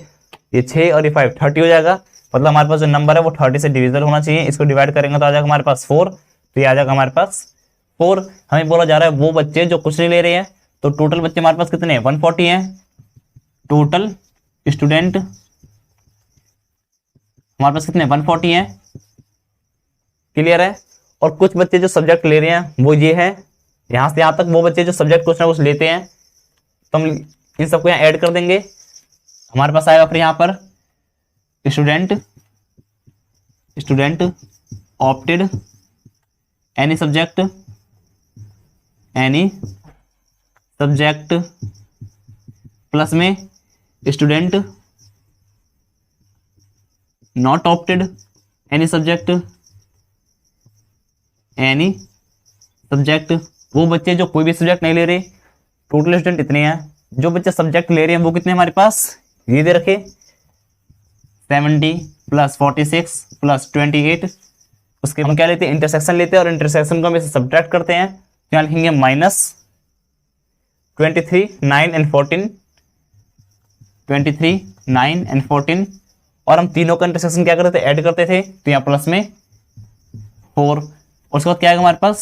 ये 6 और ये 5 30 हो जाएगा। मतलब हमारे पास जो नंबर है वो 30 से डिविजिबल होना चाहिए। इसको डिवाइड करेंगे तो आ जाएगा हमारे पास 4, तो ये आ जाएगा हमारे पास 4। हमें बोला जा रहा है वो बच्चे जो कुछ नहीं ले रहे हैं, तो टोटल बच्चे हमारे पास कितने हैं, 140 हैं टोटल स्टूडेंट हमारे पास कितने 140 हैं। क्लियर है। और कुछ बच्चे जो सब्जेक्ट ले रहे हैं वो ये है, यहां से यहां तक वो बच्चे जो सब्जेक्ट कुछ ना कुछ लेते हैं, तो हम इन सबको यहाँ ऐड कर देंगे। हमारे पास आएगा फिर यहाँ पर student opted any subject plus में student not opted any subject subject, वो बच्चे जो कोई भी सब्जेक्ट नहीं ले रहे, टोटल स्टूडेंट इतने हैं। जो बच्चे सब्जेक्ट ले रहे हैं वो कितने हमारे पास, ये दे रखे 70 + 46 + 28। उसके हम क्या लेते हैं, इंटरसेक्शन लेते हैं, और इंटरसेक्शन को हम इसे सब्ट्रैक्ट करते हैं, तो यहाँ लिखेंगे -23 9 और 14, 23 9 और 14, और हम तीनों का इंटरसेक्शन क्या करते थे, ऐड करते थे, तो यहाँ प्लस में 4। उसके बाद क्या है हमारे पास,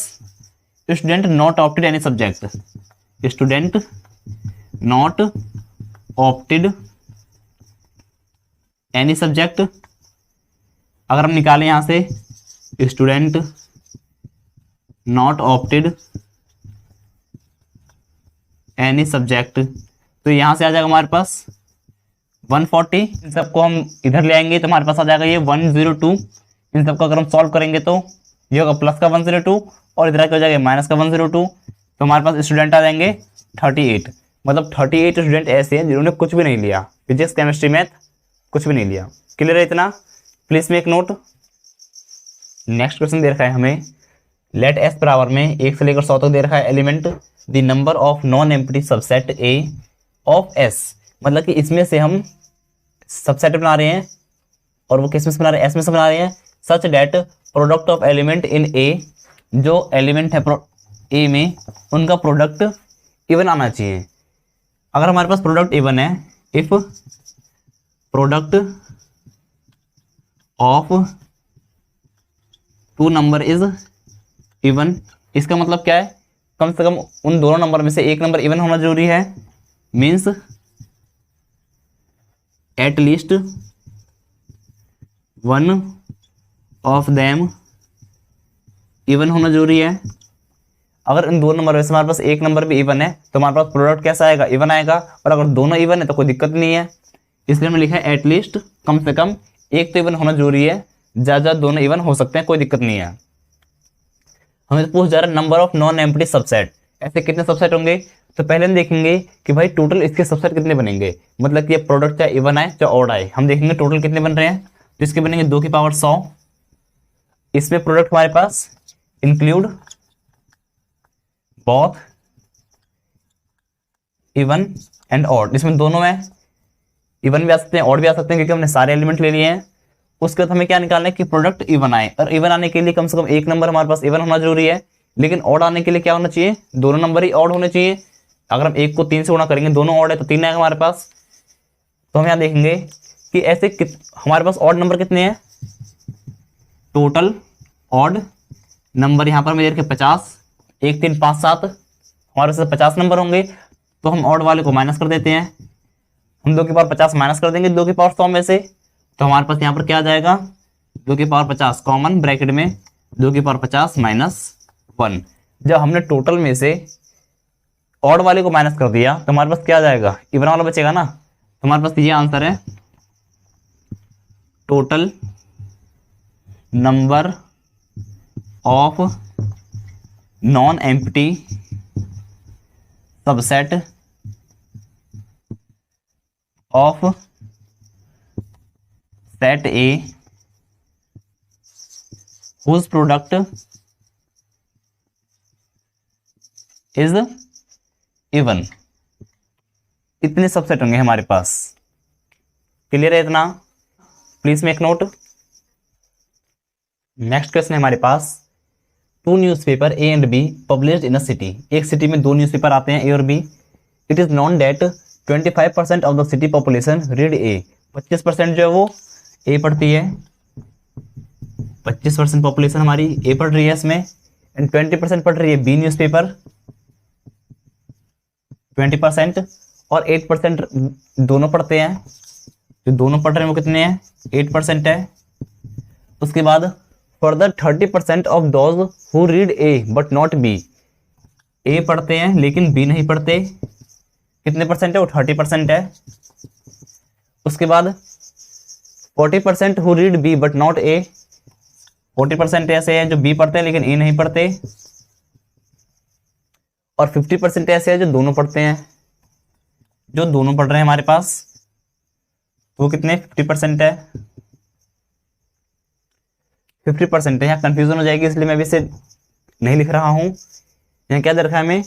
student not opted any subject, student not opted any subject. अगर हम निकालें यहां से student not opted any subject, तो यहां से आ जाएगा हमारे पास 140। इन सबको हम इधर ले आएंगे तो हमारे पास आ जाएगा ये 102। इन सबको अगर हम सॉल्व करेंगे तो ये होगा प्लस का 102 और इधर हो जाएगा माइनस का 102, तो हमारे पास स्टूडेंट आ जाएंगे 38। मतलब 38 स्टूडेंट ऐसे हैं जिन्होंने कुछ भी नहीं लिया, फिजिक्स केमिस्ट्री मैथ कुछ भी नहीं लिया। क्लियर है इतना, please make note. Next question दे रखा है हमें, लेट एस बराबर में 1 से लेकर 100 तक दे रखा है element the number of non empty subset A of S. मतलब कि इसमें से हम सबसेट बना रहे हैं, और वो किस में से बना रहे हैं, एस में से बना रहे हैं। Such that product of element in A, जो एलिमेंट है ए में उनका प्रोडक्ट इवन आना चाहिए। अगर हमारे पास प्रोडक्ट इवन है, if product of two number is even, इसका मतलब क्या है, कम से कम उन दोनों नंबर में से एक नंबर इवन होना जरूरी है। Means at least one of them even होना जरूरी है। अगर इन दोनों नंबर में से हमारे पास एक नंबर भी इवन है तो हमारे पास प्रोडक्ट कैसा आएगा, इवन आएगा। और अगर दोनों इवन है तो कोई दिक्कत नहीं है, इसलिए हमने लिखा है एटलीस्ट, कम से कम एक तो इवन होना जरूरी है, ज्यादा दोनों इवन हो सकते हैं, कोई दिक्कत नहीं है। हमें पूछ जा रहा है number of non empty subset, ऐसे कितने सबसेट होंगे। तो पहले हम देखेंगे कि भाई टोटल इसके सबसेट कितने बनेंगे, मतलब कि ये प्रोडक्ट चाहे इवन आए चाहे ऑड आए, हम देखेंगे टोटल कितने बन रहे हैं। तो इसके बनेंगे 2 की पावर 100। इसमें प्रोडक्ट हमारे पास include both even and odd, इसमें दोनों है, इवन भी आ सकते हैं ऑड भी आ सकते हैं, क्योंकि हमने सारे एलिमेंट ले लिए हैं। उसके बाद हमें क्या निकालना है कि प्रोडक्ट इवन आए, और इवन आने के लिए कम से कम एक नंबर हमारे पास इवन होना जरूरी है। लेकिन ऑड आने के लिए क्या होना चाहिए, दोनों नंबर ही ऑड होने चाहिए। अगर हम एक को 3 से गुणा करेंगे, दोनों ऑड है तो 3 आएगा हमारे पास। तो हम यहाँ देखेंगे कि ऐसे हमारे पास ऑड नंबर कितने हैं, टोटल ऑड नंबर यहाँ पर मैं देख 50, 1 3 5 7, हमारे पास 50 नंबर होंगे। तो हम ऑड वाले को माइनस कर देते हैं, हम 2 की पावर 50 माइनस कर देंगे 2 की पावर 100 में से, तो हमारे पास यहाँ पर क्या आ जाएगा, 2 की पावर 50 कॉमन ब्रैकेट में 2 की पावर 50 - 1। जब हमने टोटल में से ऑड वाले को माइनस कर दिया तो हमारे पास क्या आ जाएगा, इवन वाला बचेगा ना। तो हमारे पास ये आंसर है, total number of non empty subset of set A whose product is even. इतने सबसेट होंगे हमारे पास। क्लियर है इतना, please make note. Next question है हमारे पास, 2 newspaper A and B published in a city. एक सिटी में 2 न्यूज़पेपर आते हैं, ए और B. It is known that 25% of the city population read A. 25% जो है वो ए पढ़ती है, 25% पॉपुलेशन हमारी ए पढ़ रही है इसमें, एंड 20% पढ़ रही है बी न्यूज़पेपर 20%, और 8% दोनों पढ़ते हैं। जो दोनों पढ़ रहे हैं वो कितने हैं, 8% है। उसके बाद further 30% of those who read A but not B. A पढ़ते हैं लेकिन बी नहीं पढ़ते, कितने परसेंट है वो, 30% है। उसके बाद 40% who read B but not A. 40% ऐसे हैं जो बी पढ़ते हैं लेकिन ए नहीं पढ़ते, और 50% ऐसे हैं जो दोनों पढ़ते हैं। जो दोनों पढ़ रहे हैं हमारे पास वो कितने, 50% है। 50% है, यहाँ कंफ्यूजन हो जाएगी इसलिए मैं भी इसे नहीं लिख रहा हूं। यहाँ क्या दे रखा है हमें,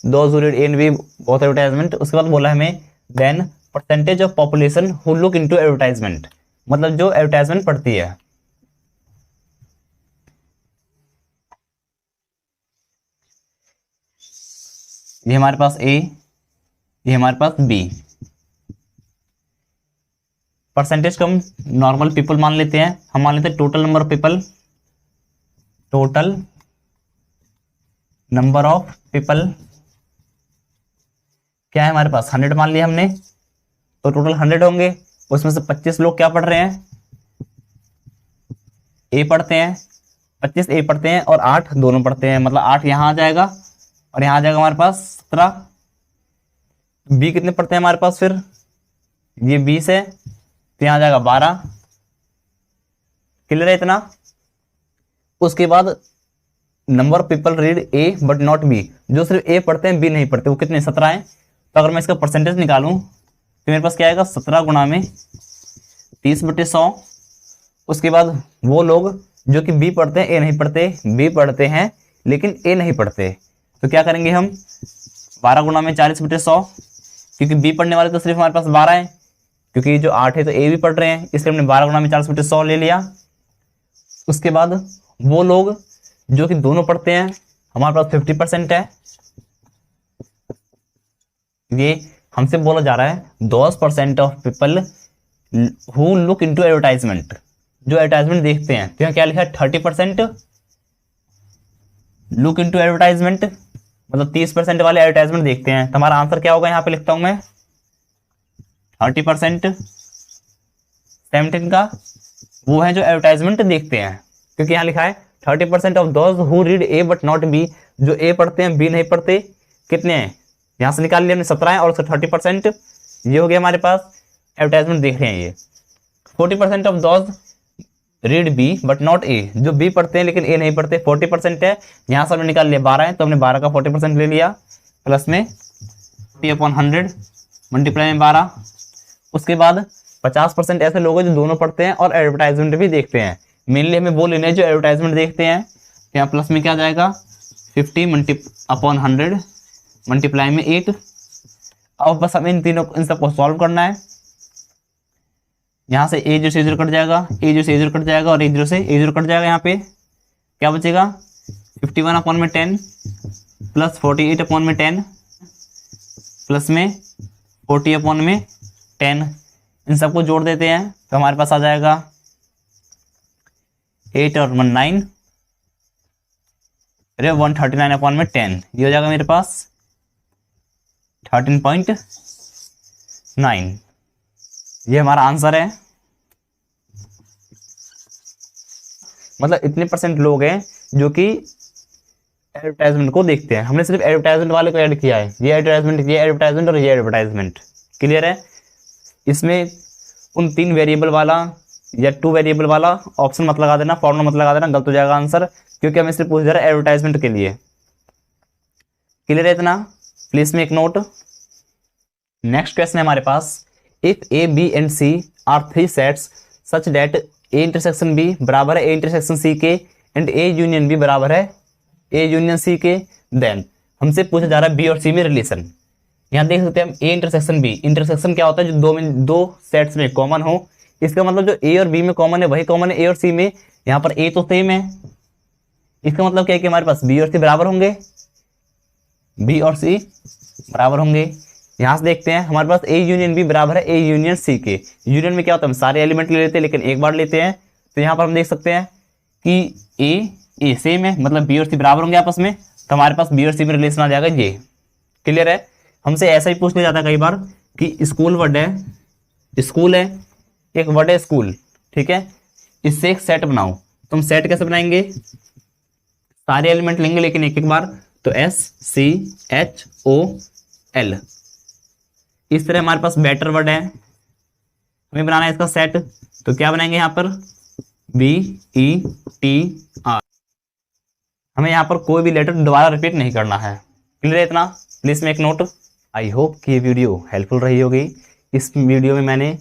those who read A and B both advertisement. उसके बाद बोला है हमें then percentage of population who look into advertisement, मतलब जो एडवर्टाइजमेंट पढ़ती है। ये हमारे पास ए, ये हमारे पास बी। परसेंटेज को हम नॉर्मल पीपल मान लेते हैं, हम मान लेते हैं total number of people, total number of people क्या है हमारे पास 100 मान लिया हमने, तो टोटल 100 होंगे। उसमें से 25 लोग क्या पढ़ रहे हैं, ए पढ़ते हैं, 25 ए पढ़ते हैं और 8 दोनों पढ़ते हैं, मतलब 8 यहाँ आ जाएगा और यहाँ आ जाएगा हमारे पास 17। बी कितने पढ़ते हैं हमारे पास, फिर ये 20 है तो यहाँ आ जाएगा 12। क्लियर है इतना। उसके बाद number of people read A but not B, जो सिर्फ ए पढ़ते हैं बी नहीं पढ़ते, वो कितने 17 है। तो अगर मैं इसका परसेंटेज निकालूं तो मेरे पास क्या आएगा 17 गुणा में 30/100। उसके बाद वो लोग जो कि बी पढ़ते हैं ए नहीं पढ़ते, बी पढ़ते हैं लेकिन ए नहीं पढ़ते, तो क्या करेंगे हम 12 गुणा में 40/100, क्योंकि बी पढ़ने वाले तो सिर्फ हमारे पास 12 है, क्योंकि जो 8 है तो ए भी पढ़ रहे हैं, इसलिए हमने 12 गुणा में 40/100 ले लिया। उसके बाद वो लोग जो कि दोनों पढ़ते हैं हमारे पास 50% है। ये हमसे बोला जा रहा है 10% of people who look into advertisement, जो एडवर्टाइजमेंट देखते हैं। तो यहाँ क्या लिखा है 30% लुक इनटू एडवर्टाइजमेंट, मतलब 30% वाले एडवर्टाइजमेंट देखते हैं। तो हमारा आंसर क्या होगा, यहाँ पे लिखता हूं मैं 30% 17 का वो है जो एडवर्टाइजमेंट देखते हैं, क्योंकि यहाँ लिखा है 30% of those who read A but not B, जो ए पढ़ते हैं बी नहीं पढ़ते, कितने हैं यहाँ से निकाल लिया हमने 17 है और उसका 30% ये हो गया हमारे पास एडवर्टाइजमेंट देख रहे हैं ये। 40% of those read B but not A, जो बी पढ़ते हैं लेकिन ए नहीं पढ़ते, 40% है। यहाँ से हमने निकाल लिया 12 है तो हमने 12 का 40% ले लिया, प्लस में 40/100 मल्टीप्लाई में 12। उसके बाद 50% ऐसे लोग हैं जो दोनों पढ़ते हैं और एडवर्टाइजमेंट भी देखते हैं। मेनली हमें वो लेने हैं जो एडवर्टाइजमेंट देखते हैं। यहाँ प्लस में क्या जाएगा 50/100 मल्टीप्लाई में 8। अब बस हमें इन सबको सॉल्व करना है। यहाँ से ए 0 से 0 कट जाएगा, ए 0 से 0 कट जाएगा और ए 0 से ए 0 कट जाएगा। यहाँ पे क्या बचेगा 51/10 प्लस 48/10 प्लस में 40/10। इन सबको जोड़ देते हैं तो हमारे पास आ जाएगा 8 और 1 9, अरे 139/10, ये हो जाएगा मेरे पास 13.9। ये हमारा आंसर है। मतलब इतने परसेंट लोग हैं जो कि एडवर्टाइजमेंट को देखते हैं। हमने सिर्फ एडवर्टाइजमेंट वाले को ऐड किया है, ये एडवर्टाइजमेंट, ये एडवर्टाइजमेंट और ये एडवर्टाइजमेंट। क्लियर है। इसमें उन 3 वेरिएबल वाला या 2 वेरिएबल वाला ऑप्शन मत लगा देना, फॉर्मूला मत लगा देना, गलत हो जाएगा आंसर, क्योंकि हमें सिर्फ पूछ जा रहा है एडवर्टाइजमेंट के लिए। क्लियर है इतना। प्लीज में एक नोट। नेक्स्ट क्वेश्चन है हमारे पास, if A B and C are 3 sets such that A intersection B बराबर है ए इंटरसेक्शन सी के एंड ए यूनियन बी बराबर है ए यूनियन सी के, देन हमसे पूछा जा रहा है बी और सी में रिलेशन। यहाँ देख सकते हैं हम ए इंटरसेक्शन बी। इंटरसेक्शन क्या होता है, जो दो सेट्स में कॉमन हो। इसका मतलब जो ए और बी में कॉमन है वही कॉमन है ए और सी में। यहाँ पर ए तो सेम है, इसका मतलब क्या है कि हमारे पास बी और सी बराबर होंगे, बी और सी बराबर होंगे। यहां से देखते हैं हमारे पास ए यूनियन बी बराबर है ए यूनियन सी के। यूनियन में क्या होता है, हम सारे एलिमेंट ले लेते हैं लेकिन एक बार लेते हैं। तो यहाँ पर हम देख सकते हैं कि ए सेम है, मतलब बी और सी बराबर होंगे आपस में, तो हमारे पास बी और सी में रिलेशन आ जाएगा ये। क्लियर है। हमसे ऐसा ही पूछ लिया जाता है कई बार कि स्कूल वर्ड है, स्कूल है, एक वर्ड है स्कूल, ठीक है, इससे एक सेट बनाओ। तो हम सेट कैसे बनाएंगे, सारे एलिमेंट लेंगे लेकिन एक एक बार, तो SCHOL। इस तरह हमारे पास बेटर वर्ड है, हमें बनाना है इसका सेट। तो क्या बनाएंगे यहाँ पर BETR। हमें यहाँ पर कोई भी लेटर दोबारा रिपीट नहीं करना है। क्लियर है इतना। Please make note. I hope कि ये वीडियो हेल्पफुल रही होगी। इस वीडियो में मैंने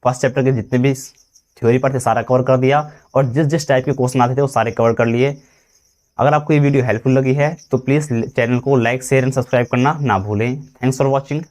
फर्स्ट चैप्टर के जितने भी थ्योरी पर थे सारा कवर कर दिया और जिस जिस टाइप के क्वेश्चन आते थे वो सारे कवर कर लिए। अगर आपको ये वीडियो हेल्पफुल लगी है तो प्लीज़ चैनल को लाइक शेयर एंड सब्सक्राइब करना ना भूलें। Thanks for watching.